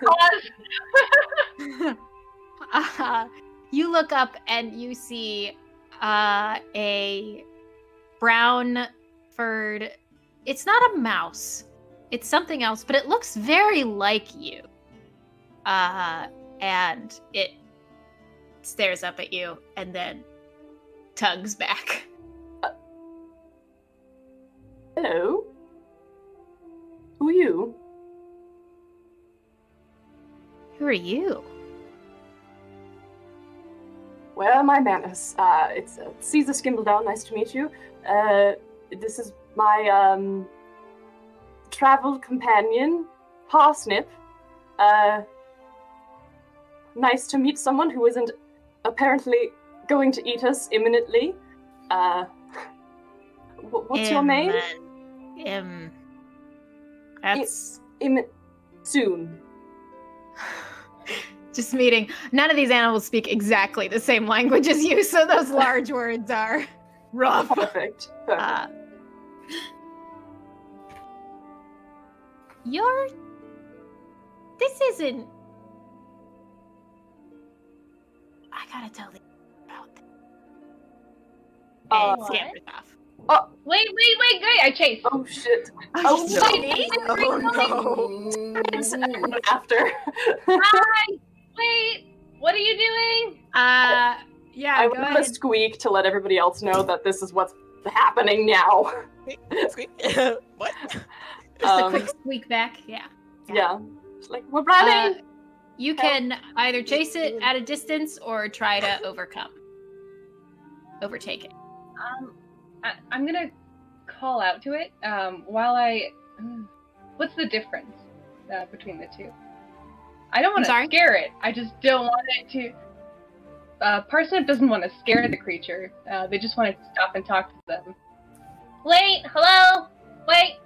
paws. You look up and you see a brown furred. It's not a mouse. It's something else, but it looks very like you. And it stares up at you and then tugs back. Hello. Who are you? Who are you? Where are my manners? It's Caesar Skimbledown. Nice to meet you. This is my travel companion, Parsnip. Nice to meet someone who isn't apparently going to eat us imminently. What's your name? That's Soon. just meeting. None of these animals speak exactly the same language as you, so those large words are rough. Perfect. This isn't. I gotta tell you about this. And What? scampers off. Wait, I chased. Oh shit. Oh, no. Oh, After. Hi! Wait! What are you doing? Yeah, I go want ahead. to squeak to let everybody else know that this is what's happening now. Squeak. What? Just a quick squeak back. Yeah. Yeah. It's like, we're running! You can either chase it at a distance or try to overtake it. I'm gonna call out to it. While I, what's the difference between the two? I don't want to sorry? scare it. I just don't want it to. Parsnip doesn't want to scare the creature. They just want to stop and talk to them. Wait, hello, wait.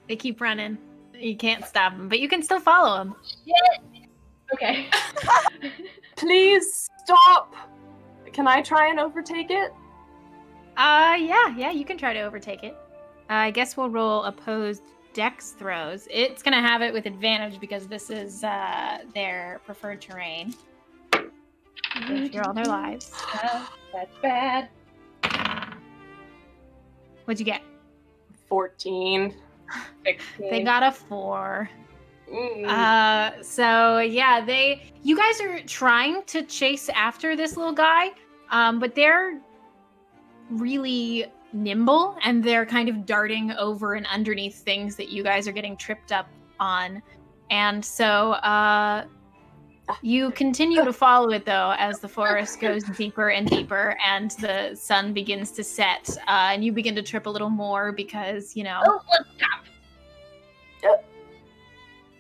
They keep running. You can't stop them, but you can still follow them. Shit. Okay. Please stop! Can I try and overtake it? Yeah, you can try to overtake it. I guess we'll roll opposed dex throws. It's gonna have it with advantage because this is their preferred terrain. They fear all their lives. That's bad. What'd you get? 14. 16. They got a 4. Mm. So yeah, you guys are trying to chase after this little guy, but they're really nimble and they're kind of darting over and underneath things that you guys are getting tripped up on. And so you continue to follow it though as the forest goes deeper and deeper and the sun begins to set, and you begin to trip a little more because, you know. Oh, let's stop.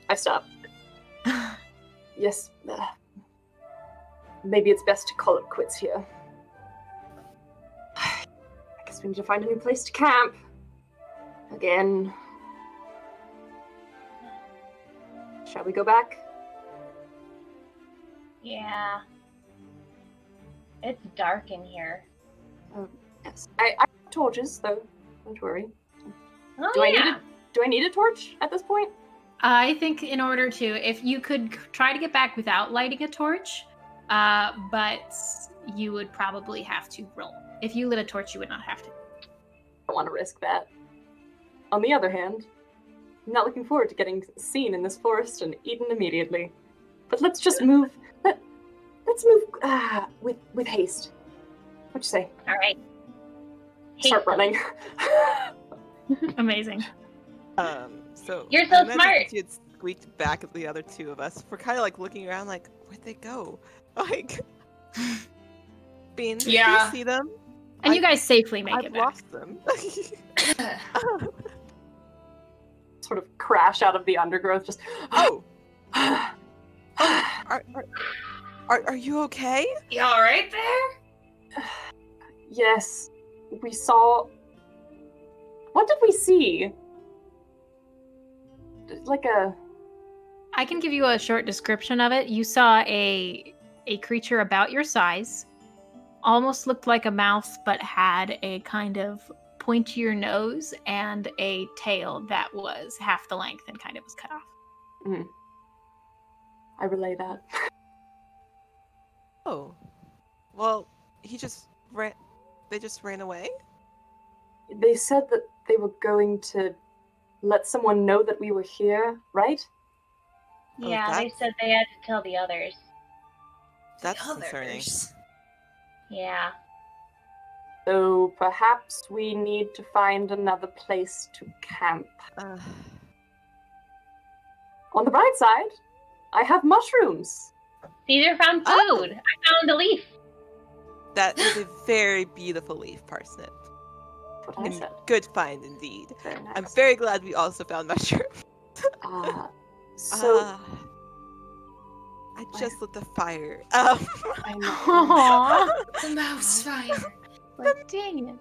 I stop. Yes. Maybe it's best to call it quits here. I guess we need to find a new place to camp. Again. Shall we go back? Yeah. It's dark in here. Yes. I have torches, though. Don't worry. Oh, Do I need a torch at this point? I think in order to, if you could try to get back without lighting a torch, but you would probably have to roll. If you lit a torch, you would not have to. I don't want to risk that. On the other hand, I'm not looking forward to getting seen in this forest and eaten immediately. But let's just move. Let's move with haste. What you say? All right. Start running. Amazing. So You're so I imagine smart. If you'd squeaked back at the other two of us. We're kind of like looking around, like, where'd they go? Like, Bean, do you see them? And you guys safely make I've it back. lost them. Sort of crash out of the undergrowth, just. Oh. Are you okay? You all right there? Yes, we saw. What did we see? Like a. I can give you a short description of it. You saw a creature about your size, almost looked like a mouse, but had a kind of pointier nose and a tail that was half the length and kind of was cut off. Mm. I relay that. Oh. Well, they just ran away? They said that they were going to let someone know that we were here, right? Oh, Yeah, they said they had to tell the others. That's concerning. Yeah. So perhaps we need to find another place to camp. On the bright side, I have mushrooms. Caesar found food. Oh. I found a leaf. That is a very beautiful leaf, Parsnip. What I said. Good find indeed. Very nice. I'm very glad we also found mushrooms. So I just lit the fire. I know. The mouse fire. Like, dang it.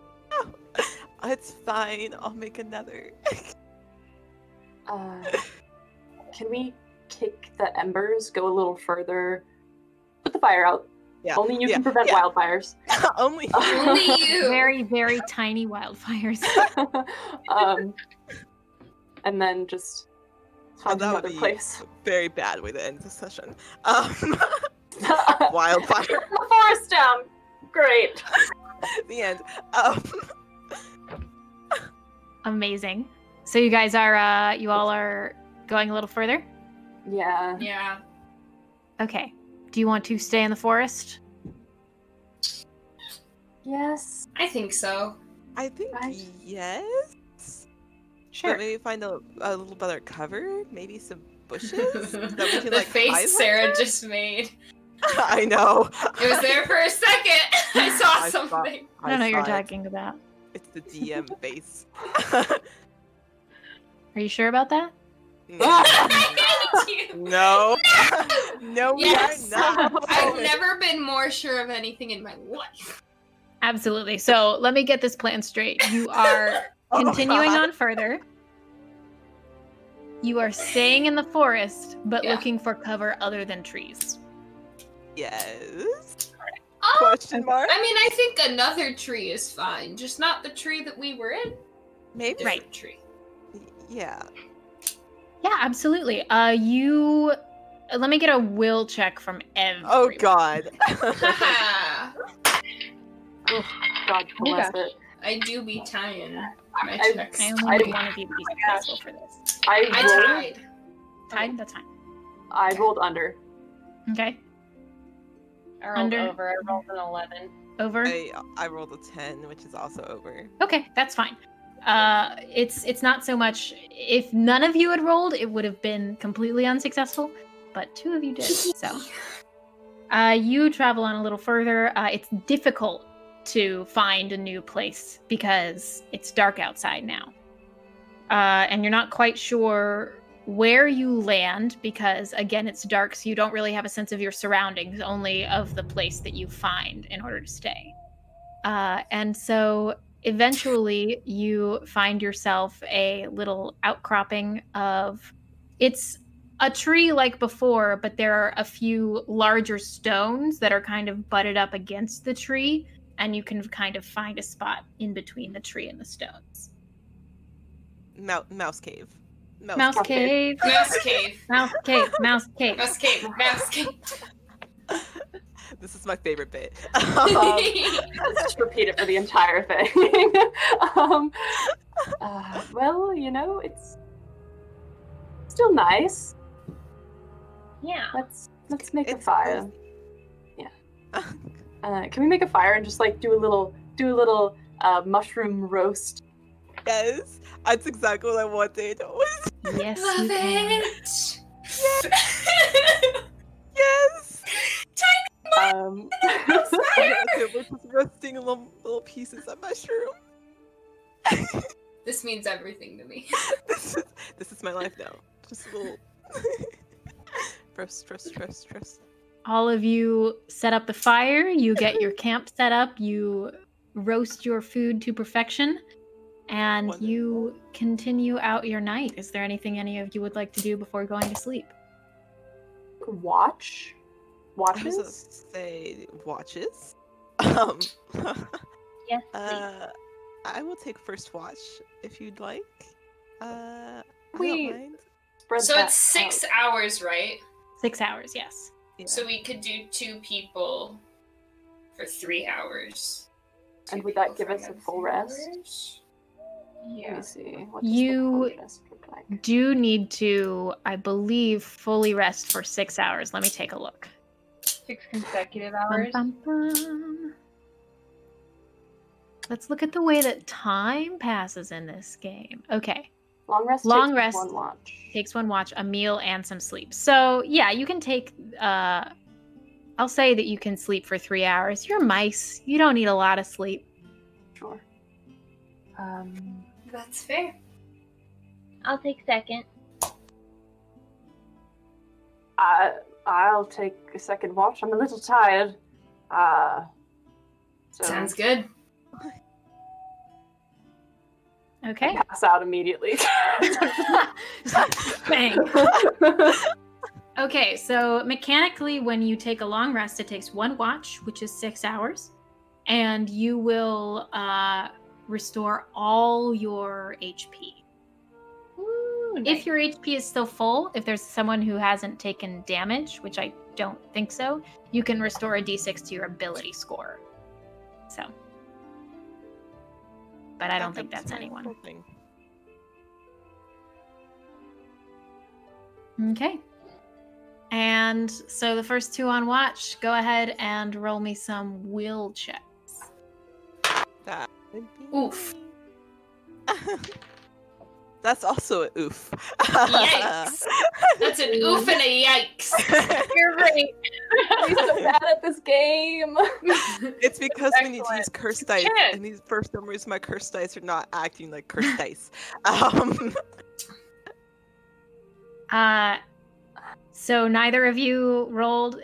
It's fine. I'll make another. Can we kick the embers? Go a little further. Put the fire out. Yeah. Only you can prevent wildfires. Only Only you. Very, very tiny wildfires. And then just find that would another be place. a very bad way to end the session. Wildfire. The forest down. Great. The end. Amazing. So you guys are, you all are going a little further? Yeah. Yeah. Okay. Do you want to stay in the forest? Yes. I think so. I think Right. yes. Sure. But maybe find a little better cover, maybe some bushes that we can The like face hide Sarah under? just made. I know. It was there for a second. I saw I saw- something. I don't know what you're saw it. talking about. It's the DM face. Are you sure about that? I hate you. No. No, we Yes. are not. I've never been more sure of anything in my life. Absolutely. So let me get this plan straight. You are Oh, continuing God. on further. You are staying in the forest, but Yeah. looking for cover other than trees. Yes. Oh, Question mark? I mean, I think another tree is fine, just not the tree that we were in. Maybe. Different tree. Yeah. Yeah, absolutely. You let me get a will check from everyone. Oh God. Haha. Oh, God bless it. I do be tying my I- checks. I only need one of you to be successful for this. I rolled, tied. Tied? That's fine. I rolled under. Okay. I rolled Under- over. I rolled an 11. Over. I rolled a 10, which is also over. Okay, that's fine. It's not so much if none of you had rolled, it would have been completely unsuccessful, but two of you did. So, you travel on a little further. It's difficult to find a new place because it's dark outside now, and you're not quite sure where you land because again it's dark, so you don't really have a sense of your surroundings, only of the place that you find in order to stay. And so eventually you find yourself a little outcropping of, it's a tree like before, but there are a few larger stones that are kind of butted up against the tree, and you can kind of find a spot in between the tree and the stones. Mouse cave. Mouse cave. Mouse cave. Mouse cave. Mouse cave. Mouse cave. Mouse cave. This is my favorite bit. Let's just repeat it for the entire thing. Well, you know, it's still nice. Yeah. Let's make a It's fire. Can we make a fire and just like do a little mushroom roast? Yes, that's exactly what I wanted. Yes, Love you can. it. Yes! Um, Okay, we're just roasting little pieces of mushroom. This means everything to me. This is my life now. Just a little roast. All of you set up the fire, you get your camp set up, you roast your food to perfection, and Wonderful. you continue out your night. Is there anything any of you would like to do before going to sleep? watch? I was gonna Watches? say watches. Yes, please. I will take first watch if you'd like. I We- don't mind. Spread So that it's 6 out. hours, right? 6 hours, yes. Yeah. So we could do 2 people for 3 hours. And 2 would that people give for us a another full 3 rest? hours? Let Yeah. me see. What does You- the full rest look like? Do need to, I believe, fully rest for 6 hours. Let me take a look. 6 consecutive Bum, hours. bum, bum. Let's look at the way that time passes in this game. Okay. Long rest Long takes rest one watch. Takes 1 watch, a meal, and some sleep. So, yeah, you can take, I'll say that you can sleep for 3 hours. You're mice. You don't need a lot of sleep. Sure. That's fair. I'll take second. I'll take a second watch. I'm a little tired. So Sounds good. Okay. I pass out immediately. Bang. Okay, so mechanically, when you take a long rest, it takes 1 watch, which is 6 hours, and you will restore all your HP. Ooh, If nice. your HP is still full, if there's someone who hasn't taken damage, which I don't think so, you can restore a d6 to your ability score. So. But I don't think that's my anyone. whole thing. Okay. And so the first 2 on watch, go ahead and roll me some will checks. That would be... Oof. That's also an oof. Yikes. That's an oof and a yikes. You're right. I'm so bad at this game. It's because we need to use Excellent. cursed dice, Shit. and these for some reason my cursed dice are not acting like cursed dice. So neither of you rolled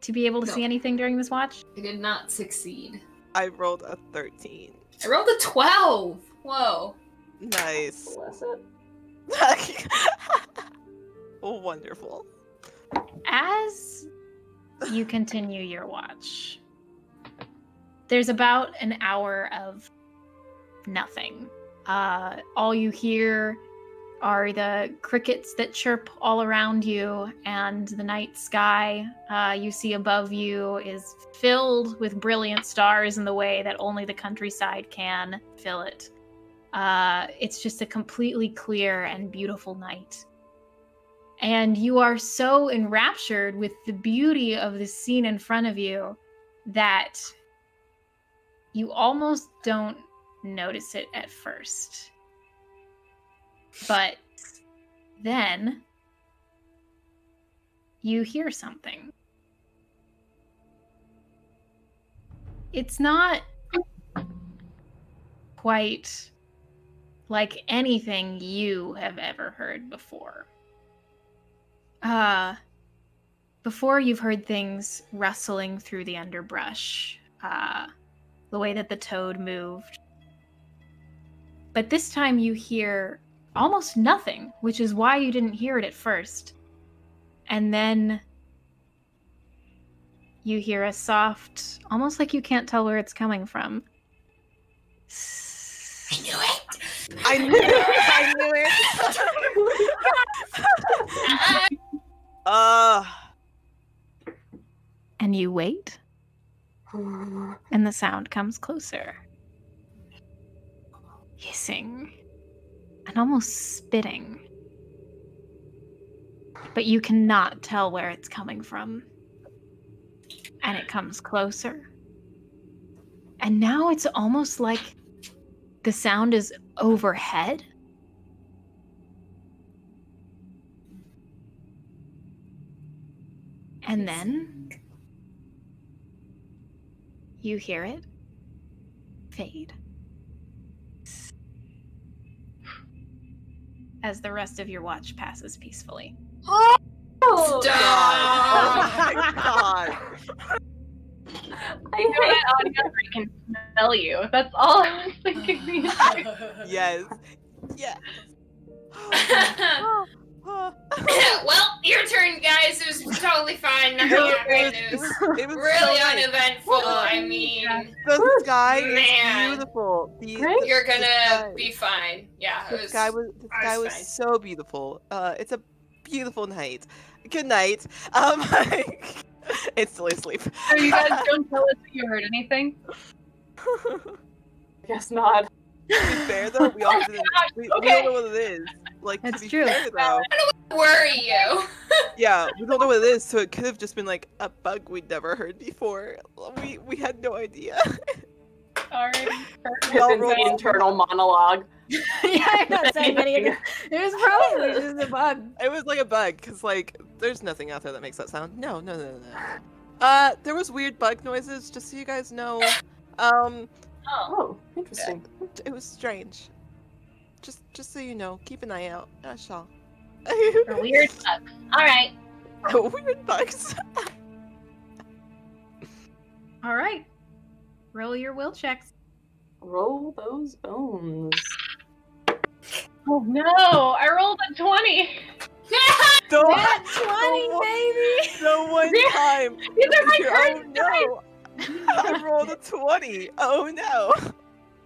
to be able to No. see anything during this watch? I did not succeed. I rolled a 13. I rolled a 12. Whoa. Nice. Bless it. Oh, wonderful. As you continue your watch, there's about an hour of nothing. All you hear are the crickets that chirp all around you, and the night sky you see above you is filled with brilliant stars in the way that only the countryside can fill it. It's just a completely clear and beautiful night. And you are so enraptured with the beauty of the scene in front of you that you almost don't notice it at first. But then you hear something. It's not quite like anything you have ever heard before. Before you've heard things rustling through the underbrush, the way that the toad moved. But this time you hear almost nothing, which is why you didn't hear it at first. And then you hear a soft, almost like you can't tell where it's coming from. I knew it. I knew it! And you wait, and the sound comes closer. Hissing, and almost spitting. But you cannot tell where it's coming from. And it comes closer. And now it's almost like the sound is overhead. And then you hear it fade as the rest of your watch passes peacefully. Oh, Oh Stop! my god. I You know hate what, audience? I can smell you. That's all I was thinking the entire time. Yes. Yes. Well, your turn, guys. It was totally fine. Nothing happened. It was It was really so nice. uneventful. I mean, The sky Man. is beautiful. Great. you're the gonna sky- be fine. Yeah, it The was. sky was fine. so beautiful. It's a beautiful night. Good night. Instantly asleep. So you guys don't tell us that you heard anything? I guess not. To be fair though, we all didn't. We don't know what it is. Like That's to be true. fair though, Worry you. yeah, we don't know what it is, so it could have just been like a bug we'd never heard before. We had no idea. Alrighty. We all Pippin's rolled- internal monologue. Yeah, I'm not saying anything. It was probably just a bug. It was like a bug, cause like there's nothing out there that makes that sound. No. There was weird bug noises, just so you guys know. Oh, interesting. It was strange. Just so you know, keep an eye out. That's all. For weird bugs. Alright. Weird bugs. All right. Roll your will checks. Roll those bones. Oh no! I rolled a 20! The Nat 20, baby! The one time. These are my Oh current dice! no! I rolled a 20. Oh no!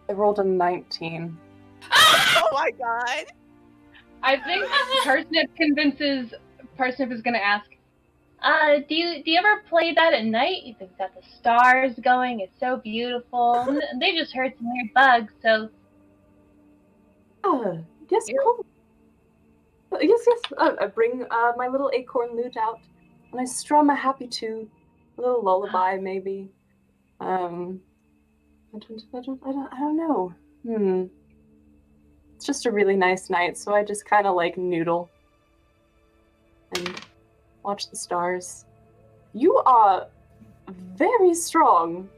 I rolled a 19. Oh my god! I think Parsnip convinces Parsnip is gonna ask, do you ever play that at night? You've got the stars going, it's so beautiful. And they just heard some weird bugs, so Yes, cool. Yes. I bring my little acorn lute out, and I strum a happy tune, a little lullaby maybe. I don't know. It's just a really nice night, so I just kind of like noodle and watch the stars. You are very strong.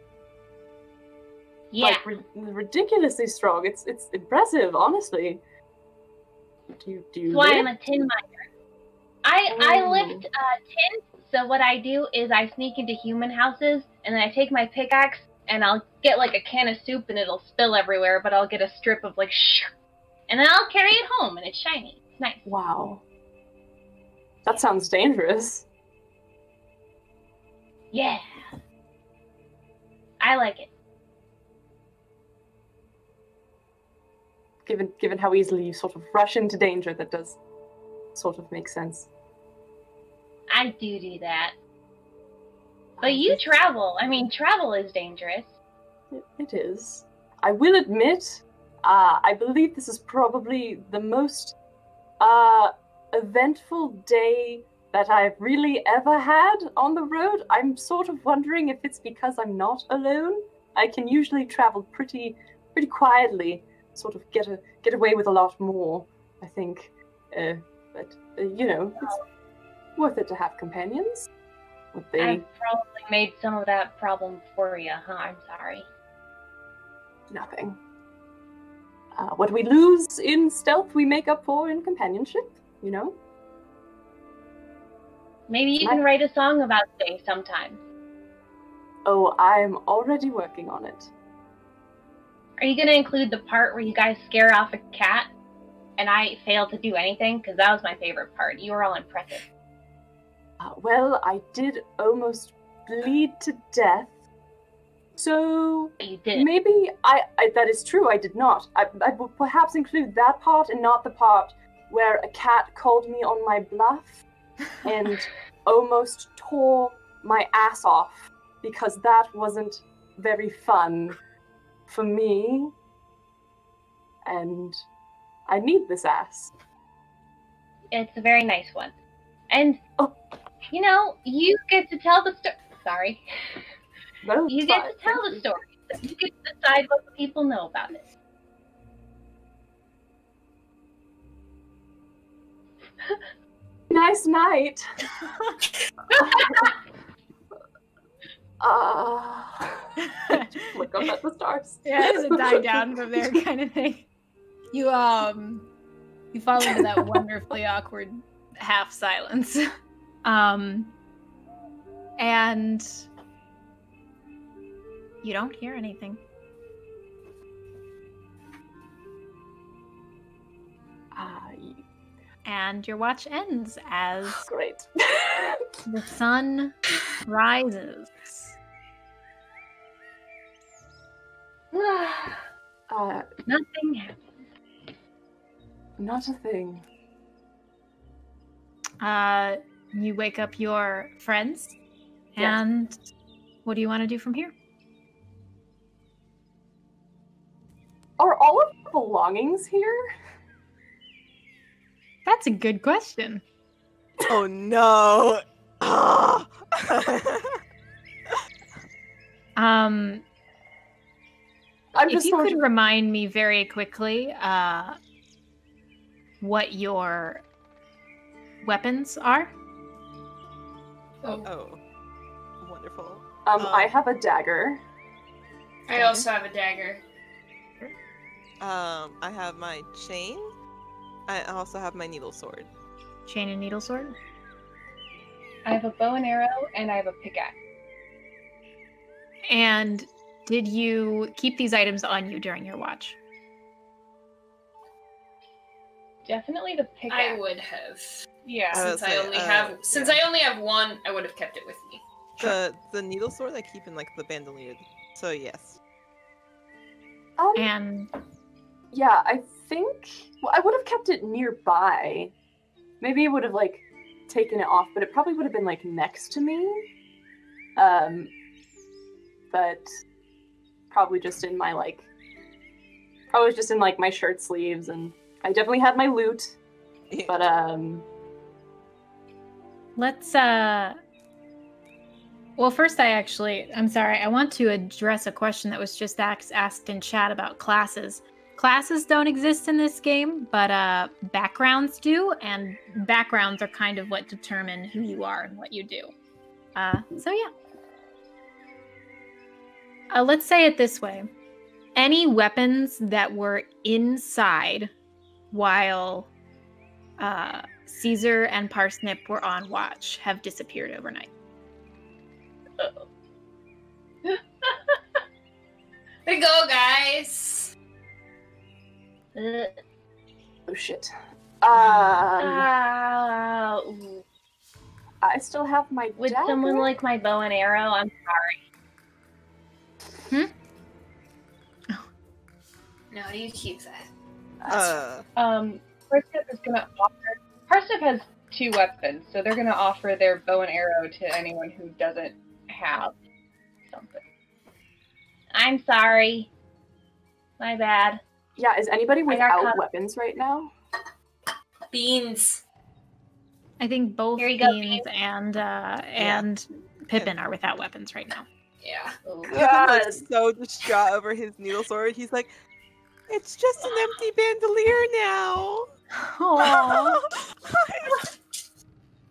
yeah. Like ridiculously strong. It's impressive, honestly. Do you That's why I'm live? a tin miner. I Oh. lift tin, so what I do is I sneak into human houses, and then I take my pickaxe, and I'll get like a can of soup, and it'll spill everywhere, but I'll get a strip of like and then I'll carry it home, and it's shiny. It's nice. Wow. That sounds dangerous. Yeah. I like it. Given how easily you sort of rush into danger, that does sort of make sense. I do that. But you travel. I mean, travel is dangerous. It is. I will admit, I believe this is probably the most eventful day that I've really ever had on the road. I'm sort of wondering if it's because I'm not alone. I can usually travel pretty quietly, sort of get away with a lot more, I think. But you know, it's worth it to have companions. Would they? I've probably made some of that problem for you, huh? I'm sorry. Nothing. What we lose in stealth, we make up for in companionship, you know? Maybe you can write a song about today sometime. Oh, I'm already working on it. Are you going to include the part where you guys scare off a cat and I fail to do anything? Because that was my favorite part. You were all impressive. Well, I did almost bleed to death. So You did. maybe I that is true, I did not. I would perhaps include that part and not the part where a cat called me on my bluff and almost tore my ass off, because that wasn't very fun for me. And I need this ass. It's a very nice one. And, you know, you get to tell the story. Sorry. No, You it's get fine, to tell thank the you. story. So you get to decide what the people know about it. Nice night. Look up at the stars. Yeah, does it die down from there kind of thing? You fall into that wonderfully awkward half silence. And you don't hear anything. And your watch ends as Great. the sun rises. Nothing happened. Not a thing. You wake up your friends, Yes. and what do you want to do from here? Are all of the belongings here? That's a good question. Oh no! Ah! I'm If just you going could remind me very quickly what your weapons are. Oh, wonderful. I have a dagger. I also have a dagger. I have my chain. I also have my needle sword. Chain and needle sword. I have a bow and arrow, and I have a pickaxe. And did you keep these items on you during your watch? Definitely the pickaxe. I would have. Yeah. Uh, Since I only have one, I would have kept it with me. The needle sword I keep in like the bandolier. So yes. And Yeah, I think. Well, I would have kept it nearby. Maybe I would have like taken it off, but it probably would have been like next to me. But probably just in my my shirt sleeves, and I definitely had my loot. Yeah. But let's well, first I'm sorry, I want to address a question that was just asked in chat about classes. Classes don't exist in this game, but backgrounds do, and backgrounds are kind of what determine who you are and what you do. So yeah. Let's say it this way. Any weapons that were inside while Caesar and Parsnip were on watch have disappeared overnight. There you go, guys. oh shit. Ooh. I still have my Would dagger. someone like my bow and arrow? I'm sorry. No, you keep that. Parsnip is gonna offer. Parsnip has 2 weapons, so they're gonna offer their bow and arrow to anyone who doesn't have something. I'm sorry. My bad. Yeah, is anybody got without caught. weapons right now? Beans. I think both Here you go, Beans and Pippin are without weapons right now. Yeah. Pippin was so distraught over his needle sword. He's like, "It's just an empty bandolier now." Aww.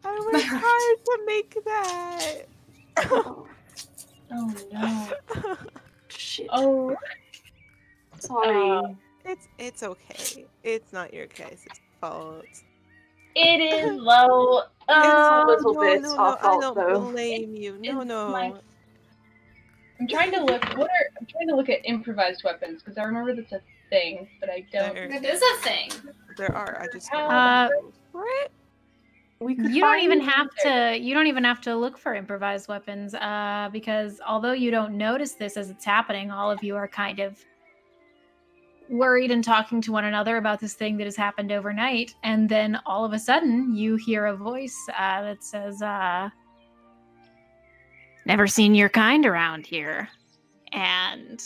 I worked hard to make that. Oh no. Shit. Oh. Sorry. It's okay. It's not your guys' fault. It is low. It's a little bit no, our I fault, don't though. blame you. No, It's no. my- I'm trying to look. I'm trying to look at improvised weapons because I remember that's a thing, but I don't. It is a thing. There are. I just For it. We could You don't find- even have to. You don't even have to look for improvised weapons, because although you don't notice this as it's happening, all of you are kind of worried and talking to one another about this thing that has happened overnight, and then all of a sudden you hear a voice that says, "Never seen your kind around here," and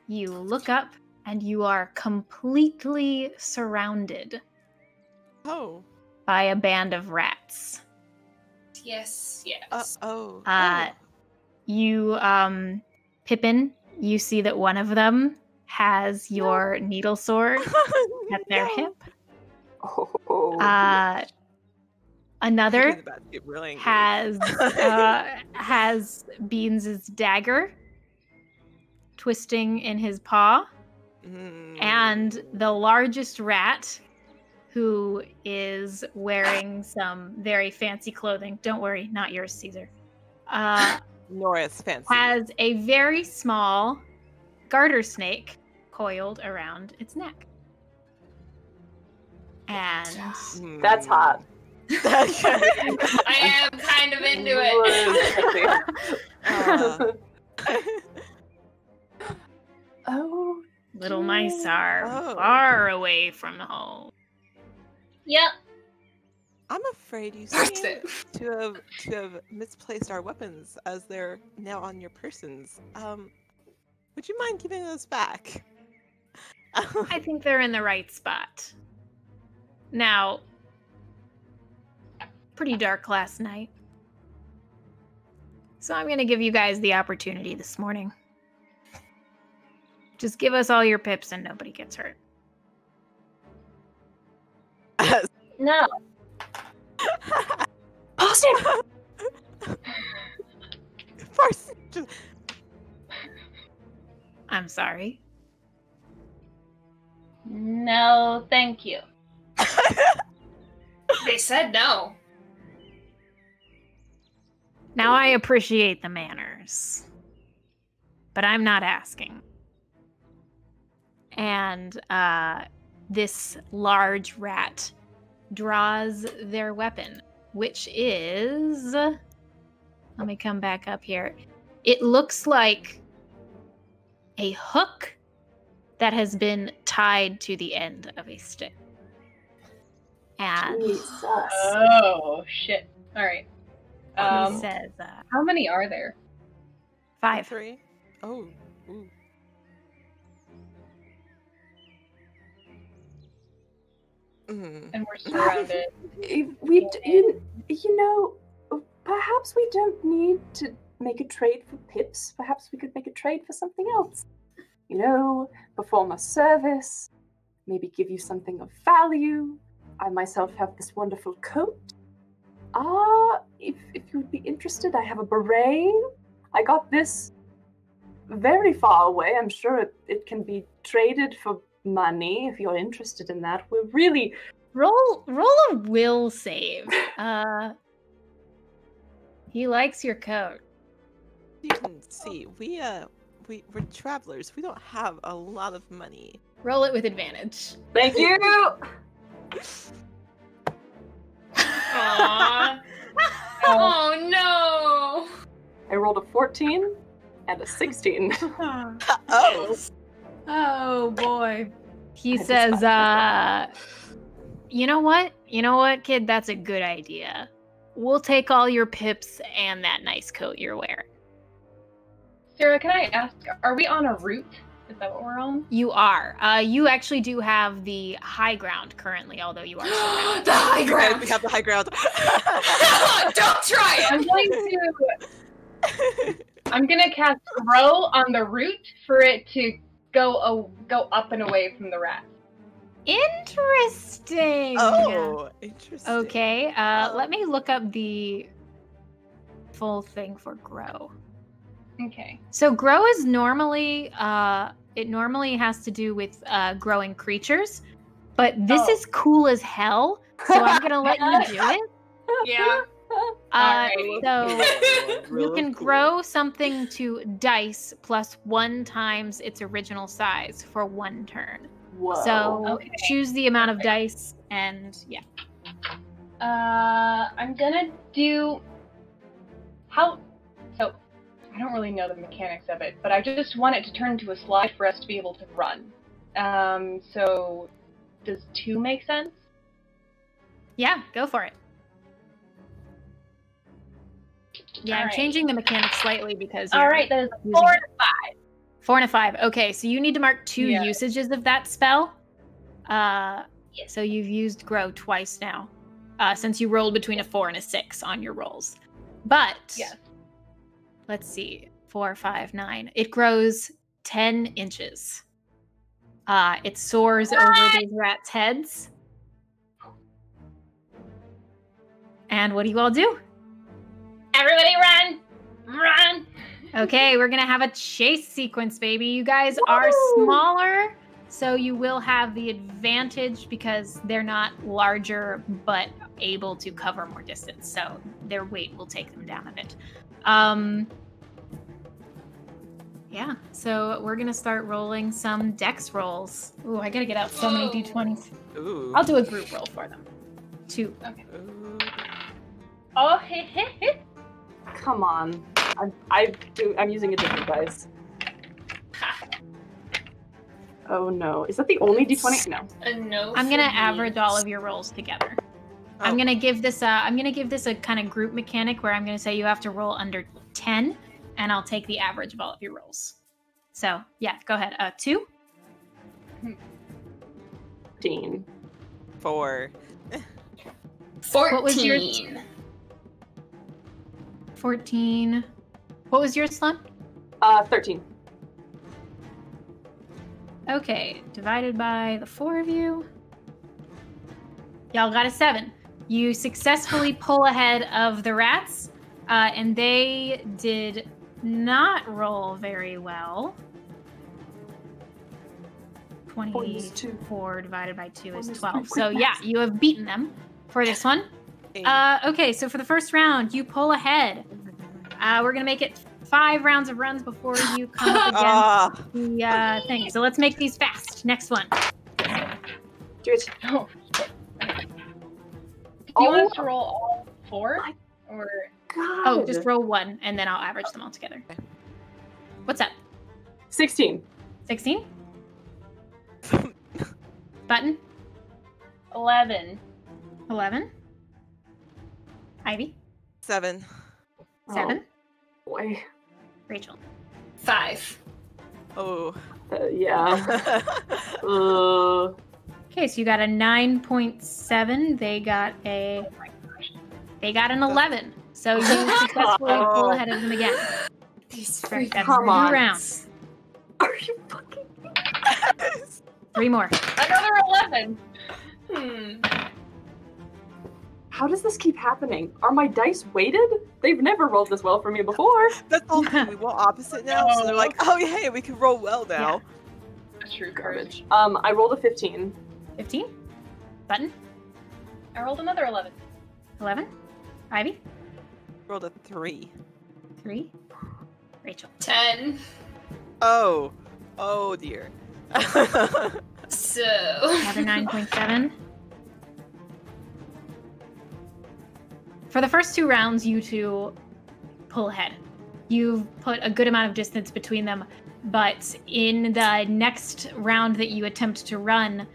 you look up, and you are completely surrounded Oh. by a band of rats. Yes, yes. Oh. You, Pippin, you see that one of them has your needle sword at their hip. Oh, Putting Another the basket really angry. has Beans' dagger twisting in his paw. And the largest rat, who is wearing some very fancy clothing. Don't worry, not yours, Caesar. Nora's fancy. Has a very small garter snake coiled around its neck. And That's hot. I am kind of into it. Oh, little mice are Oh. far away from home. Yep. I'm afraid you That's seem it. to have misplaced our weapons as they're now on your persons. Would you mind giving those back? I think they're in the right spot. Now, pretty dark last night. So I'm going to give you guys the opportunity this morning. Just give us all your pips and nobody gets hurt. No. Austin! I'm sorry. No, thank you. They said no. Now I appreciate the manners, but I'm not asking. And this large rat draws their weapon, which is... Let me come back up here. It looks like a hook that has been tied to the end of a stick. And Jesus. Oh, shit. All right. he says, How many are there? 5. 3. Oh. Ooh. And we're surrounded. You know, perhaps we don't need to make a trade for pips. Perhaps we could make a trade for something else. You know, perform a service, maybe give you something of value. I myself have this wonderful coat. If you would be interested, I have a beret. I got this very far away. I'm sure it can be traded for money if you're interested in that. We're really... roll a will save. He likes your coat. You can see, we're travelers. We don't have a lot of money. Roll it with advantage. Thank you! Aww. Oh no! I rolled a 14 and a 16. Oh. Oh boy. He I just says, got you know what? You know what, kid? That's a good idea. We'll take all your pips and that nice coat you're wearing. Sarah, can I ask, are we on a route? Is that what we're on? You are. You actually do have the high ground currently, although you are surrounded. The high We ground! have the high ground. Don't try I'm it! going to... I'm gonna cast Grow on the route for it to go up and away from the rat. Interesting. Oh, interesting. Okay. Let me look up the full thing for grow. Okay. So grow is normally it normally has to do with growing creatures, but this is cool as hell. So I'm gonna let you do it. Yeah. Alrighty. So you can cool. grow something to dice plus 1 times its original size for 1 turn. Whoa. So Okay. choose the amount of dice and yeah. I'm gonna do... So, I don't really know the mechanics of it, but I just want it to turn into a slide for us to be able to run. So, does 2 make sense? Yeah, go for it. Yeah, I'm Alright. changing the mechanics slightly because Alright, that is a using 4 it. 4 and a 5. Okay, so you need to mark 2 Yeah. usages of that spell. Yes. So you've used grow twice now, since you rolled between a 4 and a 6 on your rolls. But Yes. let's see, 4, 5, 9. It grows 10 inches. It soars over these rats' heads. And what do you all do? Everybody run! Run! Okay, we're gonna have a chase sequence, baby. You guys are smaller, so you will have the advantage because they're not larger but able to cover more distance. So their weight will take them down a bit. Yeah, so we're gonna start rolling some dex rolls. Ooh, I gotta get out so many d20s. Ooh. I'll do a group roll for them. 2. Okay. Ooh. Oh, Come on. I'm using a different dice. Oh no. Is that the only d20? No. A no. I'm for gonna me. average all of your rolls together. Oh. I'm gonna give this a kind of group mechanic where I'm gonna say you have to roll under 10, and I'll take the average of all of your rolls. So yeah, go ahead. 2. 15. 4. 14. What was your 14? What was yours, Sloan? 13. Okay, divided by the 4 of you. Y'all got a 7. You successfully pull ahead of the rats, and they did not roll very well. 24 divided by 2 is 12. So yeah, you have beaten them for this one. Okay, so for the first round, you pull ahead. We're gonna make it 5 rounds of runs before you come up against the thing. So let's make these fast. Next one. Do it. Oh, shit. Do you want us to roll all 4? Or God. Oh, just roll 1, and then I'll average them all together. What's up? 16. 16? Button? 11. 11? Ivy? 7. 7? Oh, boy. Rachel? 5. Oh. Yeah. Okay, so you got a 9.7. They got an 11. So you successfully pull ahead of them again. These Right, that's Come 2 on. rounds. Are you fucking 3 more. Another 11. How does this keep happening? Are my dice weighted? They've never rolled this well for me before. That's all we roll opposite now, so they're like, oh yeah, hey, we can roll well now. That's true. Garbage. I rolled a 15. 15? Button? I rolled another 11. 11? Ivy? Rolled a 3. 3? Rachel? 10. Oh. Oh dear. So. Another 9.7. For the first 2 rounds, you two pull ahead. You've put a good amount of distance between them, but in the next round that you attempt to run,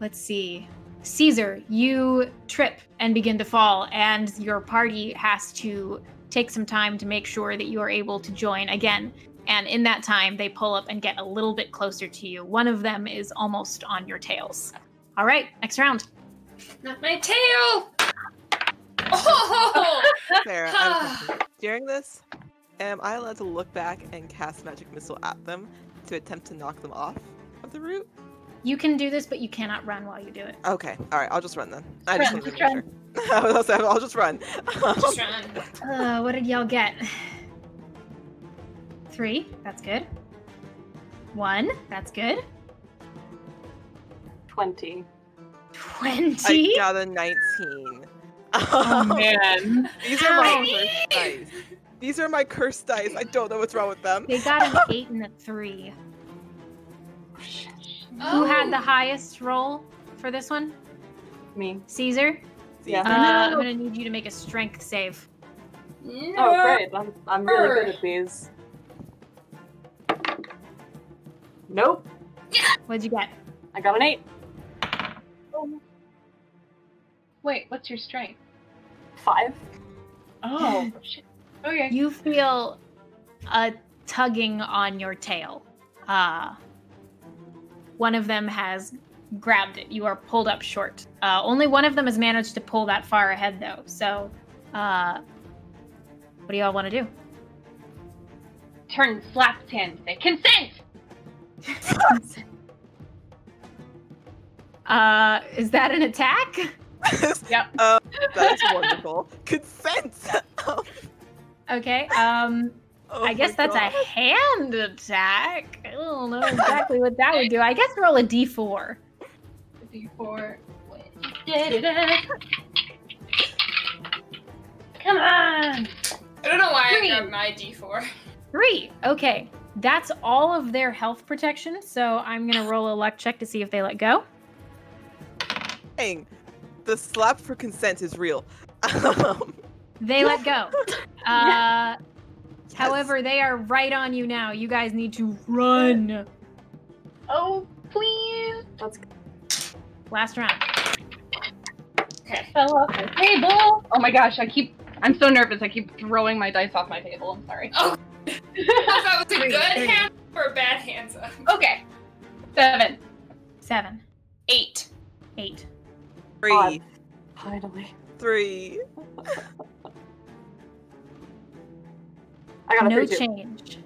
let's see. Caesar, you trip and begin to fall, and your party has to take some time to make sure that you are able to join again. And in that time, they pull up and get a little bit closer to you. One of them is almost on your tails. All right, next round. Not my tail! Oh! Sarah, I have a question. During this, am I allowed to look back and cast magic missile at them to attempt to knock them off of the route? You can do this, but you cannot run while you do it. Okay, alright, I'll just run then. I Run, just just wanted to make sure. I'll just run. Just run. What did y'all get? 3, that's good. 1, that's good. 20. 20? I got a 19. Oh man. These are my Ow. cursed dice. These are my cursed dice. I don't know what's wrong with them. They got an 8 and a 3. Who had the highest roll for this one? Me. Caesar? Yeah. I'm gonna need you to make a strength save. No. Oh, great. I'm really good at these. Nope. What'd you get? I got an 8. Wait, what's your strength? 5. Oh, shit. Okay. You feel a tugging on your tail. One of them has grabbed it. You are pulled up short. Only one of them has managed to pull that far ahead, though. So, what do y'all want to do? Turn slap his hand. Say consent. Is that an attack? Yep. That's wonderful. Consent. Okay. Oh I guess my that's a God. hand attack. I don't know exactly what that would do. I guess roll a d4. D4. Come on! I don't know why Three. I grabbed my D4. 3. Okay. That's all of their health protection, so I'm going to roll a luck check to see if they let go. Dang. The slap for consent is real. They let go. Yes. However, they are right on you now. You guys need to run. Oh, please! Let's go. Last round. Okay. Fell off the table! Oh my gosh, I'm so nervous. I keep throwing my dice off my table. I'm sorry. Oh, I thought it was a good Three. hand or a bad hands up. Okay. 7. 7. 8. 8. 3. Finally. 3. I got a No 3 too. change.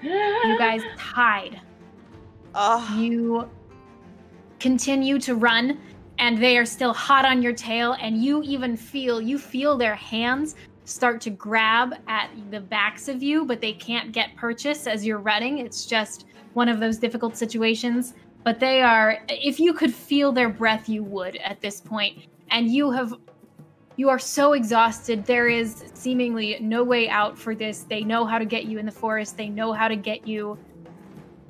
You guys tied. You continue to run, and they are still hot on your tail, and you feel their hands start to grab at the backs of you, but they can't get purchase as you're running. It's just one of those difficult situations. But they are, if you could feel their breath, you would at this point. And you are so exhausted. There is seemingly no way out for this. They know how to get you in the forest. They know how to get you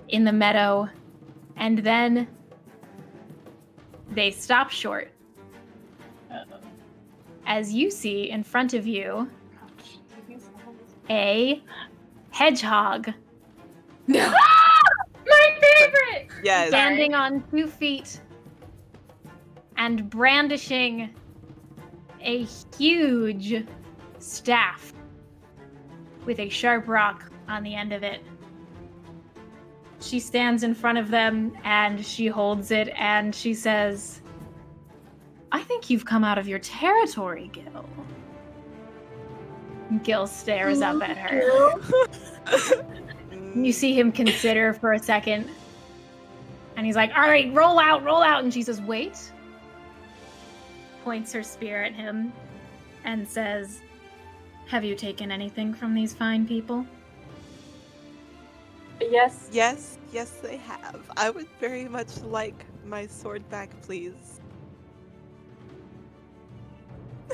in the meadow. And then they stop short. As you see in front of you a hedgehog. No. My favorite! Yes. Standing on 2 feet and brandishing a huge staff with a sharp rock on the end of it. She stands in front of them and she holds it and she says, "I think you've come out of your territory, Gil." Gil stares up at her. You see him consider for a second. And he's like, "All right, roll out. And she says, "Wait." Points her spear at him and says, "Have you taken anything from these fine people?" Yes. Yes, they have. I would very much like my sword back, please.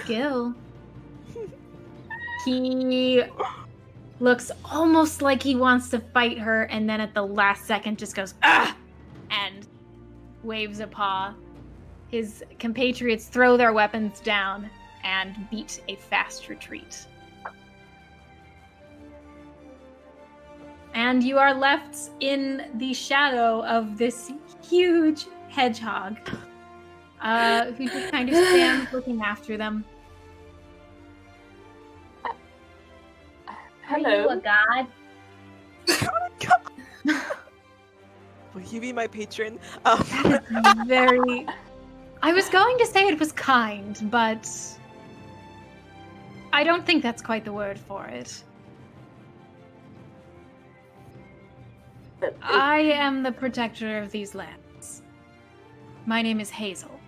Gil. He looks almost like he wants to fight her, and then at the last second just goes, "Ah!" and waves a paw. His compatriots throw their weapons down and beat a fast retreat. And you are left in the shadow of this huge hedgehog, who just kind of stands looking after them. Are you Hello. a god? Will you be my patron? That is very... I was going to say it was kind, but I don't think that's quite the word for it. I am the protector of these lands. My name is Hazel.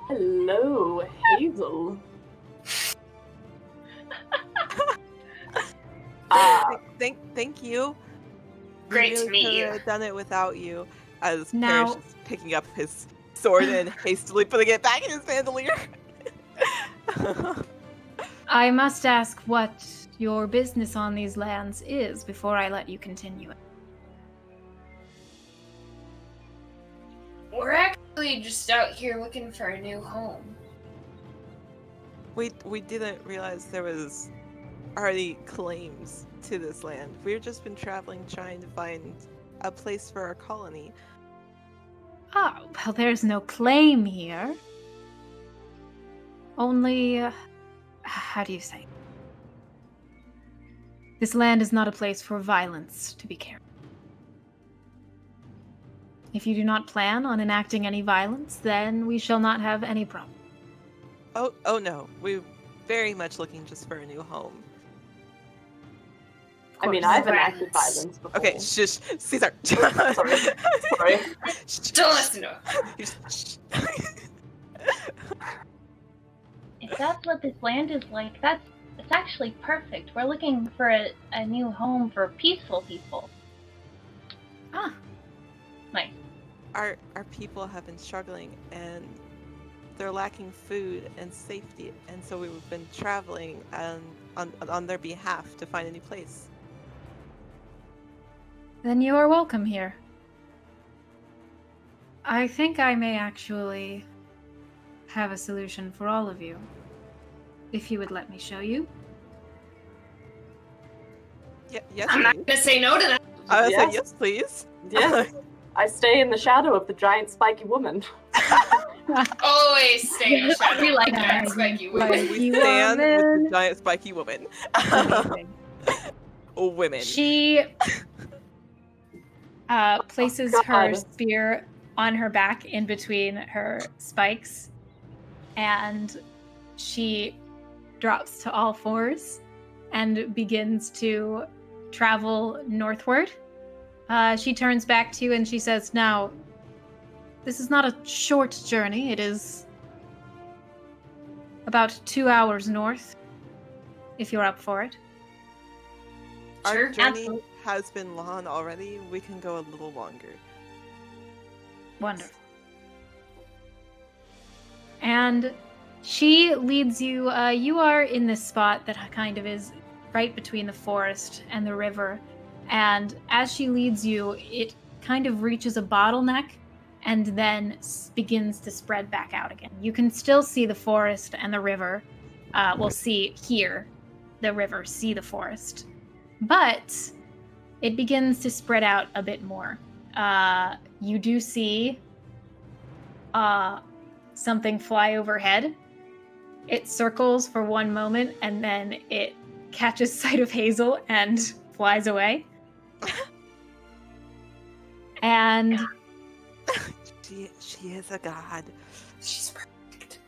Hello, Hazel. Thank you. Great We to really meet you. could have done it without you. As Now- Parrish is picking up his sword and hastily putting it back in his bandolier. I must ask what your business on these lands is before I let you continue it. We're actually just out here looking for a new home. We didn't realize there was already claims to this land. We've just been traveling trying to find a place for our colony. Oh, well, there's no claim here. Only, how do you say? This land is not a place for violence to be carried. If you do not plan on enacting any violence, then we shall not have any problem. Oh no. We're very much looking just for a new home. I mean, course. I've enacted violence before. Okay, shush, Caesar. Sorry. Don't listen to him. If that's what this land is like, it's actually perfect. We're looking for a new home for peaceful people. Ah, Nice. Our people have been struggling, and they're lacking food and safety, and so we've been traveling on their behalf to find a new place. then you are welcome here. I think I may actually have a solution for all of you. If you would let me show you. Yes, I'm not please. gonna say no to that. I would Yes. say yes, please. Yes. I stay in the shadow of the giant spiky woman. Always stay in the shadow. We like of the that. giant spiky woman. Like- We You stand with woman. the giant spiky woman. Amazing. Women. She places Oh, her God. spear on her back in between her spikes, and she drops to all fours and begins to travel northward. She turns back to you and she says, "Now, this is not a short journey. It is about 2 hours north, if you're up for it." Our Sure. journey Absolutely. has been long already. We can go a little longer. Wonderful. And she leads you. You are in this spot that kind of is right between the forest and the river. And as she leads you, it kind of reaches a bottleneck and then begins to spread back out again. You can still see the forest and the river. Hear the river, see the forest. But it begins to spread out a bit more. You do see something fly overhead. It circles for one moment and then it catches sight of Hazel and flies away. And She is a god. She's perfect.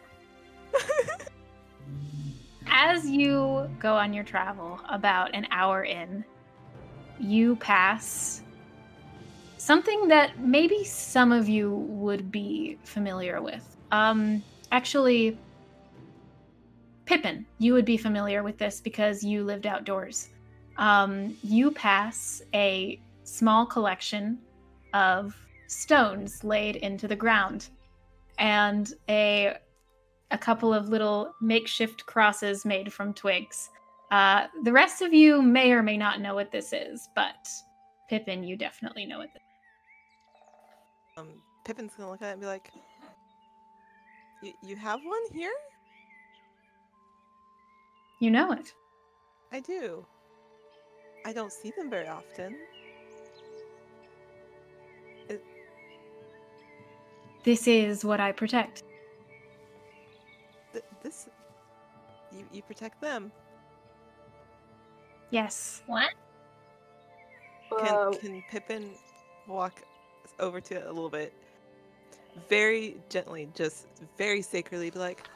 as you go on your travel, about an hour in, you pass something that maybe some of you would be familiar with. Actually, Pippin, you would be familiar with this because you lived outdoors. You pass a small collection of stones laid into the ground and a couple of little makeshift crosses made from twigs. The rest of you may or may not know what this is, but Pippin, you definitely know what this is. Pippin's gonna look at it and be like, You have one here? You know it. I do. I don't see them very often. This is what I protect. You protect them. Yes. What? Can Pippin walk over to it a little bit, very gently, just very sacredly, be like,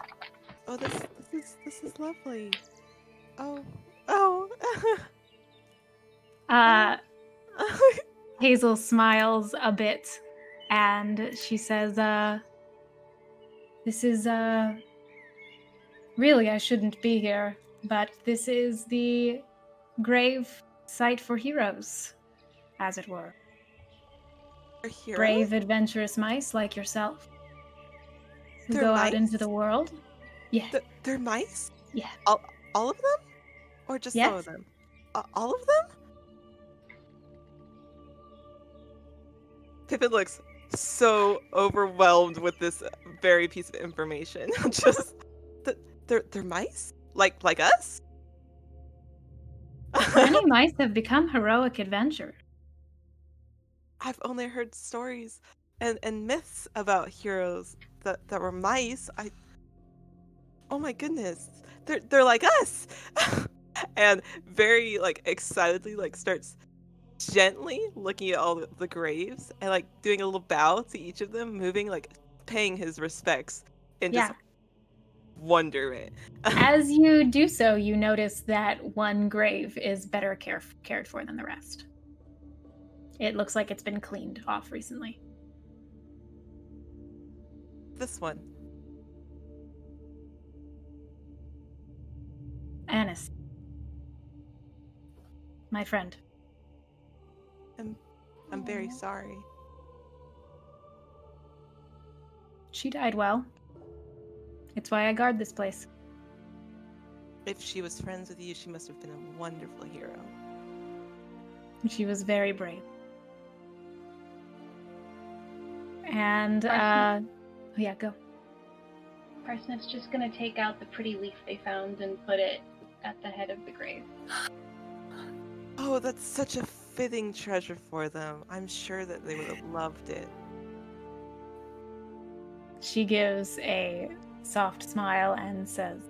"Oh, this is lovely. Oh." Hazel smiles a bit and she says, this is, really, I shouldn't be here, but this is the grave site for heroes, as it were. They're heroes? Brave, adventurous mice like yourself who They're go out mice? into the world. Yeah. They're mice? Yeah. All of them? Or just some Yes. of them? All of them? Pippin looks so overwhelmed with this very piece of information. Just they're mice? Like us? Many mice have become heroic adventurers. I've only heard stories and myths about heroes that were mice. Oh my goodness. They're like us. And very excitedly starts gently looking at all the graves and doing a little bow to each of them, moving, paying his respects, and Yeah. just wonderment. As you do so, you notice that one grave is better cared for than the rest. It looks like it's been cleaned off recently. This one. Annis. My friend. I'm very sorry. She died well. It's why I guard this place. If she was friends with you, she must have been a wonderful hero. She was very brave. And, Parsnip. oh yeah, go. Parsnip's just gonna take out the pretty leaf they found and put it at the head of the grave. Oh, that's such a fitting treasure for them. I'm sure that they would have loved it. She gives a soft smile and says,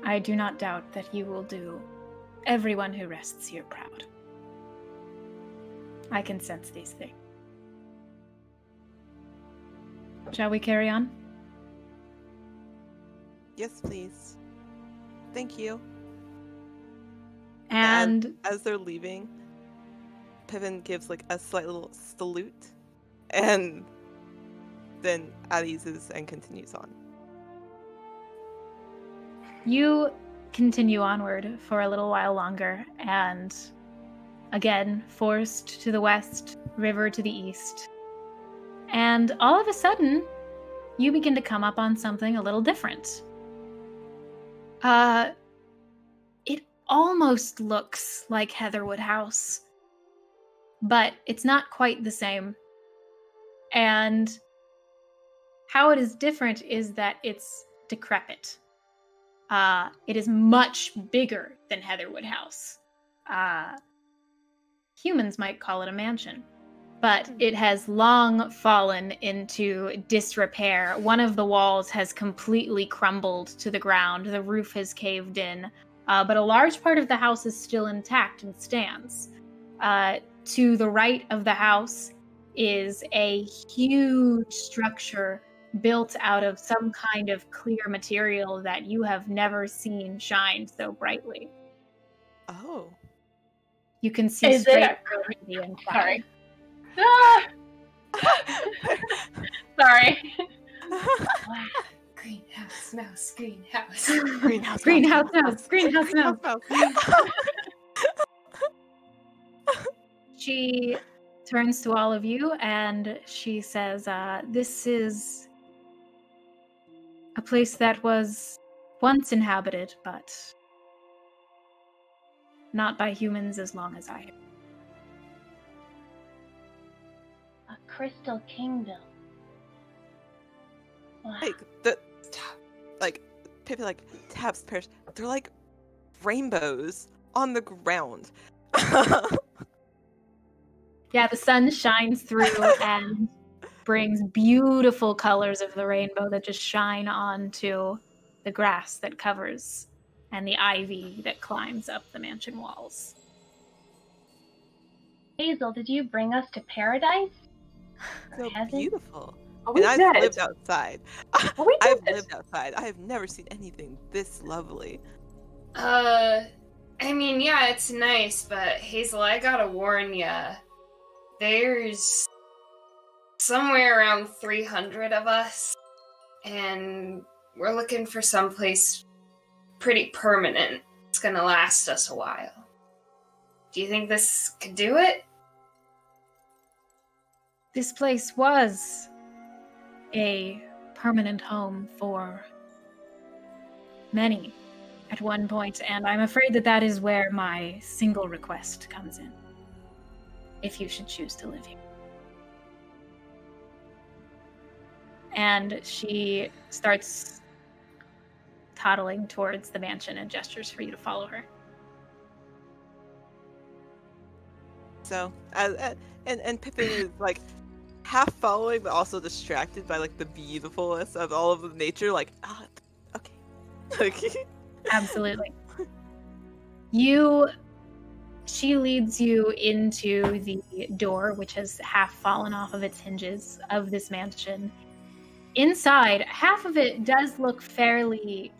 I do not doubt that you will do everyone who rests here proud. I can sense these things. Shall we carry on? Yes, please. Thank you. And as they're leaving, Pippin gives like a slight little salute, and then adieses and continues on. you continue onward for a little while longer, and again, forest to the west, river to the east. And all of a sudden, you begin to come up on something a little different. It almost looks like Heatherwood House, but it's not quite the same. And how it is different is that it's decrepit. It is much bigger than Heatherwood House. Humans might call it a mansion, but it has long fallen into disrepair. One of the walls has completely crumbled to the ground. The roof has caved in, but a large part of the house is still intact and stands. To the right of the house is a huge structure built out of some kind of clear material that you have never seen shine so brightly. Oh. You can see Is straight it? through the inside. Sorry. Ah! Sorry. Greenhouse mouse, greenhouse. Greenhouse mouse. She turns to all of you and she says, this is a place that was once inhabited, but not by humans as long as I am. A crystal kingdom. Wow. Pippin taps pairs. They're like rainbows on the ground. Yeah, the sun shines through and brings beautiful colors of the rainbow that just shine onto the grass that covers and the ivy that climbs up the mansion walls. Hazel, did you bring us to paradise? So Heaven? beautiful. Oh, we And did. I've lived outside. Oh, we I've did. lived outside. I have never seen anything this lovely. I mean, yeah, it's nice, but Hazel, I gotta warn ya. There's somewhere around 300 of us, and we're looking for someplace pretty permanent. It's gonna last us a while. Do you think this could do it? This place was a permanent home for many at one point, and I'm afraid that that is where my single request comes in, if you should choose to live here. And she starts toddling towards the mansion and gestures for you to follow her. So, and Pippin is like half following, but also distracted by like the beautifulness of all of the nature. Like, okay. Absolutely. She leads you into the door, which has half fallen off of its hinges of this mansion. inside, half of it does look fairly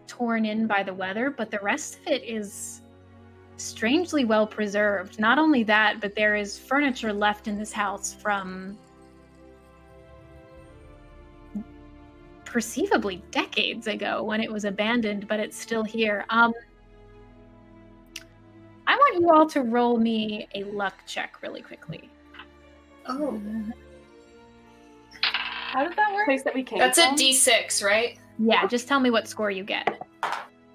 torn in by the weather, but the rest of it is strangely well preserved. Not only that, but there is furniture left in this house from perceivably decades ago when it was abandoned, but it's still here. I want you all to roll me a luck check really quickly. Oh. How does that work? Place that we came That's a from? D6, right? Yeah, just tell me what score you get.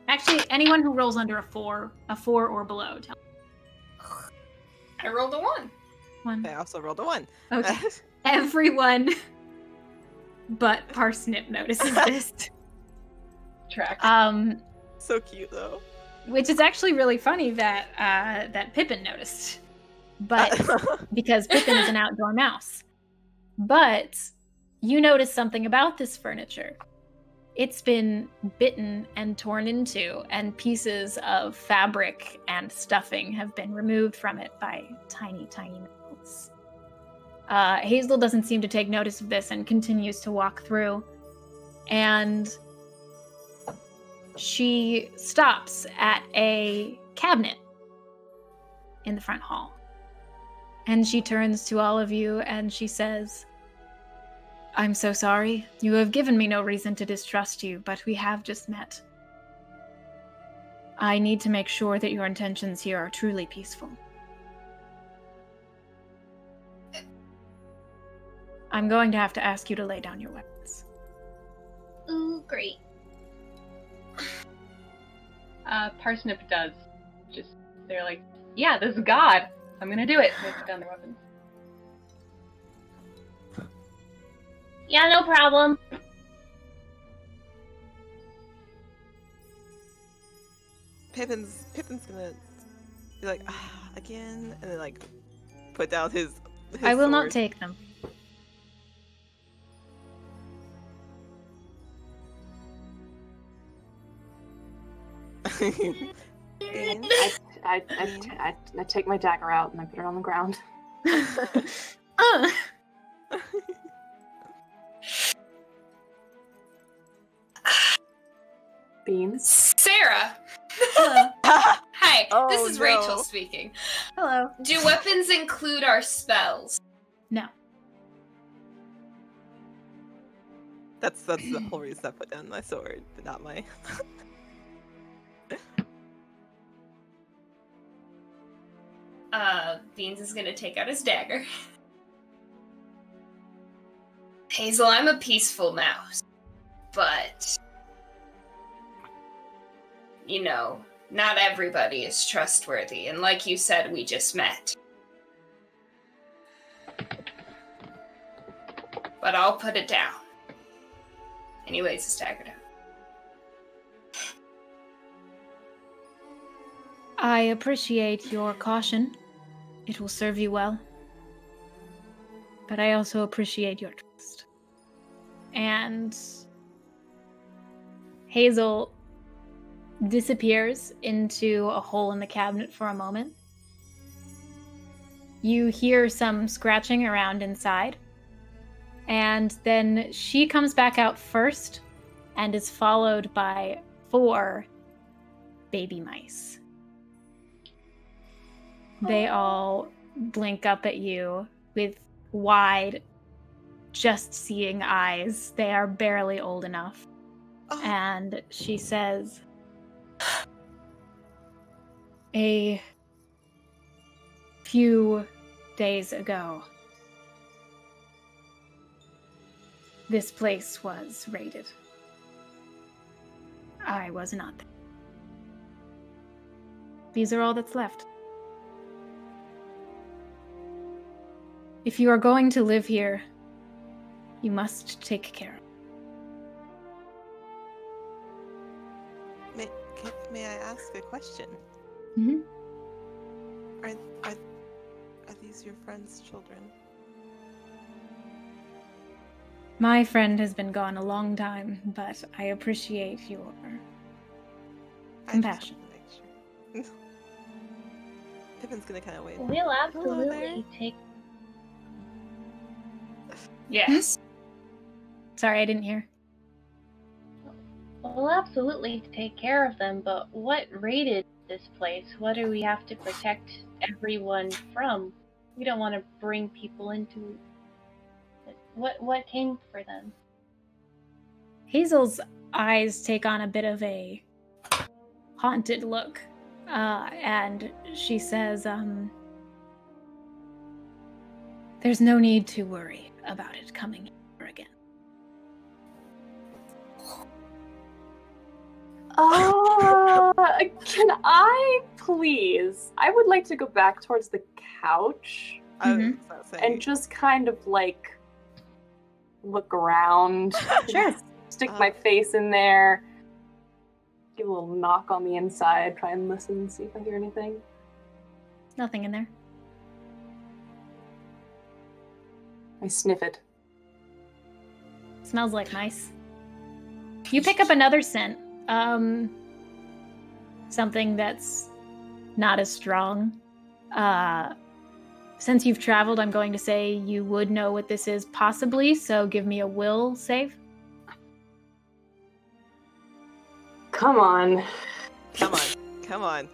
Actually, anyone who rolls under a 4 or below, tell me. I rolled a 1. 1. I also rolled a 1. Okay. Everyone but Parsnip notices this. Track. So cute though. Which is actually really funny that that Pippin noticed. But because Pippin is an outdoor mouse. But you notice something about this furniture. It's been bitten and torn into, and pieces of fabric and stuffing have been removed from it by tiny, tiny nails. Hazel doesn't seem to take notice of this and continues to walk through. And she stops at a cabinet in the front hall. And she turns to all of you and she says, "I'm so sorry. You have given me no reason to distrust you, but we have just met. I need to make sure that your intentions here are truly peaceful. I'm going to have to ask you to lay down your weapons." Ooh, great. Parsnip does. Just, they're like, yeah, this is God. I'm gonna do it. They put down their weapons. Yeah, no problem. Pippin's gonna be like, again, and then like put down his I will not sword. take them. And- I take my dagger out and I put it on the ground. Beans. Sarah! Hello. Hi, Oh, this is no. Rachel speaking. Hello. Do weapons include our spells? No. That's the whole reason I put down my sword, but not my. Beans is gonna take out his dagger. Hazel, I'm a peaceful mouse, but you know, not everybody is trustworthy, and like you said, we just met. But I'll put it down. Anyways, his dagger down. I appreciate your caution. It will serve you well. But I also appreciate your trust. And Hazel disappears into a hole in the cabinet for a moment. You hear some scratching around inside. And then she comes back out first and is followed by 4 baby mice. They all blink up at you with wide, just-seeing eyes. They are barely old enough. Oh. And she says, "A few days ago, this place was raided. I was not there. These are all that's left. If you are going to live here, you must take care of it." May I ask a question? Mm-hmm. Are these your friend's children? My friend has been gone a long time, but I appreciate your compassion. I just wanted to make sure. Pippin's gonna kind of wave. We'll there. absolutely take. Yes. Sorry, I didn't hear. We'll absolutely take care of them, but what raided this place? What do we have to protect everyone from? We don't want to bring people into it. What came for them? Hazel's eyes take on a bit of a haunted look, and she says, there's no need to worry about it coming here again. Can I please? I would like to go back towards the couch and just kind of like look around. Sure. Stick my face in there. Give a little knock on the inside. Try and listen, see if I hear anything. Nothing in there. I sniff it. Smells like mice. You pick up another scent. Something that's not as strong. Since you've traveled, I'm going to say you would know what this is possibly, so give me a will save. Come on. Come on. Come on.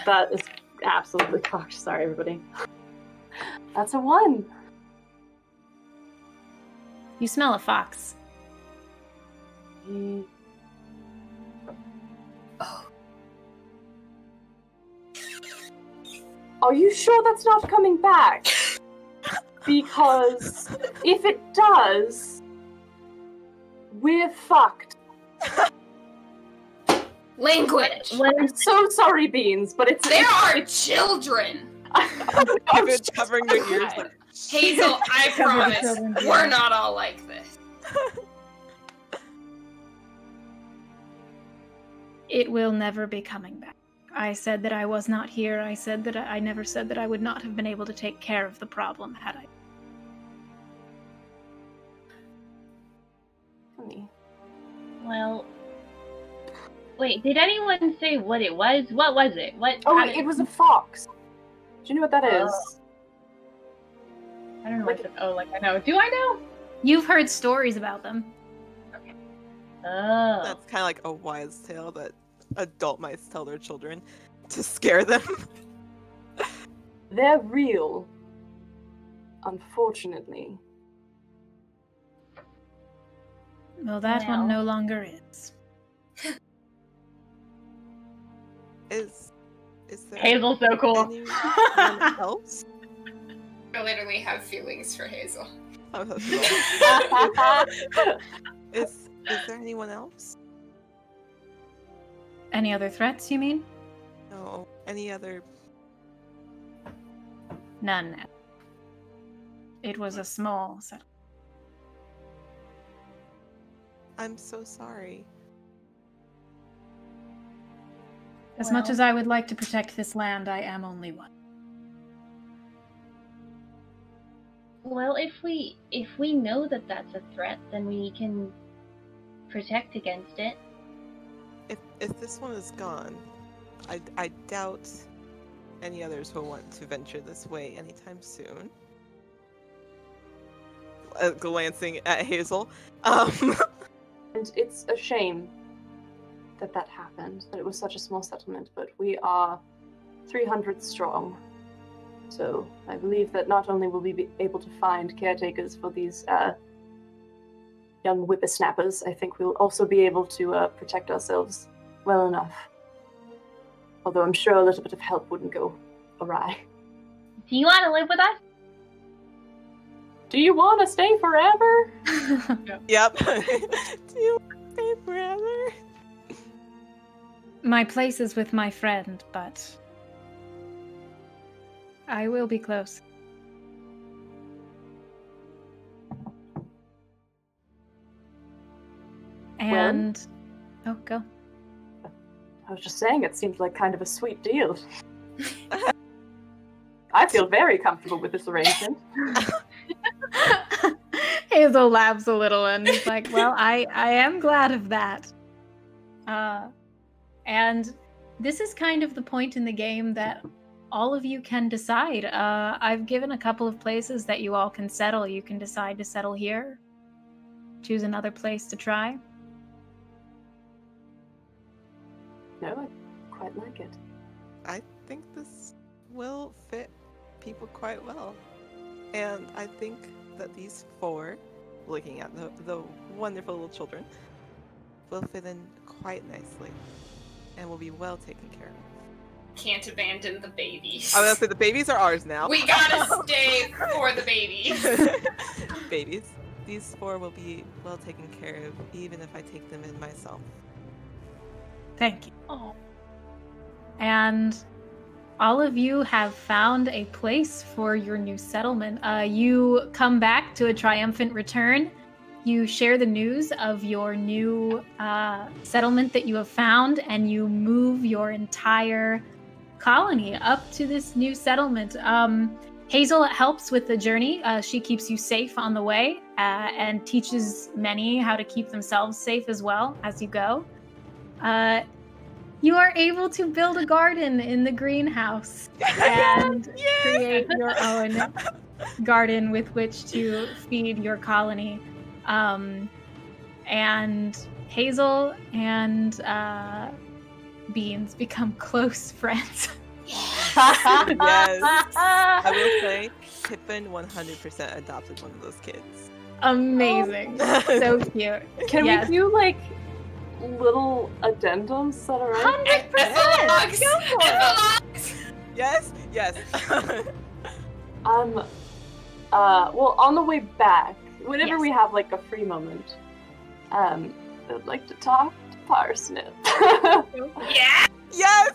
That is absolutely cocked. Sorry, everybody. That's a 1. You smell a fox. Are you sure that's not coming back? Because if it does, we're fucked. Language. I'm so sorry, Beans, but it's There are children. I've been covering their ears. Hazel, I promise, we're not all like this. It will never be coming back. I said that I was not here. I said that I never said that I would not have been able to take care of the problem had I. Funny. Well, wait, did anyone say what it was? What was it? It was a fox. Do you know what that is? I don't know what I know. Do I know? You've heard stories about them. Okay. Oh. That's kind of like a wise tale that adult mice tell their children to scare them. They're real. Unfortunately. Well, that one no longer is. Is there Hazel's so cool. anyone else? I literally have feelings for Hazel. Oh, that's cool. Is there anyone else? Any other threats, you mean? No. Any other? None. It was a small settlement. I'm so sorry. As much as I would like to protect this land, I am only one. Well, if we know that that's a threat, then we can protect against it. If this one is gone, I doubt any others will want to venture this way anytime soon. Glancing at Hazel. And it's a shame that happened, that it was such a small settlement, but we are 300 strong. So I believe that not only will we be able to find caretakers for these young whippersnappers, I think we'll also be able to protect ourselves well enough. Although I'm sure a little bit of help wouldn't go awry. Do you want to live with us? Do you want to stay forever? Yep. Do you want to stay forever? My place is with my friend, but I will be close. And oh, go. I was just saying, it seems like kind of a sweet deal. I feel very comfortable with this arrangement. Hazel laughs a little and is like, well, I am glad of that. And this is kind of the point in the game that all of you can decide. I've given a couple of places that you all can settle. You can decide to settle here, choose another place to try? No, I quite like it. I think this will fit people quite well. And I think that these 4, looking at the wonderful little children, will fit in quite nicely and will be well taken care of. Can't abandon the babies. I was gonna say the babies are ours now. We gotta stay for the babies. Babies. These 4 will be well taken care of, even if I take them in myself. Thank you. Oh, And all of you have found a place for your new settlement. You come back to a triumphant return. You share the news of your new settlement that you have found, and you move your entire colony up to this new settlement. Hazel helps with the journey. She keeps you safe on the way and teaches many how to keep themselves safe as well as you go. You are able to build a garden in the greenhouse and create your own garden with which to feed your colony. And Hazel and Beans become close friends. Yes. I will say, Pippin 100% adopted one of those kids. Amazing. So cute. Can Yes. we do like little addendums that are right? 100%! Go for it! Epilogues! Yes, yes. Well, on the way back, whenever Yes. we have like a free moment, I'd like to talk to Parsnip. Yeah! Yes!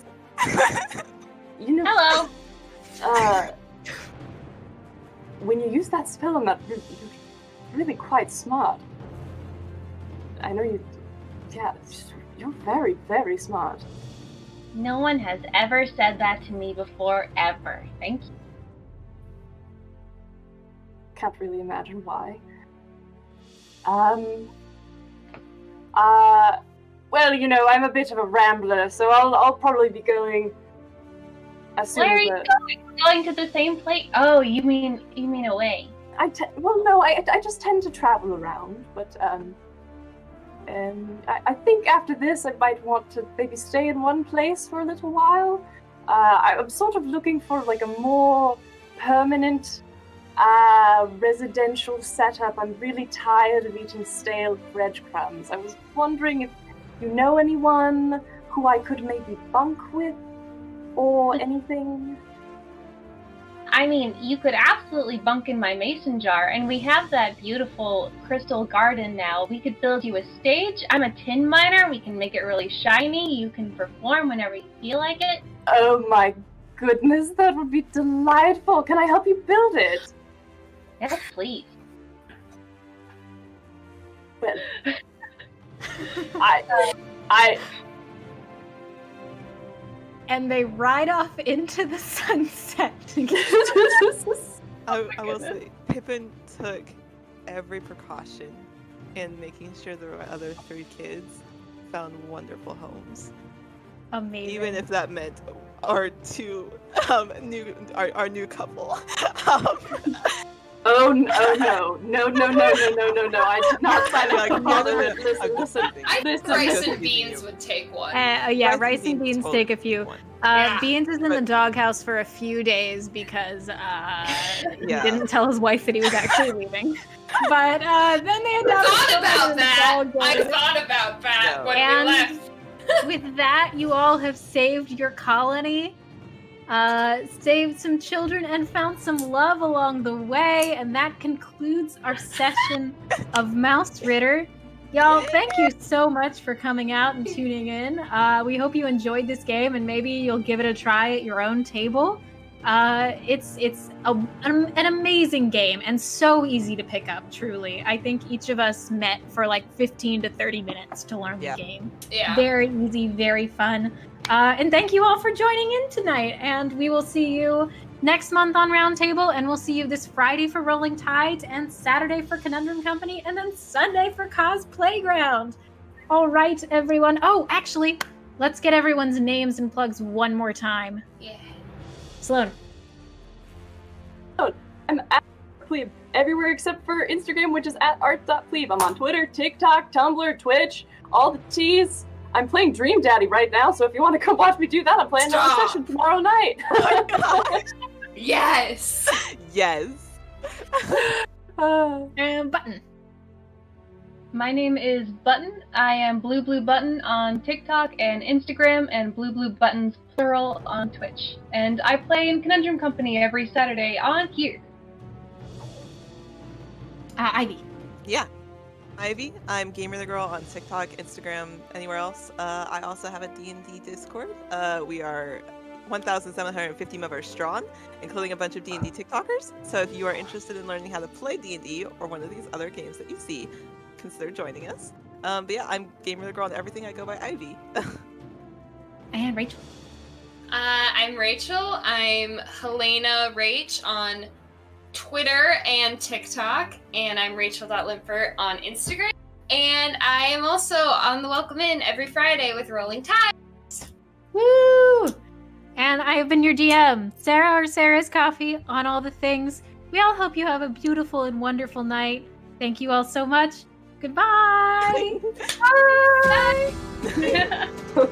You know, Hello. when you use that spell on that, you're really quite smart. I know you. Yeah, you're very, very smart. No one has ever said that to me before, ever. Thank you. Can't really imagine why. Well, you know, I'm a bit of a rambler, so I'll probably be going as soon Where are as you going? Going to the same place? Oh, you mean away? Well, no, I just tend to travel around, but I think after this I might want to maybe stay in one place for a little while. I'm sort of looking for like a more permanent residential setup. I'm really tired of eating stale breadcrumbs. I was wondering if you know anyone who I could maybe bunk with or anything. I mean, you could absolutely bunk in my mason jar, and we have that beautiful crystal garden now. We could build you a stage. I'm a tin miner. We can make it really shiny. You can perform whenever you feel like it. Oh my goodness, that would be delightful. Can I help you build it? Yes, please. Well, I And they ride off into the sunset. I will say, Pippin took every precaution in making sure the other 3 kids found wonderful homes. Amazing. Even if that meant our new couple. Oh no! I did not sign up for all of it. Listen. I think Listen. rice and beans would take one. Yeah, rice and beans totally take a few. one. Yeah. Beans is in the But- doghouse for a few days because he didn't tell his wife that he was actually leaving. But then they I adopted thought children about and it's all that. good. I thought about that No. when And- we left. With that, you all have saved your colony, saved some children, and found some love along the way. And that concludes our session of Mausritter. Y'all, thank you so much for coming out and tuning in. We hope you enjoyed this game, and maybe you'll give it a try at your own table. It's an amazing game and so easy to pick up, truly. I think each of us met for like 15 to 30 minutes to learn Yeah. the game. Yeah. Very easy, very fun. And thank you all for joining in tonight. And we will see you next month on Roundtable, and we'll see you this Friday for Rolling Tides, and Saturday for Conundrum Company, and then Sunday for Cause Playground. All right, everyone. Oh, actually, let's get everyone's names and plugs one more time. Yeah. Sloan. I'm at @art.plebe. Everywhere except for Instagram, which is @art.plebe. I'm on Twitter, TikTok, Tumblr, Twitch, all the T's. I'm playing Dream Daddy right now, so if you want to come watch me do that, I'm playing another session tomorrow night. Oh my gosh. Yes. Yes. And Button. My name is Button. I am Blue Blue Button on TikTok and Instagram, and Blue Blue Buttons plural on Twitch. And I play in Conundrum Company every Saturday on here. Ivy. Yeah. Ivy. I'm Gamer the Girl on TikTok, Instagram, anywhere else. I also have a D&D Discord. We are 1,750 members strong, including a bunch of D&D TikTokers. So if you are interested in learning how to play D&D or one of these other games that you see, consider joining us. But yeah, I'm Gamer the Girl on everything. I go by Ivy. And Rachel. I'm Rachel. I'm Helena Rach on Twitter and TikTok, and I'm Rachel.Limpert on Instagram. And I am also on the Welcome In every Friday with Rolling Tides. Woo! And I have been your DM, Sarah or Sarah's Coffee, on all the things. We all hope you have a beautiful and wonderful night. Thank you all so much. Goodbye! Bye! Bye.